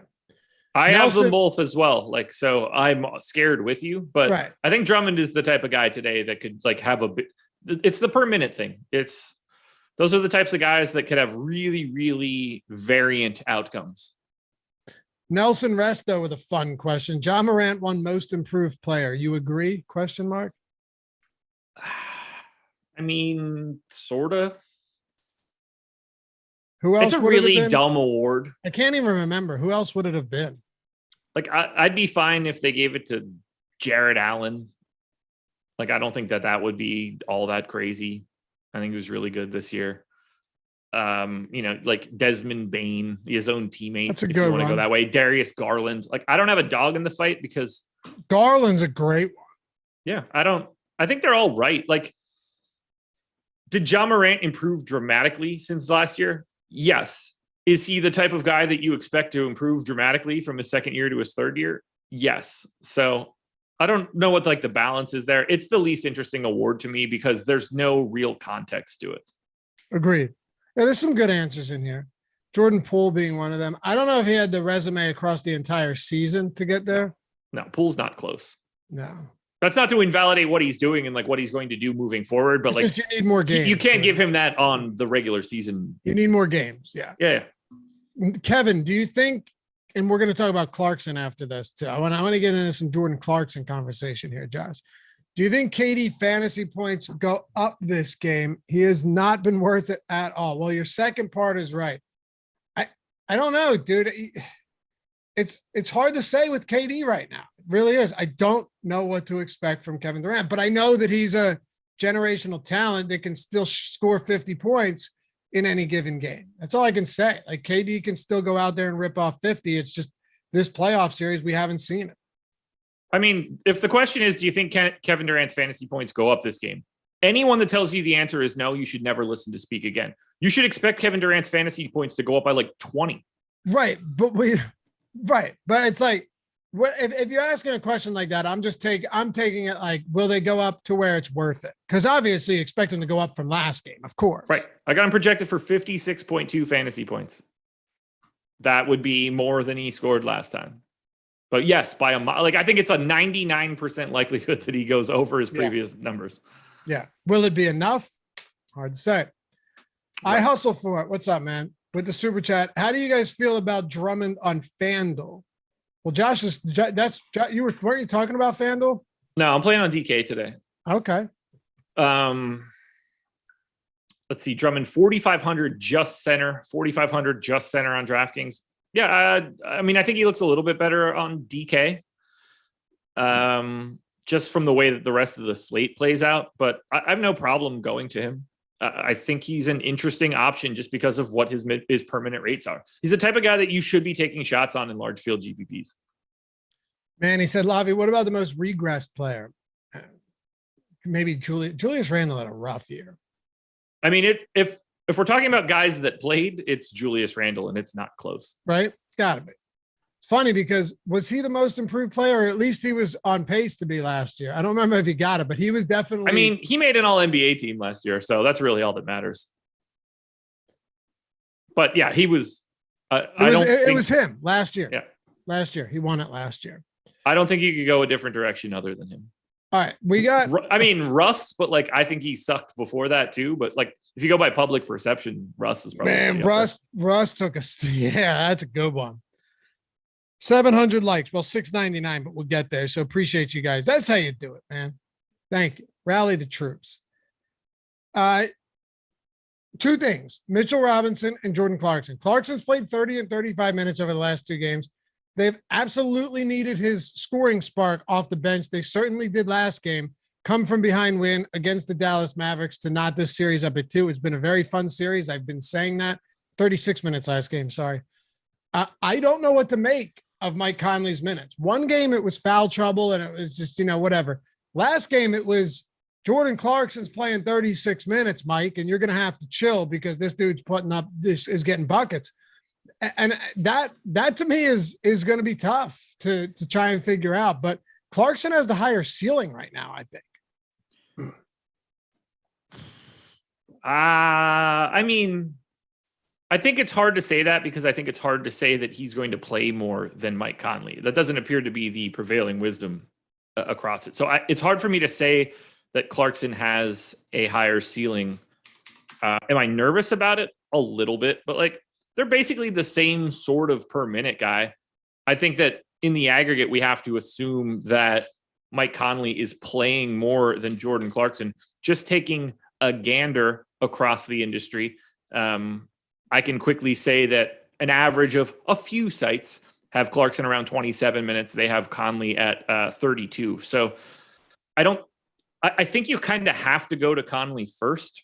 Speaker 4: I have them both as well. Like, so I'm scared with you, but
Speaker 3: right.
Speaker 4: I think Drummond is the type of guy today that could like have a bit. It's the per minute thing. Those are the types of guys that could have really, really variant outcomes.
Speaker 3: Nelson Resto with a fun question. Ja Morant won most improved player. You agree? Question mark.
Speaker 4: I mean, sort of.
Speaker 3: Who else?
Speaker 4: It's a really dumb award.
Speaker 3: I can't even remember. Who else would it have been?
Speaker 4: Like, I'd be fine if they gave it to Jared Allen. Like, I don't think that would be all that crazy. I think he was really good this year. Like Desmond Bain, his own teammate.
Speaker 3: That's a good one. If you want to
Speaker 4: go that way. Darius Garland. Like, I don't have a dog in the fight because
Speaker 3: Garland's a great one.
Speaker 4: Yeah, I think they're all right. Like, did Ja Morant improve dramatically since last year? Yes. Is he the type of guy that you expect to improve dramatically from his second year to his third year? Yes. So I don't know what like the balance is there. It's the least interesting award to me because there's no real context to it.
Speaker 3: Agreed. Yeah, there's some good answers in here. Jordan Poole being one of them. I don't know if he had the resume across the entire season to get there.
Speaker 4: No, Poole's not close.
Speaker 3: No.
Speaker 4: That's not to invalidate what he's doing and like what he's going to do moving forward, but it's like
Speaker 3: just you need more games.
Speaker 4: You can't give him that on the regular season.
Speaker 3: You need more games. Yeah.
Speaker 4: Yeah.
Speaker 3: Kevin, do you think, and we're going to talk about Clarkson after this too. I want to get into some Jordan Clarkson conversation here, Josh. Do you think KD fantasy points go up this game? He has not been worth it at all. Well, your second part is right. I don't know, dude. It's hard to say with KD right now. It really is. I don't know what to expect from Kevin Durant, but I know that he's a generational talent that can still score 50 points in any given game. That's all I can say. Like KD can still go out there and rip off 50. It's just this playoff series, we haven't seen it.
Speaker 4: I mean, if the question is, do you think Kevin Durant's fantasy points go up this game? Anyone that tells you the answer is no, you should never listen to speak again. You should expect Kevin Durant's fantasy points to go up by like 20.
Speaker 3: Right. But it's like, what if you're asking a question like that, I'm taking it like, will they go up to where it's worth it? Because obviously you expect them to go up from last game, of course.
Speaker 4: Right. I got him projected for 56.2 fantasy points. That would be more than he scored last time. But yes, by I think it's a 99% likelihood that he goes over his previous numbers.
Speaker 3: Yeah. Will it be enough? Hard to say. Right. I hustle for it. What's up, man? With the super chat. How do you guys feel about Drummond on FanDuel? Well, weren't you talking about FanDuel?
Speaker 4: No, I'm playing on DK today.
Speaker 3: Okay.
Speaker 4: Let's see. Drummond 4,500 just center, 4,500 just center on DraftKings. Yeah, I mean, I think he looks a little bit better on DK, just from the way that the rest of the slate plays out. But I have no problem going to him. I think he's an interesting option just because of what his permanent rates are. He's the type of guy that you should be taking shots on in large field GPPs.
Speaker 3: Man, he said, Lavi, what about the most regressed player? Maybe Julius Randle had a rough year.
Speaker 4: I mean, if we're talking about guys that played, it's Julius Randle, and it's not close.
Speaker 3: Right? It's got to be. It's funny because was he the most improved player, or at least he was on pace to be last year? I don't remember if he got it, but he was definitely.
Speaker 4: I mean, he made an all-NBA team last year, so that's really all that matters. But yeah, he was.
Speaker 3: It was him last year.
Speaker 4: Yeah.
Speaker 3: Last year. He won it last year.
Speaker 4: I don't think you could go a different direction other than him.
Speaker 3: All right, we got.
Speaker 4: I mean, Russ, but like I think he sucked before that too. But like, if you go by public perception, Russ is probably.
Speaker 3: Russ took a. Yeah, that's a good one. 700 likes. Well, 699, but we'll get there. So appreciate you guys. That's how you do it, man. Thank you. Rally the troops. Two things: Mitchell Robinson and Jordan Clarkson. Clarkson's played 30 and 35 minutes over the last two games. They've absolutely needed his scoring spark off the bench. They certainly did last game. Come from behind win against the Dallas Mavericks to knot this series up at 2. It's been a very fun series. I've been saying that. 36 minutes last game. Sorry. I don't know what to make of Mike Conley's minutes. One game, it was foul trouble and it was just, whatever. Last game, it was Jordan Clarkson's playing 36 minutes, Mike, and you're going to have to chill because this dude's is getting buckets. And that to me is going to be tough to try and figure out. But Clarkson has the higher ceiling right now, I think.
Speaker 4: I mean, I think it's hard to say that because I think it's hard to say that he's going to play more than Mike Conley. That doesn't appear to be the prevailing wisdom across it. So it's hard for me to say that Clarkson has a higher ceiling. Am I nervous about it? A little bit, but like they're basically the same sort of per minute guy. I think that in the aggregate, we have to assume that Mike Conley is playing more than Jordan Clarkson. Just taking a gander across the industry, I can quickly say that an average of a few sites have Clarkson around 27 minutes. They have Conley at 32. So I think you kind of have to go to Conley first.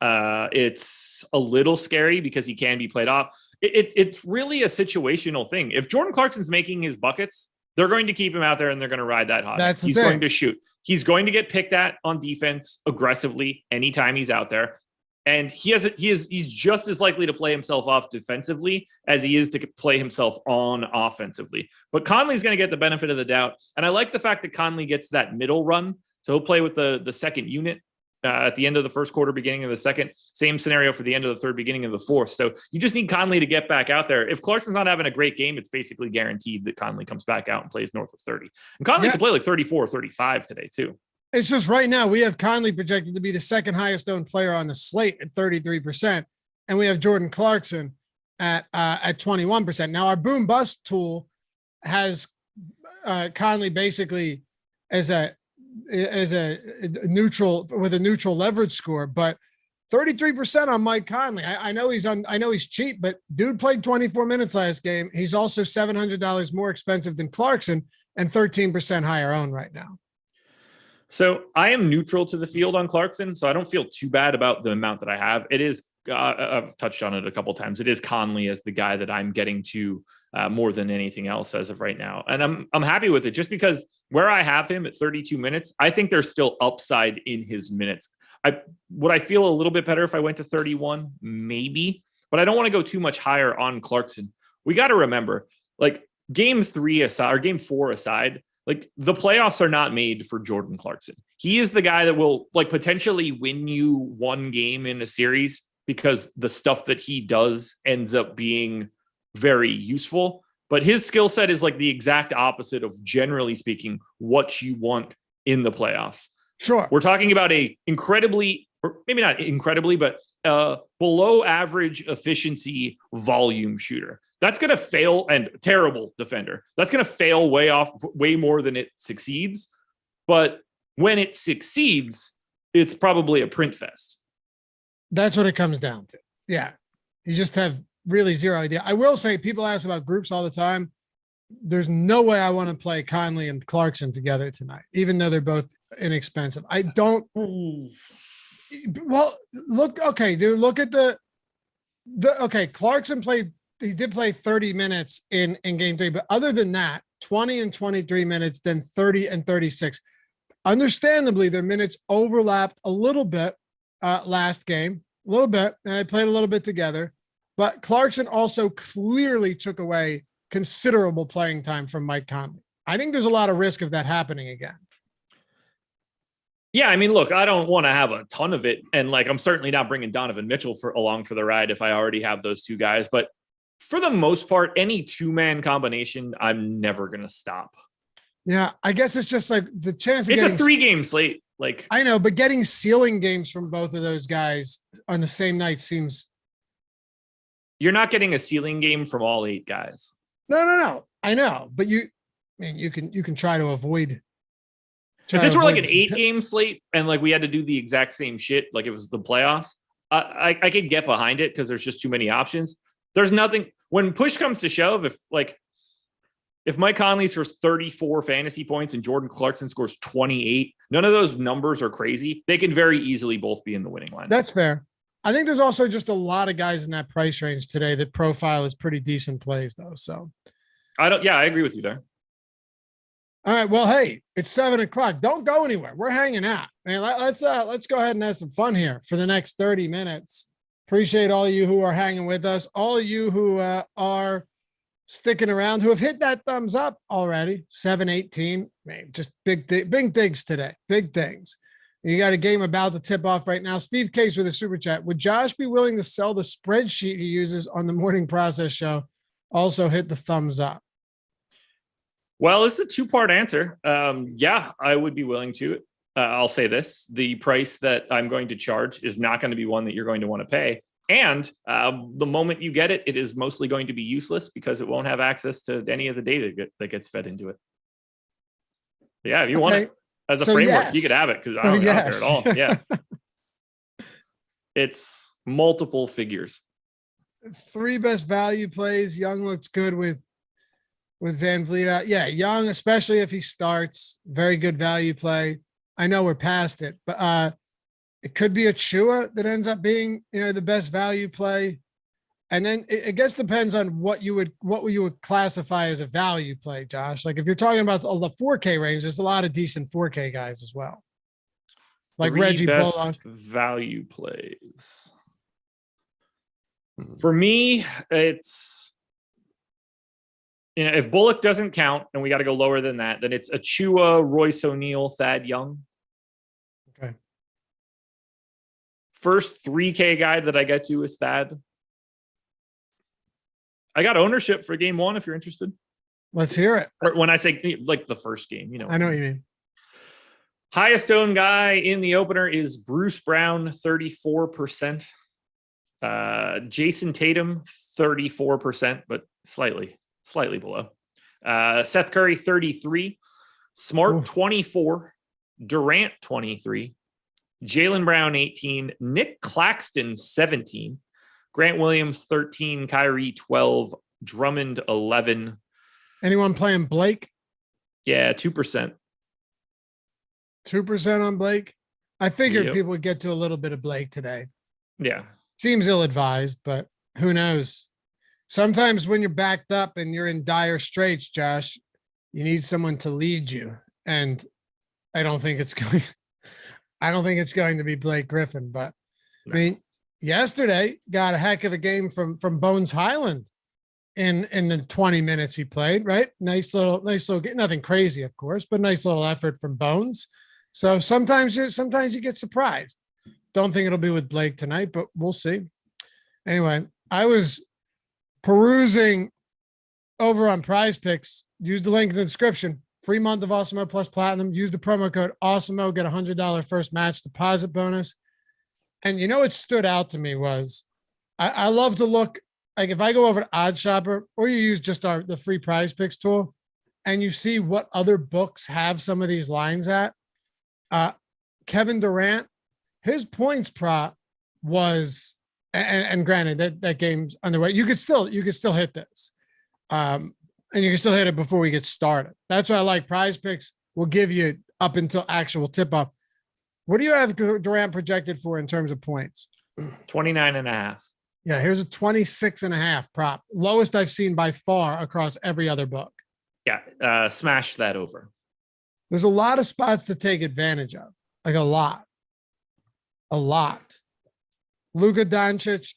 Speaker 4: It's a little scary because he can be played off. It's really a situational thing. If Jordan Clarkson's making his buckets, they're going to keep him out there and they're going to ride that hot. He's going to shoot. He's going to get picked at on defense aggressively anytime he's out there. And he's just as likely to play himself off defensively as he is to play himself on offensively. But Conley's going to get the benefit of the doubt. And I like the fact that Conley gets that middle run. So he'll play with the second unit at the end of the first quarter, beginning of the second. Same scenario for the end of the third, beginning of the fourth. So you just need Conley to get back out there. If Clarkson's not having a great game, it's basically guaranteed that Conley comes back out and plays north of 30. And Conley can play like 34 or 35 today too.
Speaker 3: It's just right now we have Conley projected to be the second highest owned player on the slate at 33%. And we have Jordan Clarkson at 21%. Now our boom bust tool has Conley basically as a neutral with a neutral leverage score, but 33% on Mike Conley. I know he's cheap, but dude played 24 minutes last game. He's also $700 more expensive than Clarkson and 13% higher owned right now.
Speaker 4: So I am neutral to the field on Clarkson, so I don't feel too bad about the amount that I have. It is, I've touched on it a couple of times. It is Conley as the guy that I'm getting to more than anything else as of right now. And I'm happy with it just because where I have him at 32 minutes, I think there's still upside in his minutes. Would I feel a little bit better if I went to 31? Maybe, but I don't want to go too much higher on Clarkson. We got to remember, like game 4 aside, like the playoffs are not made for Jordan Clarkson. He is the guy that will like potentially win you one game in a series because the stuff that he does ends up being very useful. But his skill set is like the exact opposite of, generally speaking, what you want in the playoffs.
Speaker 3: Sure.
Speaker 4: We're talking about a incredibly, or maybe not incredibly, but below average efficiency volume shooter. That's going to fail, and terrible defender. That's going to fail way more than it succeeds. But when it succeeds, it's probably a print fest.
Speaker 3: That's what it comes down to. Yeah. You just have really zero idea. I will say people ask about groups all the time. There's no way I want to play Conley and Clarkson together tonight, even though they're both inexpensive. I don't. Well, look, okay, dude, look at okay. Clarkson he did play 30 minutes in game 3, but other than that, 20 and 23 minutes, then 30 and 36. Understandably, their minutes overlapped a little bit last game, a little bit, and they played a little bit together. But Clarkson also clearly took away considerable playing time from Mike Conley. I think there's a lot of risk of that happening again.
Speaker 4: Yeah, I mean, look, I don't want to have a ton of it. And like, I'm certainly not bringing Donovan Mitchell along for the ride if I already have those two guys. But for the most part, any two-man combination, I'm never going to stop.
Speaker 3: Yeah, I guess it's just like the chance.
Speaker 4: It's a 3-game slate. Like
Speaker 3: I know, but getting ceiling games from both of those guys on the same night seems.
Speaker 4: You're not getting a ceiling game from all 8 guys.
Speaker 3: No. I know, but you can try to avoid.
Speaker 4: If this were like an 8-game slate and like we had to do the exact same shit, like it was the playoffs, I could get behind it because there's just too many options. There's nothing when push comes to shove. If Mike Conley scores 34 fantasy points and Jordan Clarkson scores 28, none of those numbers are crazy. They can very easily both be in the winning line.
Speaker 3: That's fair. I think there's also just a lot of guys in that price range today that profile is pretty decent plays though. So
Speaker 4: I agree with you there.
Speaker 3: All right. Well, hey, it's 7:00. Don't go anywhere. We're hanging out, man. Let's go ahead and have some fun here for the next 30 minutes. Appreciate all of you who are hanging with us. All of you who are sticking around, who have hit that thumbs up already. 718. Man, just big things today. Big things. You got a game about to tip off right now. Steve Case with a super chat. Would Josh be willing to sell the spreadsheet he uses on the Morning Process show? Also hit the thumbs up.
Speaker 4: Well, it's a two-part answer. Yeah, I would be willing to. I'll say this. The price that I'm going to charge is not going to be one that you're going to want to pay. And the moment you get it, it is mostly going to be useless because it won't have access to any of the data that gets fed into it. But yeah, if you want it as a framework, you could have it because I don't care at all. Yeah. It's multiple figures.
Speaker 3: 3 best value plays. Young looks good with VanVleet out. Yeah, Young, especially if he starts, very good value play. I know we're past it, but it could be a Chua that ends up being, the best value play. And then it guess depends on what you would classify as a value play, Josh. Like if you're talking about the 4K range, there's a lot of decent 4K guys as well. Like Reggie Bullock.
Speaker 4: Value plays. For me, it's if Bullock doesn't count and we got to go lower than that, then it's Achua, Royce O'Neal, Thad Young.
Speaker 3: Okay.
Speaker 4: First 3K guy that I get to is Thad. I got ownership for game 1 if you're interested.
Speaker 3: Let's hear it.
Speaker 4: Or when I say like the first game,
Speaker 3: I know what you mean.
Speaker 4: Highest owned guy in the opener is Bruce Brown, 34%. Jason Tatum, 34%, but slightly below. Seth Curry, 33. Smart, 24. Durant, 23. Jaylen Brown, 18. Nick Claxton, 17. Grant Williams, 13. Kyrie, 12. Drummond, 11.
Speaker 3: Anyone playing Blake?
Speaker 4: Yeah, 2%.
Speaker 3: 2% on Blake? I figured people would get to a little bit of Blake today.
Speaker 4: Yeah.
Speaker 3: Seems ill-advised, but who knows? Sometimes when you're backed up and you're in dire straits, Josh, you need someone to lead you. And I don't think it's going to be Blake Griffin, but no. I mean, yesterday got a heck of a game from Bones Highland in the 20 minutes he played, right? Nice little nothing crazy, of course, but nice little effort from Bones. So sometimes you get surprised. Don't think it'll be with Blake tonight, but we'll see. Anyway, I was perusing over on Prize Picks. Use the link in the description. Free month of Awesemo plus Platinum. Use the promo code Awesemo. Get $100 first match deposit bonus. And what stood out to me was I love to look, like if I go over to Odd Shopper or you use just the free Prize Picks tool and you see what other books have some of these lines at. Kevin Durant, his points prop was, and granted that game's underway. You could still hit this. And you can still hit it before we get started. That's why I like Prize Picks. Will give you up until actual tip off. What do you have Durant projected for in terms of points?
Speaker 4: 29.5.
Speaker 3: Yeah, here's a 26.5 prop. Lowest I've seen by far across every other book.
Speaker 4: Yeah, smash that over.
Speaker 3: There's a lot of spots to take advantage of. Like a lot. Luka Doncic,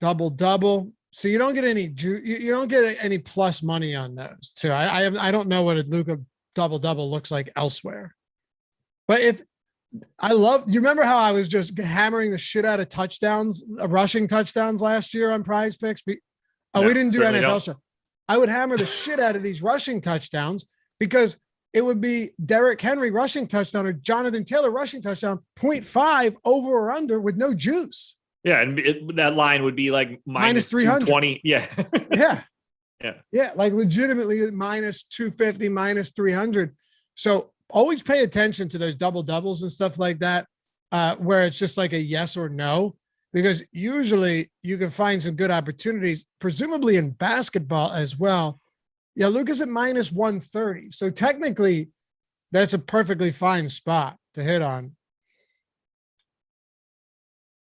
Speaker 3: double. So you don't get any you don't get any plus money on those too. I don't know what a Luka double looks like elsewhere. But you remember how I was just hammering the shit out of touchdowns, rushing touchdowns last year on Prize Picks? We didn't do NFL stuff. I would hammer the shit out of these rushing touchdowns because it would be Derrick Henry rushing touchdown or Jonathan Taylor rushing touchdown, 0.5 over or under with no juice.
Speaker 4: Yeah, and that line would be like minus 320. Yeah.
Speaker 3: Yeah, like legitimately minus 250, minus 300. So always pay attention to those doubles and stuff like that, where it's just like a yes or no, because usually you can find some good opportunities, presumably in basketball as well. Yeah, Luka's at minus 130. So technically, that's a perfectly fine spot to hit on.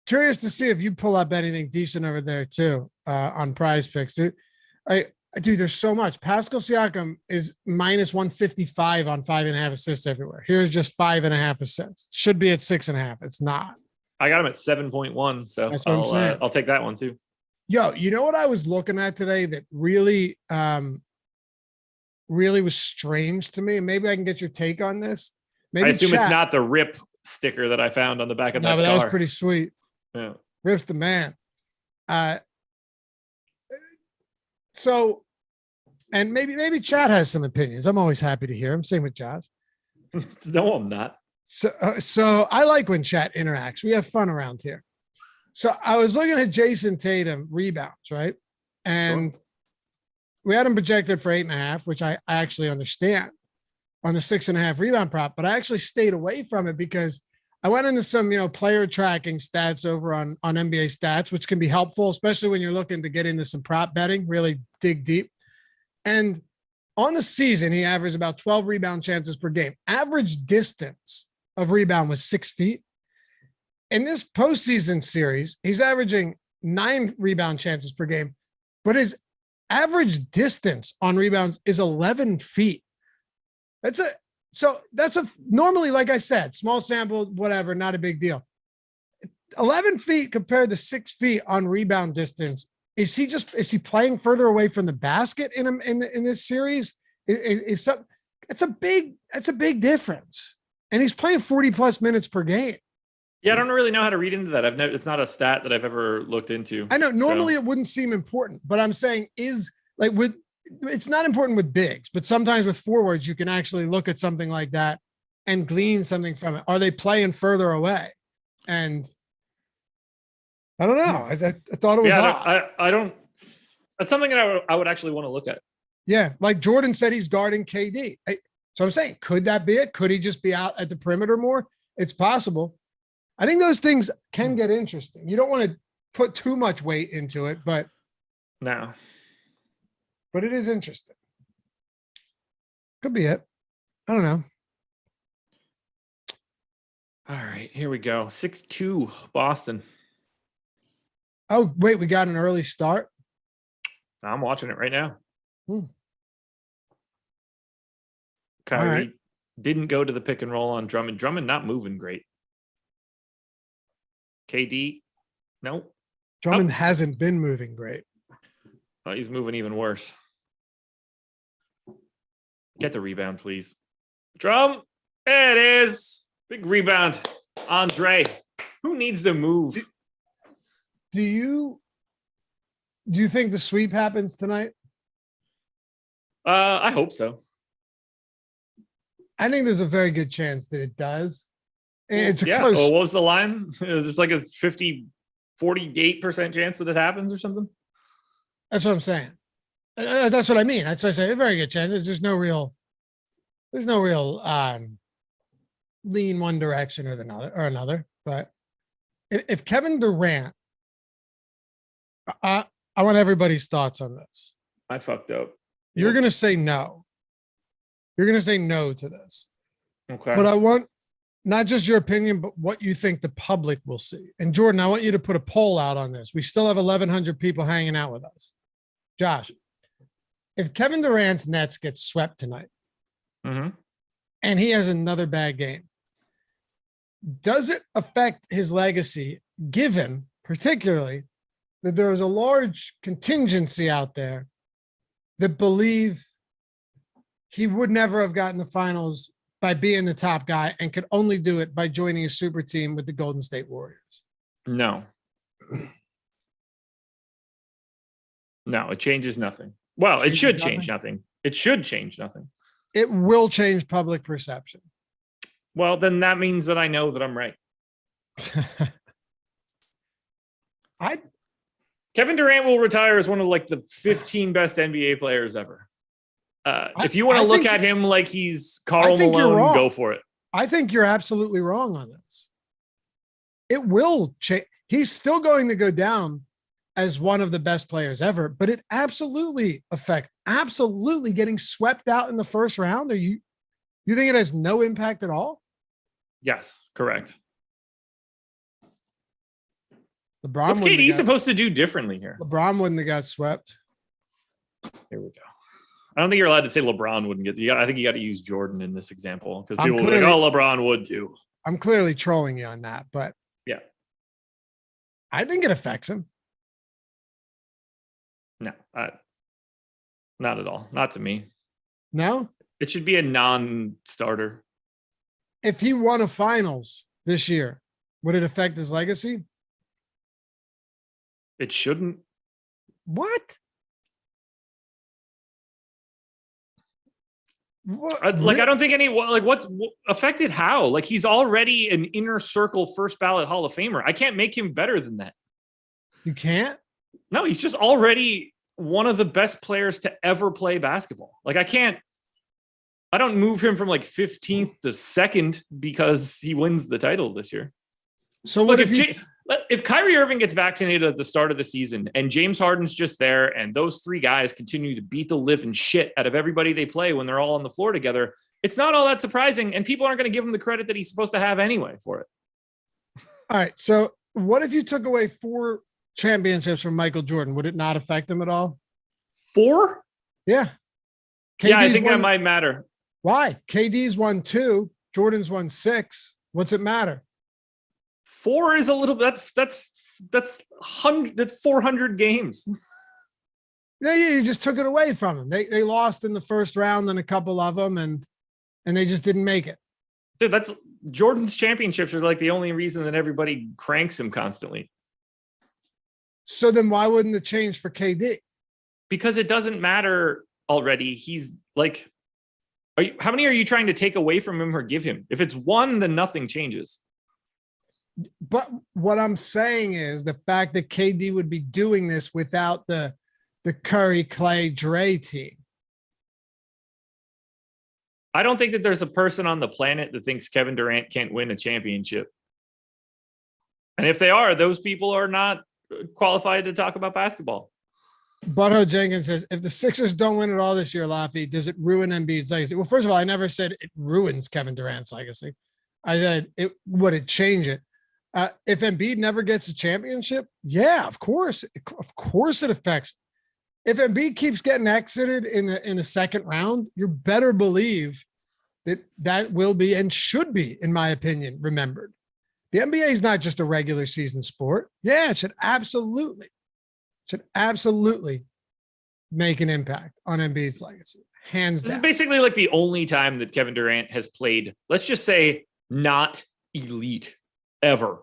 Speaker 3: Curious to see if you pull up anything decent over there too on Prize Picks. Dude, there's so much. Pascal Siakam is minus 155 on 5.5 assists everywhere. Here's just 5.5 assists. Should be at 6.5. It's not.
Speaker 4: I got him at 7.1, so I'll take that one too.
Speaker 3: Yo, you know what I was looking at today that really was strange to me? Maybe I can get your take on this. Maybe
Speaker 4: I assume it's not the Rip sticker that I found on the back of that car.
Speaker 3: But that was pretty sweet.
Speaker 4: Yeah.
Speaker 3: Rip's the man. So, and maybe Chad has some opinions. I'm always happy to hear him. Same with Josh.
Speaker 4: No, I'm not.
Speaker 3: So I like when Chat interacts. We have fun around here. So I was looking at Jason Tatum rebounds, right? And we had him projected for 8.5, which I actually understand on the 6.5 rebound prop, but I actually stayed away from it because I went into some, player tracking stats over on NBA stats, which can be helpful, especially when you're looking to get into some prop betting, really dig deep. And on the season, he averaged about 12 rebound chances per game. Average distance of rebound was 6 feet. In this postseason series, he's averaging 9 rebound chances per game, but his average distance on rebounds is 11 feet. That's normally, like I said, small sample, whatever, not a big deal. 11 feet compared to 6 feet on rebound distance. Is he playing further away from the basket in this series? It's a big difference. And he's playing 40 plus minutes per game.
Speaker 4: Yeah, I don't really know how to read into that. It's not a stat that I've ever looked into.
Speaker 3: I know normally it wouldn't seem important, but I'm saying it's not important with bigs, but sometimes with forwards, you can actually look at something like that and glean something from it. Are they playing further away? And I don't know. I thought it was.
Speaker 4: Yeah, I don't. That's something that I would actually want to look at.
Speaker 3: Yeah, like Jordan said, he's guarding KD. So I'm saying, could that be it? Could he just be out at the perimeter more? It's possible. I think those things can get interesting. You don't want to put too much weight into it, but
Speaker 4: no.
Speaker 3: But it is interesting. Could be it. I don't know.
Speaker 4: All right, here we go. 6-2 Boston.
Speaker 3: Oh, wait, we got an early start?
Speaker 4: I'm watching it right now. Kyrie
Speaker 3: right.
Speaker 4: Didn't go to the pick and roll on Drummond. Drummond not moving great. KD, no.
Speaker 3: Drummond hasn't been moving great.
Speaker 4: Oh, he's moving even worse. Get the rebound, please. Drum. There it is. Big rebound. Andre. Who needs to move?
Speaker 3: Do you think the sweep happens tonight?
Speaker 4: I hope so.
Speaker 3: I think there's a very good chance that it does. It's a close.
Speaker 4: Well, what was the line? It's like a 48% chance that it happens or something.
Speaker 3: That's what I'm saying. That's what I mean. That's what I say. A very good chance. There's no real lean one direction or another. But if Kevin Durant, I want everybody's thoughts on this.
Speaker 4: I fucked up.
Speaker 3: You're going to say no. You're going to say no to this.
Speaker 4: Okay.
Speaker 3: But I want not just your opinion, but what you think the public will see. And Jordan, I want you to put a poll out on this. We still have 1,100 people hanging out with us. Josh, if Kevin Durant's Nets get swept tonight, and he has another bad game, does it affect his legacy, given particularly that there is a large contingency out there that believe he would never have gotten the finals by being the top guy and could only do it by joining a super team with the Golden State Warriors?
Speaker 4: No, it changes nothing. Well, it should change nothing. It should change nothing.
Speaker 3: It will change public perception.
Speaker 4: Well, then that means that I know that I'm right. Kevin Durant will retire as one of like the 15 best NBA players ever. If you want to look at him like he's Karl Malone, go for it.
Speaker 3: I think you're absolutely wrong on this. It will change. He's still going to go down as one of the best players ever, but it absolutely getting swept out in the first round. You think it has no impact at all?
Speaker 4: Yes, correct.
Speaker 3: LeBron.
Speaker 4: What's KD supposed to do differently here?
Speaker 3: LeBron wouldn't have got swept.
Speaker 4: Here we go. I don't think you're allowed to say LeBron wouldn't get. I think you got to use Jordan in this example because people will be like, "Oh, LeBron would too."
Speaker 3: I'm clearly trolling you on that, but
Speaker 4: yeah,
Speaker 3: I think it affects him.
Speaker 4: No, not at all. Not to me.
Speaker 3: No,
Speaker 4: it should be a non-starter.
Speaker 3: If he won a finals this year, would it affect his legacy?
Speaker 4: It shouldn't.
Speaker 3: What?
Speaker 4: Like, I don't think what's affected how? Like, he's already an inner circle first ballot Hall of Famer. I can't make him better than that.
Speaker 3: You can't?
Speaker 4: No, he's just already one of the best players to ever play basketball. Like, I don't move him from like 15th to 2nd because he wins the title this year.
Speaker 3: So what
Speaker 4: if Kyrie Irving gets vaccinated at the start of the season and James Harden's just there and those three guys continue to beat the living shit out of everybody they play when they're all on the floor together, it's not all that surprising, and people aren't going to give him the credit that he's supposed to have anyway for it.
Speaker 3: All right. So what if you took away 4 championships from Michael Jordan? Would it not affect him at all?
Speaker 4: 4?
Speaker 3: Yeah.
Speaker 4: Yeah, I think that might matter.
Speaker 3: Why? KD's won 2, Jordan's won 6. What's it matter?
Speaker 4: 4 is a little. That's 400 games.
Speaker 3: Yeah, you just took it away from them. They lost in the first round and a couple of them, and they just didn't make it.
Speaker 4: Dude, that's Jordan's championships are like the only reason that everybody cranks him constantly.
Speaker 3: So then why wouldn't it change for KD?
Speaker 4: Because it doesn't matter already. He's like, how many are you trying to take away from him or give him? If it's 1, then nothing changes.
Speaker 3: But what I'm saying is the fact that KD would be doing this without the Curry, Clay, Dre team.
Speaker 4: I don't think that there's a person on the planet that thinks Kevin Durant can't win a championship. And if they are, those people are not qualified to talk about basketball.
Speaker 3: Butthole Jenkins says, if the Sixers don't win it all this year, Laffy, does it ruin Embiid's legacy? Well, first of all, I never said it ruins Kevin Durant's legacy. I said, would it change it? If Embiid never gets a championship, yeah, of course it affects. If Embiid keeps getting exited in the second round, you better believe that will be and should be, in my opinion, remembered. The NBA is not just a regular season sport. Yeah, it should absolutely make an impact on Embiid's legacy. Hands down.
Speaker 4: This is basically like the only time that Kevin Durant has played, let's just say, not elite ever.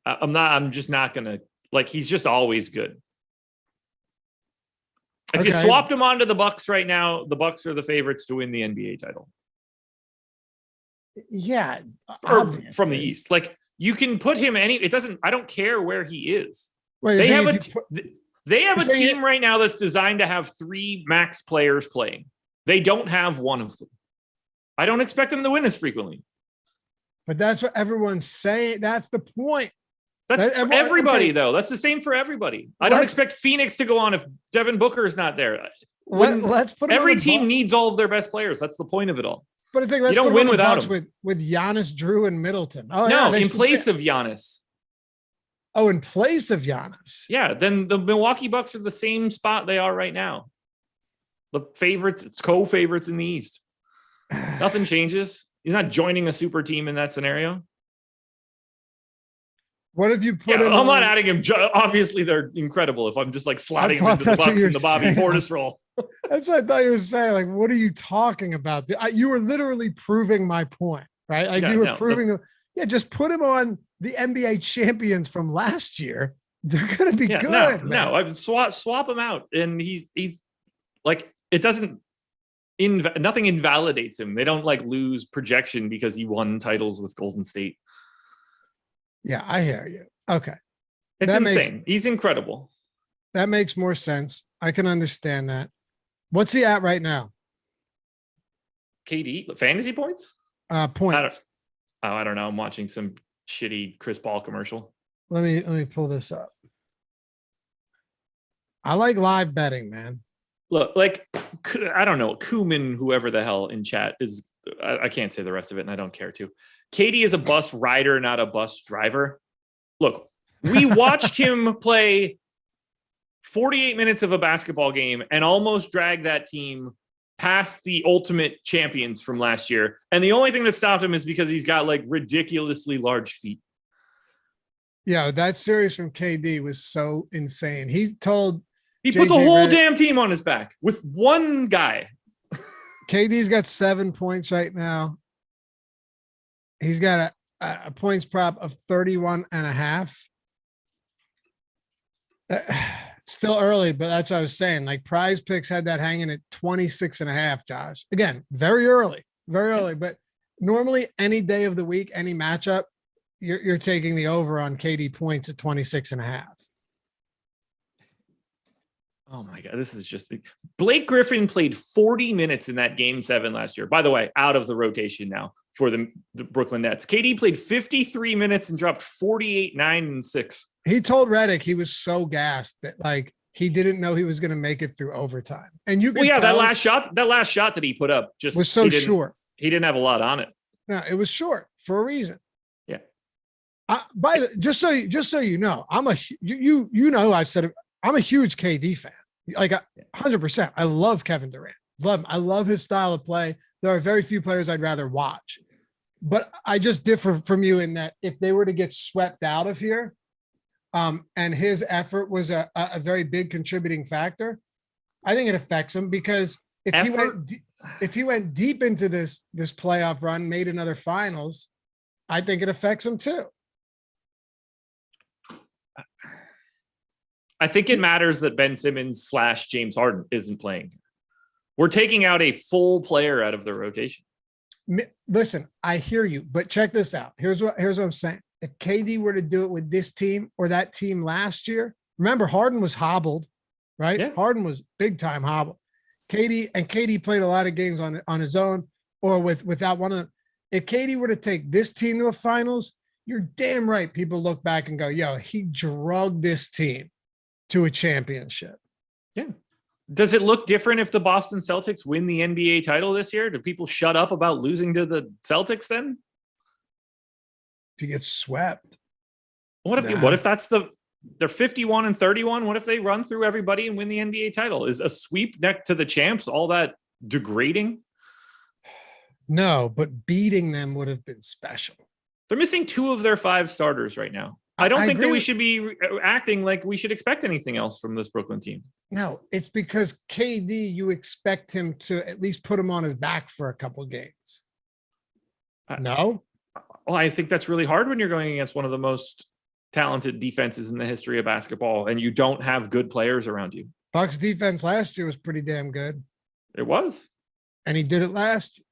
Speaker 4: I'm just not going to, like, he's just always good. If you swapped him onto the Bucks right now, the Bucks are the favorites to win the NBA title.
Speaker 3: Yeah.
Speaker 4: From the East. Like, you can put him I don't care where he is.
Speaker 3: Wait,
Speaker 4: they have a team right now that's designed to have 3 max players playing. They don't have one of them. I don't expect them to win as frequently.
Speaker 3: But that's what everyone's saying. That's the point.
Speaker 4: That's for everybody, though. That's the same for everybody. I don't expect Phoenix to go on if Devin Booker is not there.
Speaker 3: Let's put
Speaker 4: every team needs all of their best players. That's the point of it all.
Speaker 3: But it's like, let's
Speaker 4: you don't win without him.
Speaker 3: With Giannis, Drew, and Middleton. Oh,
Speaker 4: no,
Speaker 3: yeah,
Speaker 4: in place of Giannis.
Speaker 3: Oh, in place of Giannis.
Speaker 4: Yeah, then the Milwaukee Bucks are the same spot they are right now. The favorites, it's co-favorites in the East. Nothing changes. He's not joining a super team in that scenario.
Speaker 3: What if you put him?
Speaker 4: I'm not adding him. Obviously, they're incredible. If I'm just like slotting him into the Bucks in the Bobby Portis role.
Speaker 3: That's what I thought you were saying. Like, what are you talking about? You were literally proving my point, right? Like, you were proving. Just put him on the NBA champions from last year. They're going to be good.
Speaker 4: No, I swap him out, and he's like, it doesn't. Nothing invalidates him. They don't like lose projection because he won titles with Golden State.
Speaker 3: Yeah, I hear you. Okay.
Speaker 4: It's insane. He's incredible.
Speaker 3: That makes more sense. I can understand that. What's he at right now?
Speaker 4: KD fantasy points?
Speaker 3: Points.
Speaker 4: I don't know. I'm watching some shitty Chris Paul commercial.
Speaker 3: Let me pull this up. I like live betting, man.
Speaker 4: Look, like, I don't know, Kuman, whoever the hell in chat is, I can't say the rest of it, and I don't care to. KD is a bus rider, not a bus driver. Look, we watched him play 48 minutes of a basketball game and almost dragged that team past the ultimate champions from last year. And the only thing that stopped him is because he's got like ridiculously large feet.
Speaker 3: Yeah, that series from KD was so insane. He put
Speaker 4: the whole damn team on his back with one guy.
Speaker 3: KD's got 7 points right now. He's got a points prop of 31.5. Still early, but that's what I was saying. Like Prize Picks had that hanging at 26.5, Josh. Again, very early, but normally any day of the week, any matchup, you're taking the over on KD points at 26.5.
Speaker 4: Oh my God. This is just Blake Griffin played 40 minutes in that game 7 last year. By the way, out of the rotation now for the Brooklyn Nets. KD played 53 minutes and dropped 48, 9, and 6.
Speaker 3: He told Redick he was so gassed that like he didn't know he was going to make it through overtime. And you could
Speaker 4: that last shot that he put up just
Speaker 3: was so short.
Speaker 4: He didn't have a lot on it.
Speaker 3: No, it was short for a reason.
Speaker 4: Yeah.
Speaker 3: Just so you know, you know I've said it, I'm a huge KD fan. Like 100%. I love Kevin Durant. Love him. I love his style of play. There are very few players I'd rather watch. But I just differ from you in that if they were to get swept out of here, and his effort was a very big contributing factor, I think it affects him because if he went deep into this playoff run, made another finals, I think it affects him too.
Speaker 4: I think it matters that Ben Simmons / James Harden isn't playing. We're taking out a full player out of the rotation.
Speaker 3: Listen, I hear you, but check this out. Here's what I'm saying. If KD were to do it with this team or that team last year, remember Harden was hobbled, right? Yeah. Harden was big time hobbled. KD played a lot of games on his own or without one of them. If KD were to take this team to a finals, you're damn right. People look back and go, yo, he drugged this team to a championship.
Speaker 4: Yeah. Does it look different if the Boston Celtics win the NBA title this year? Do people shut up about losing to the Celtics then?
Speaker 3: If you get swept.
Speaker 4: What if that's they're 51-31? What if they run through everybody and win the NBA title? Is a sweep next to the champs all that degrading?
Speaker 3: No, but beating them would have been special.
Speaker 4: They're missing 2 of their 5 starters right now. I don't think that we should be acting like we should expect anything else from this Brooklyn team.
Speaker 3: No, it's because KD, you expect him to at least put him on his back for a couple of games. No?
Speaker 4: Well, I think that's really hard when you're going against one of the most talented defenses in the history of basketball and you don't have good players around you.
Speaker 3: Bucks defense last year was pretty damn good.
Speaker 4: It was.
Speaker 3: And he did it last year.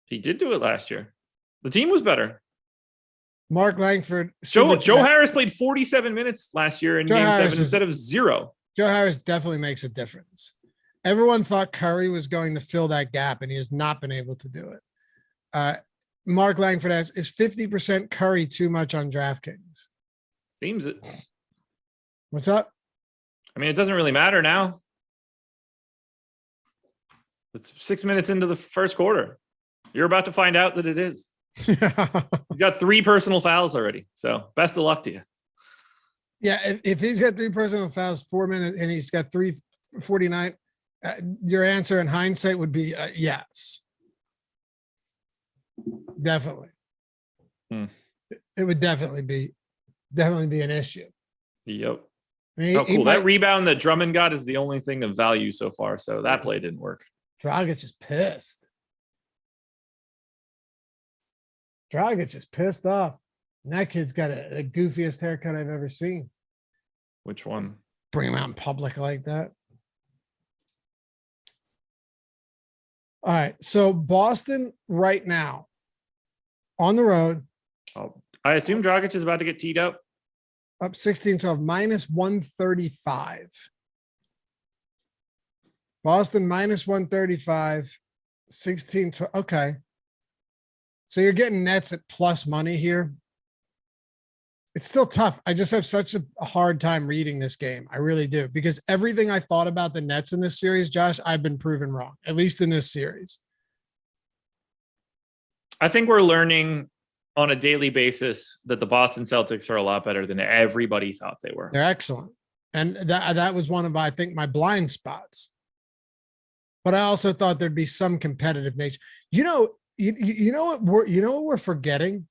Speaker 4: He did do it last year. The team was better.
Speaker 3: Mark Langford.
Speaker 4: Joe Harris played 47 minutes last year in Game 7 instead of 0.
Speaker 3: Joe Harris definitely makes a difference. Everyone thought Curry was going to fill that gap, and he has not been able to do it. Mark Langford asks, is 50% Curry too much on DraftKings?
Speaker 4: Seems it.
Speaker 3: What's up?
Speaker 4: I mean, it doesn't really matter now. It's 6 minutes into the first quarter. You're about to find out that it is. He's got 3 personal fouls already. So best of luck to you.
Speaker 3: Yeah. If he's got 3 personal fouls, 4 minutes, and he's got 3:49, your answer in hindsight would be yes. Definitely. It would definitely be an issue.
Speaker 4: Yep. I mean, cool. That rebound that Drummond got is the only thing of value so far. So that play didn't work.
Speaker 3: Dragic is pissed. Dragic is pissed off. And that kid's got the goofiest haircut I've ever seen.
Speaker 4: Which one?
Speaker 3: Bring him out in public like that. All right. So Boston right now on the road.
Speaker 4: Oh, I assume Dragic is about to get teed up.
Speaker 3: Up 16-12, minus 135. Boston minus 135, 16-12. Okay. So you're getting Nets at plus money here. It's still tough. I just have such a hard time reading this game. I really do. Because everything I thought about the Nets in this series, Josh, I've been proven wrong, at least in this series.
Speaker 4: I think we're learning on a daily basis that the Boston Celtics are a lot better than everybody thought they were.
Speaker 3: They're excellent. And that was one of, I think, my blind spots. But I also thought there'd be some competitive nature. You know what we're forgetting?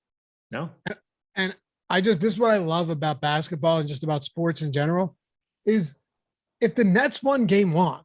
Speaker 4: No.
Speaker 3: And this is what I love about basketball and just about sports in general, is if the Nets won game one,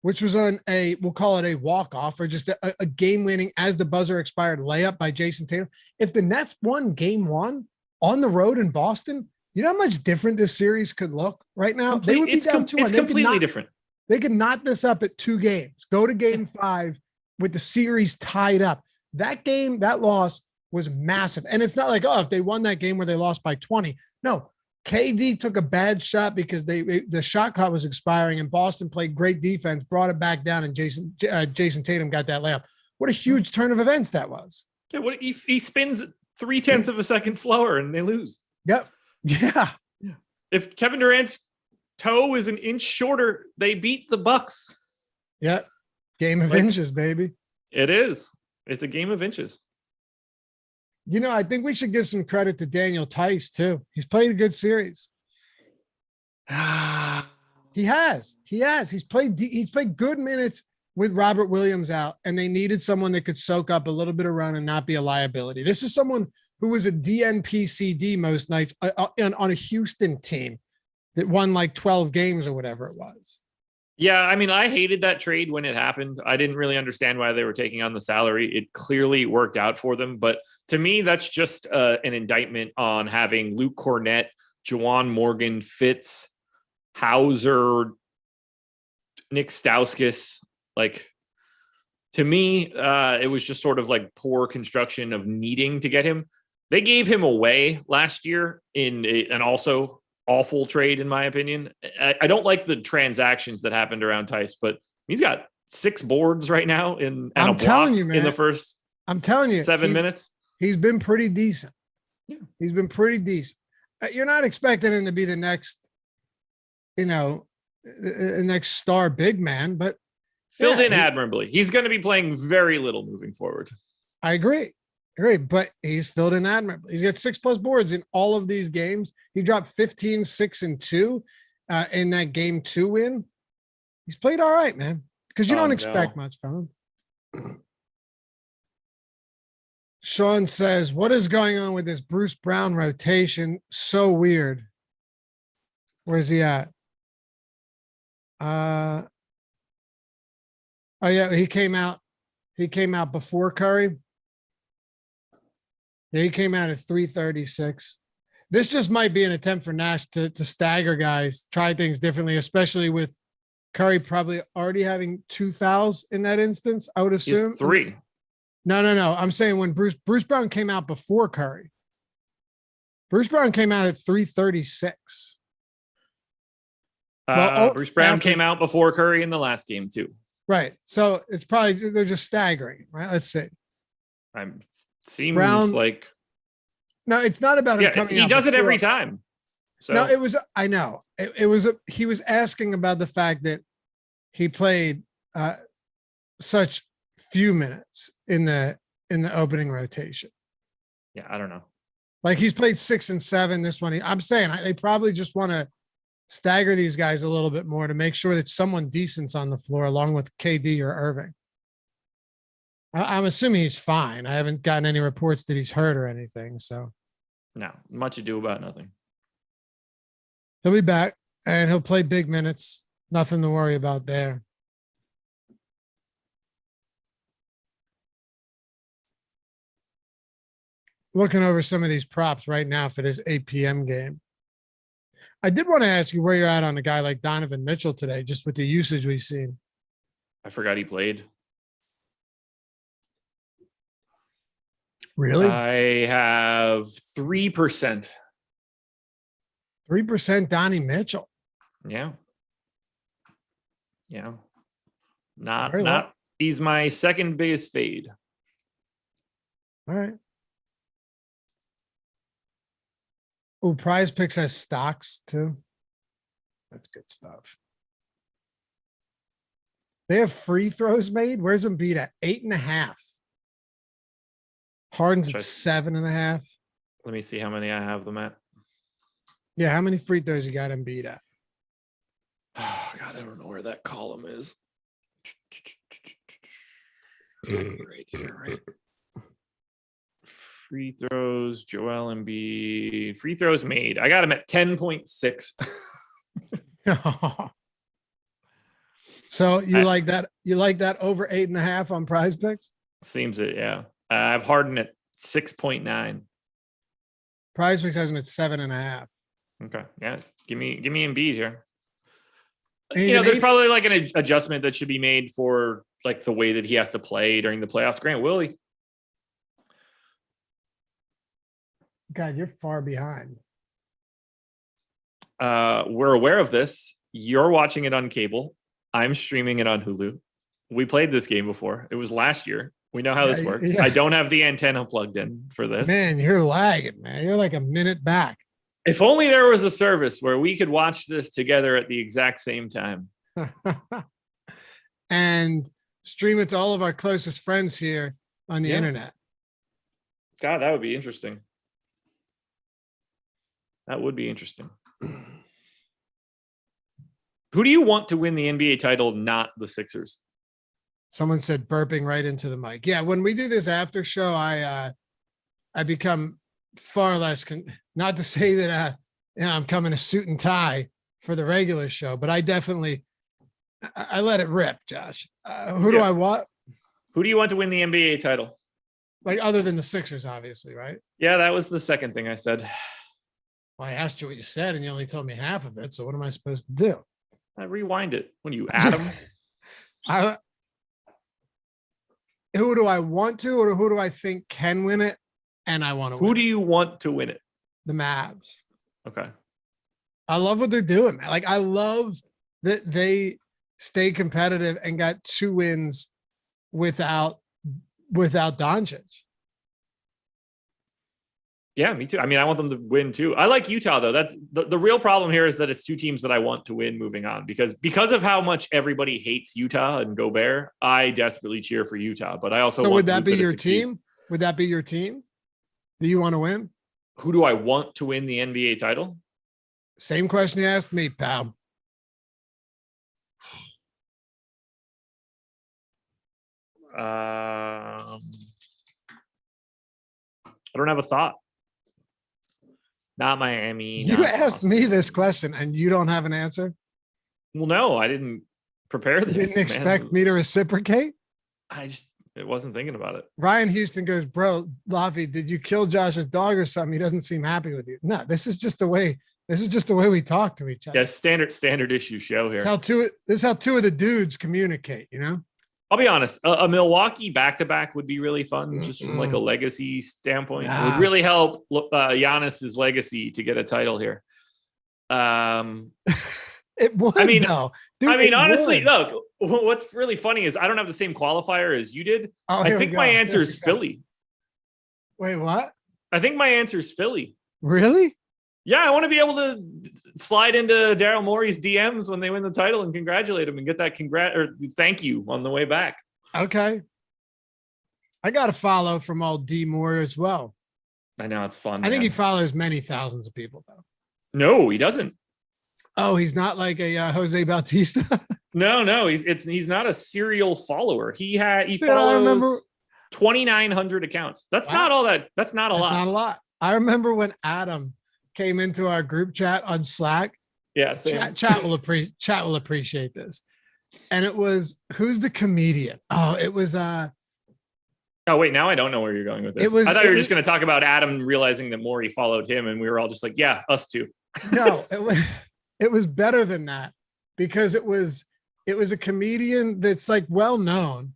Speaker 3: which was on we'll call it a walk-off or just a game-winning as the buzzer expired layup by Jason Tatum. If the Nets won game one on the road in Boston, you know how much different this series could look right now? They would be down 2-1.
Speaker 4: It's completely different.
Speaker 3: They could knot this up at 2 games, go to game 5 with the series tied up. That loss was massive. And it's not like, if they won that game where they lost by 20. No, KD took a bad shot because the shot clock was expiring and Boston played great defense, brought it back down, and Jason Tatum got that layup. What a huge turn of events that was.
Speaker 4: Yeah, he spins 0.3 of a second slower and they lose.
Speaker 3: Yep. Yeah.
Speaker 4: If Kevin Durant's toe is an inch shorter, they beat the Bucks.
Speaker 3: Yep. Game of inches, baby.
Speaker 4: It is. It's a game of inches.
Speaker 3: I think we should give some credit to Daniel Tice too. He's played a good series. He has. He's played good minutes with Robert Williams out, and they needed someone that could soak up a little bit of run and not be a liability. This is someone who was a DNP-CD most nights on a Houston team that won like 12 games or whatever it was.
Speaker 4: Yeah, I mean, I hated that trade when it happened. I didn't really understand why they were taking on the salary. It clearly worked out for them. But to me, that's just an indictment on having Luke Cornett, Juwan Morgan, Fitz, Hauser, Nick Stauskas. Like, to me, it was just sort of like poor construction of needing to get him. They gave him away last year in an also awful trade, in my opinion. I don't like the transactions that happened around Tice, but he's got 6 boards right now in the first.
Speaker 3: I'm telling you,
Speaker 4: 7 minutes.
Speaker 3: He's been pretty decent.
Speaker 4: Yeah,
Speaker 3: he's been pretty decent. You're not expecting him to be the next, the next star big man, but
Speaker 4: filled in admirably. He's going to be playing very little moving forward.
Speaker 3: I agree. But he's filled in admirably. He's got 6+ boards in all of these games. He dropped 15, 6, and 2 in that game 2 win. He's played all right, man, because you don't expect much from him. Sean says, what is going on with this Bruce Brown rotation? So weird. Where's he at? Oh yeah, he came out before Curry. Yeah, he came out at 336. This just might be an attempt for Nash to stagger guys, try things differently, especially with Curry probably already having 2 fouls in that instance, I would assume.
Speaker 4: He's 3.
Speaker 3: No. I'm saying when Bruce Brown came out before Curry. Bruce Brown came out at 336.
Speaker 4: Bruce Brown came out before Curry in the last game too.
Speaker 3: Right. So it's probably they're just staggering, right? Let's see.
Speaker 4: Seems
Speaker 3: Brown,
Speaker 4: like
Speaker 3: no, it's not about him coming out.
Speaker 4: He does it every time. So
Speaker 3: no, it was. I know it was. He was asking about the fact that he played such few minutes in the opening rotation.
Speaker 4: Yeah, I don't know.
Speaker 3: Like he's played 6 and 7 this one. I'm saying they probably just want to stagger these guys a little bit more to make sure that someone decent's on the floor along with KD or Irving. I'm assuming he's fine. I haven't gotten any reports that he's hurt or anything. So
Speaker 4: no, much ado about nothing.
Speaker 3: He'll be back and he'll play big minutes. Nothing to worry about there. Looking over some of these props right now for this 8 p.m. game. I did want to ask you where you're at on a guy like Donovan Mitchell today, just with the usage we've seen.
Speaker 4: I forgot he played.
Speaker 3: Really?
Speaker 4: I have 3%.
Speaker 3: 3% Donnie Mitchell.
Speaker 4: Yeah. Not he's my second biggest fade.
Speaker 3: All right. Oh, Prize Picks has stocks too. That's good stuff. They have free throws made. Where's Embiid at? 8.5. Harden's at 7.5.
Speaker 4: Let me see how many I have them at.
Speaker 3: Yeah, how many free throws you got Embiid at?
Speaker 4: Oh God, I don't know where that column is. Right here, right. Free throws, Joel Embiid. Free throws made. I got him at 10.6.
Speaker 3: So you like that? You like that over 8.5 on Prize Picks?
Speaker 4: Seems it, yeah. I have Harden at 6.9.
Speaker 3: Prize Picks has him at 7.5.
Speaker 4: Okay, yeah. Give me Embiid here.
Speaker 3: And
Speaker 4: there's probably like an adjustment that should be made for like the way that he has to play during the playoffs. Grant Willie.
Speaker 3: God, you're far behind.
Speaker 4: We're aware of this. You're watching it on cable. I'm streaming it on Hulu. We played this game before. It was last year. We know how this works. Yeah. I don't have the antenna plugged in for this.
Speaker 3: Man, you're lagging, man. You're like a minute back.
Speaker 4: If only there was a service where we could watch this together at the exact same time.
Speaker 3: And stream it to all of our closest friends here on the internet.
Speaker 4: God, that would be interesting. That would be interesting. Who do you want to win the NBA title, not the Sixers?
Speaker 3: Someone said burping right into the mic. Yeah, when we do this after show, I become far less not to say that I'm coming a suit and tie for the regular show, but I definitely I let it rip, Josh. Who do I want?
Speaker 4: Who do you want to win the NBA title?
Speaker 3: Like other than the Sixers, obviously, right?
Speaker 4: Yeah, that was the second thing I said.
Speaker 3: Well, I asked you what you said, and you only told me half of it. So what am I supposed to do?
Speaker 4: I rewind it. When you Adam.
Speaker 3: Who do I want to, or who do I think can win it? And I want to.
Speaker 4: Who do you want to win it?
Speaker 3: The Mavs.
Speaker 4: Okay.
Speaker 3: I love what they're doing, man. Like I love that they stay competitive and got 2 wins without Doncic.
Speaker 4: Yeah, me too. I mean, I want them to win too. I like Utah though. That the real problem here is that it's 2 teams that I want to win moving on because of how much everybody hates Utah and Gobert. I desperately cheer for Utah, but I also want
Speaker 3: would that
Speaker 4: Luka
Speaker 3: be your
Speaker 4: succeed.
Speaker 3: team? Would that be your team? Do you want to win?
Speaker 4: Who do I want to win the NBA title?
Speaker 3: Same question you asked me, pal.
Speaker 4: I don't have a thought. Not Miami.
Speaker 3: You asked me this question and you don't have an answer?
Speaker 4: Well, no, I didn't prepare this.
Speaker 3: You didn't expect me to reciprocate?
Speaker 4: I wasn't thinking about it.
Speaker 3: Ryan Houston goes, bro, Laffy, did you kill Josh's dog or something? He doesn't seem happy with you. No, this is just the way we talk to each other.
Speaker 4: Yeah, standard issue show here.
Speaker 3: This is how 2 of the dudes communicate, you know?
Speaker 4: I'll be honest. A Milwaukee back-to-back would be really fun, just from like a legacy standpoint. It would really help Giannis's legacy to get a title here.
Speaker 3: It would.
Speaker 4: I mean,
Speaker 3: though. Dude,
Speaker 4: honestly, look. What's really funny is I don't have the same qualifier as you did. I think my answer is Philly.
Speaker 3: Wait, what?
Speaker 4: I think my answer is Philly.
Speaker 3: Really?
Speaker 4: Yeah, I want to be able to slide into Daryl Morey's DMs when they win the title and congratulate him and get that thank you on the way back.
Speaker 3: Okay. I got a follow from old D Moore as well.
Speaker 4: I know, it's fun.
Speaker 3: I think he follows many thousands of people though.
Speaker 4: No, he doesn't.
Speaker 3: Oh, he's not like a Jose Bautista.
Speaker 4: No, he's not a serial follower. He follows 2,900 accounts. That's not all that. That's not a lot.
Speaker 3: Not a lot. I remember when Adam came into our group chat on Slack.
Speaker 4: Yeah,
Speaker 3: chat will appreciate this. And it was, who's the comedian? Oh, it was
Speaker 4: oh wait, now I don't know where you're going with this. I thought you were just going to talk about Adam realizing that Morey followed him, and we were all just like, yeah, us too.
Speaker 3: No, it was better than that because it was a comedian that's like well known.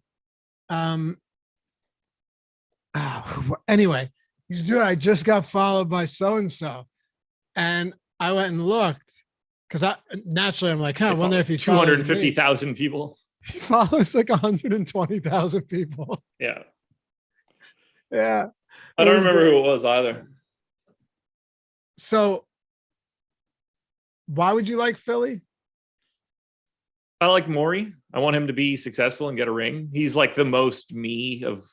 Speaker 3: Anyway, he's doing. I just got followed by so and so. And I went and looked because I'm like, I wonder if he's
Speaker 4: 250,000 people.
Speaker 3: He follows like 120,000 people.
Speaker 4: Yeah.
Speaker 3: Yeah.
Speaker 4: I don't remember who it was either.
Speaker 3: So why would you like Philly?
Speaker 4: I like Morey. I want him to be successful and get a ring. He's like the most me of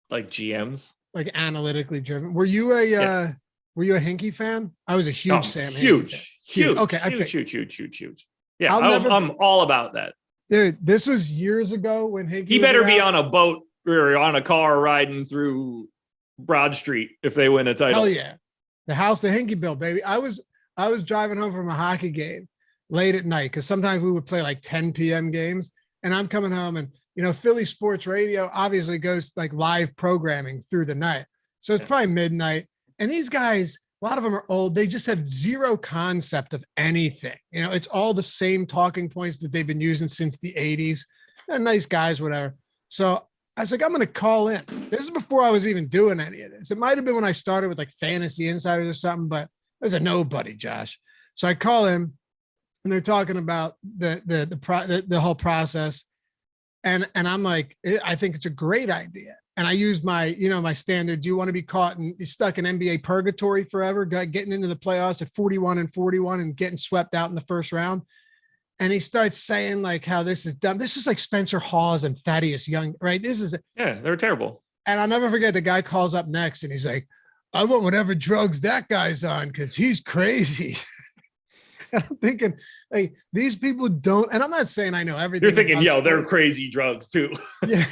Speaker 4: like GMs.
Speaker 3: Like analytically driven. Were you a Were you a Hinkie fan? I was a huge Sam Hinkie fan.
Speaker 4: Huge.
Speaker 3: Okay.
Speaker 4: Huge. Yeah,
Speaker 3: I'm
Speaker 4: all about that.
Speaker 3: Dude, this was years ago when Hinkie.
Speaker 4: He better be on a boat or on a car riding through Broad Street if they win a title.
Speaker 3: Hell yeah. The house, the Hinkie built, baby. I was driving home from a hockey game late at night because sometimes we would play like 10 p.m. games. And I'm coming home and, Philly sports radio obviously goes like live programming through the night. So it's probably midnight. And these guys, a lot of them are old. They just have zero concept of anything. It's all the same talking points that they've been using since the 80s. They're nice guys, whatever. So I was like, I'm going to call in. This is before I was even doing any of this. It might have been when I started with like Fantasy Insiders or something, but there's a nobody, Josh. So I call in and they're talking about the whole process. And I'm like, I think it's a great idea. And I used my, my standard, do you want to be caught and stuck in NBA purgatory forever, getting into the playoffs at 41-41 and getting swept out in the first round? And he starts saying like how this is dumb. This is like Spencer Hawes and Thaddeus Young, right?
Speaker 4: They're terrible.
Speaker 3: And I'll never forget the guy calls up next and he's like, I want whatever drugs that guy's on because he's crazy. And I'm thinking, hey, these people don't, and I'm not saying I know everything.
Speaker 4: You're thinking, they're crazy drugs too.
Speaker 3: Yeah.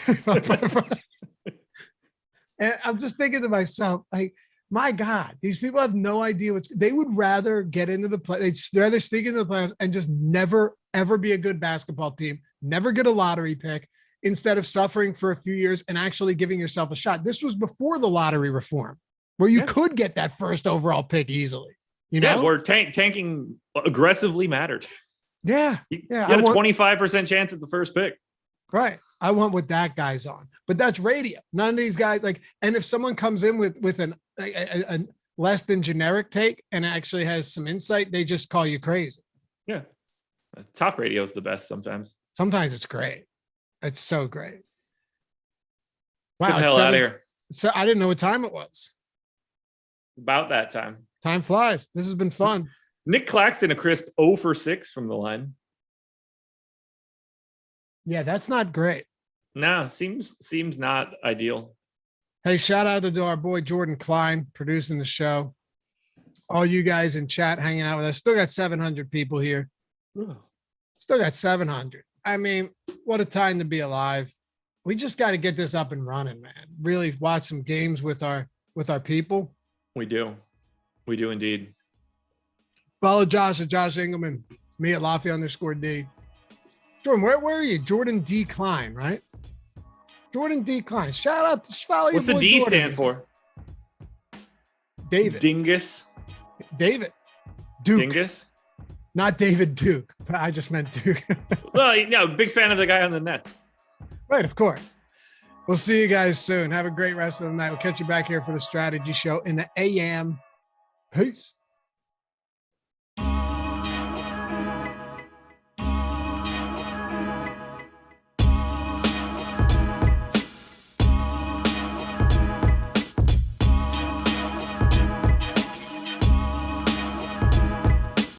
Speaker 3: And I'm just thinking to myself, like, my God, these people have no idea they would rather get into the play. They'd rather sneak into the playoffs and just never, ever be a good basketball team, never get a lottery pick instead of suffering for a few years and actually giving yourself a shot. This was before the lottery reform where you could get that first overall pick easily.
Speaker 4: Where tanking aggressively mattered.
Speaker 3: Yeah.
Speaker 4: You had a 25% chance at the first pick.
Speaker 3: Right. I want what that guy's on, but that's radio. None of these guys and if someone comes in with a less than generic take and actually has some insight, they just call you crazy.
Speaker 4: Yeah. Talk radio is the best sometimes.
Speaker 3: Sometimes it's great. It's so great.
Speaker 4: Wow. Get the hell out of here.
Speaker 3: So I didn't know what time it was.
Speaker 4: About that time.
Speaker 3: Time flies. This has been fun.
Speaker 4: Nick Claxton, a crisp 0 for 6 from the line.
Speaker 3: Yeah, that's not great.
Speaker 4: No, seems not ideal.
Speaker 3: Hey, shout out to our boy Jordan Klein producing the show. All you guys in chat hanging out with us. Still got 700 people here. Still got 700. I mean, what a time to be alive. We just got to get this up and running, man. Really watch some games with our people.
Speaker 4: We do indeed.
Speaker 3: Follow Josh at Josh Engleman. Me at Lafayette_D. Jordan, where are you? Jordan D. Klein, right? Jordan D. Klein. Shout out. Follow your
Speaker 4: What's the D
Speaker 3: Jordan.
Speaker 4: stand for?
Speaker 3: David.
Speaker 4: Dingus.
Speaker 3: David. Duke.
Speaker 4: Dingus.
Speaker 3: Not David Duke, but I just meant Duke.
Speaker 4: Well, big fan of the guy on the Nets.
Speaker 3: Right, of course. We'll see you guys soon. Have a great rest of the night. We'll catch you back here for the strategy show in the AM. Peace.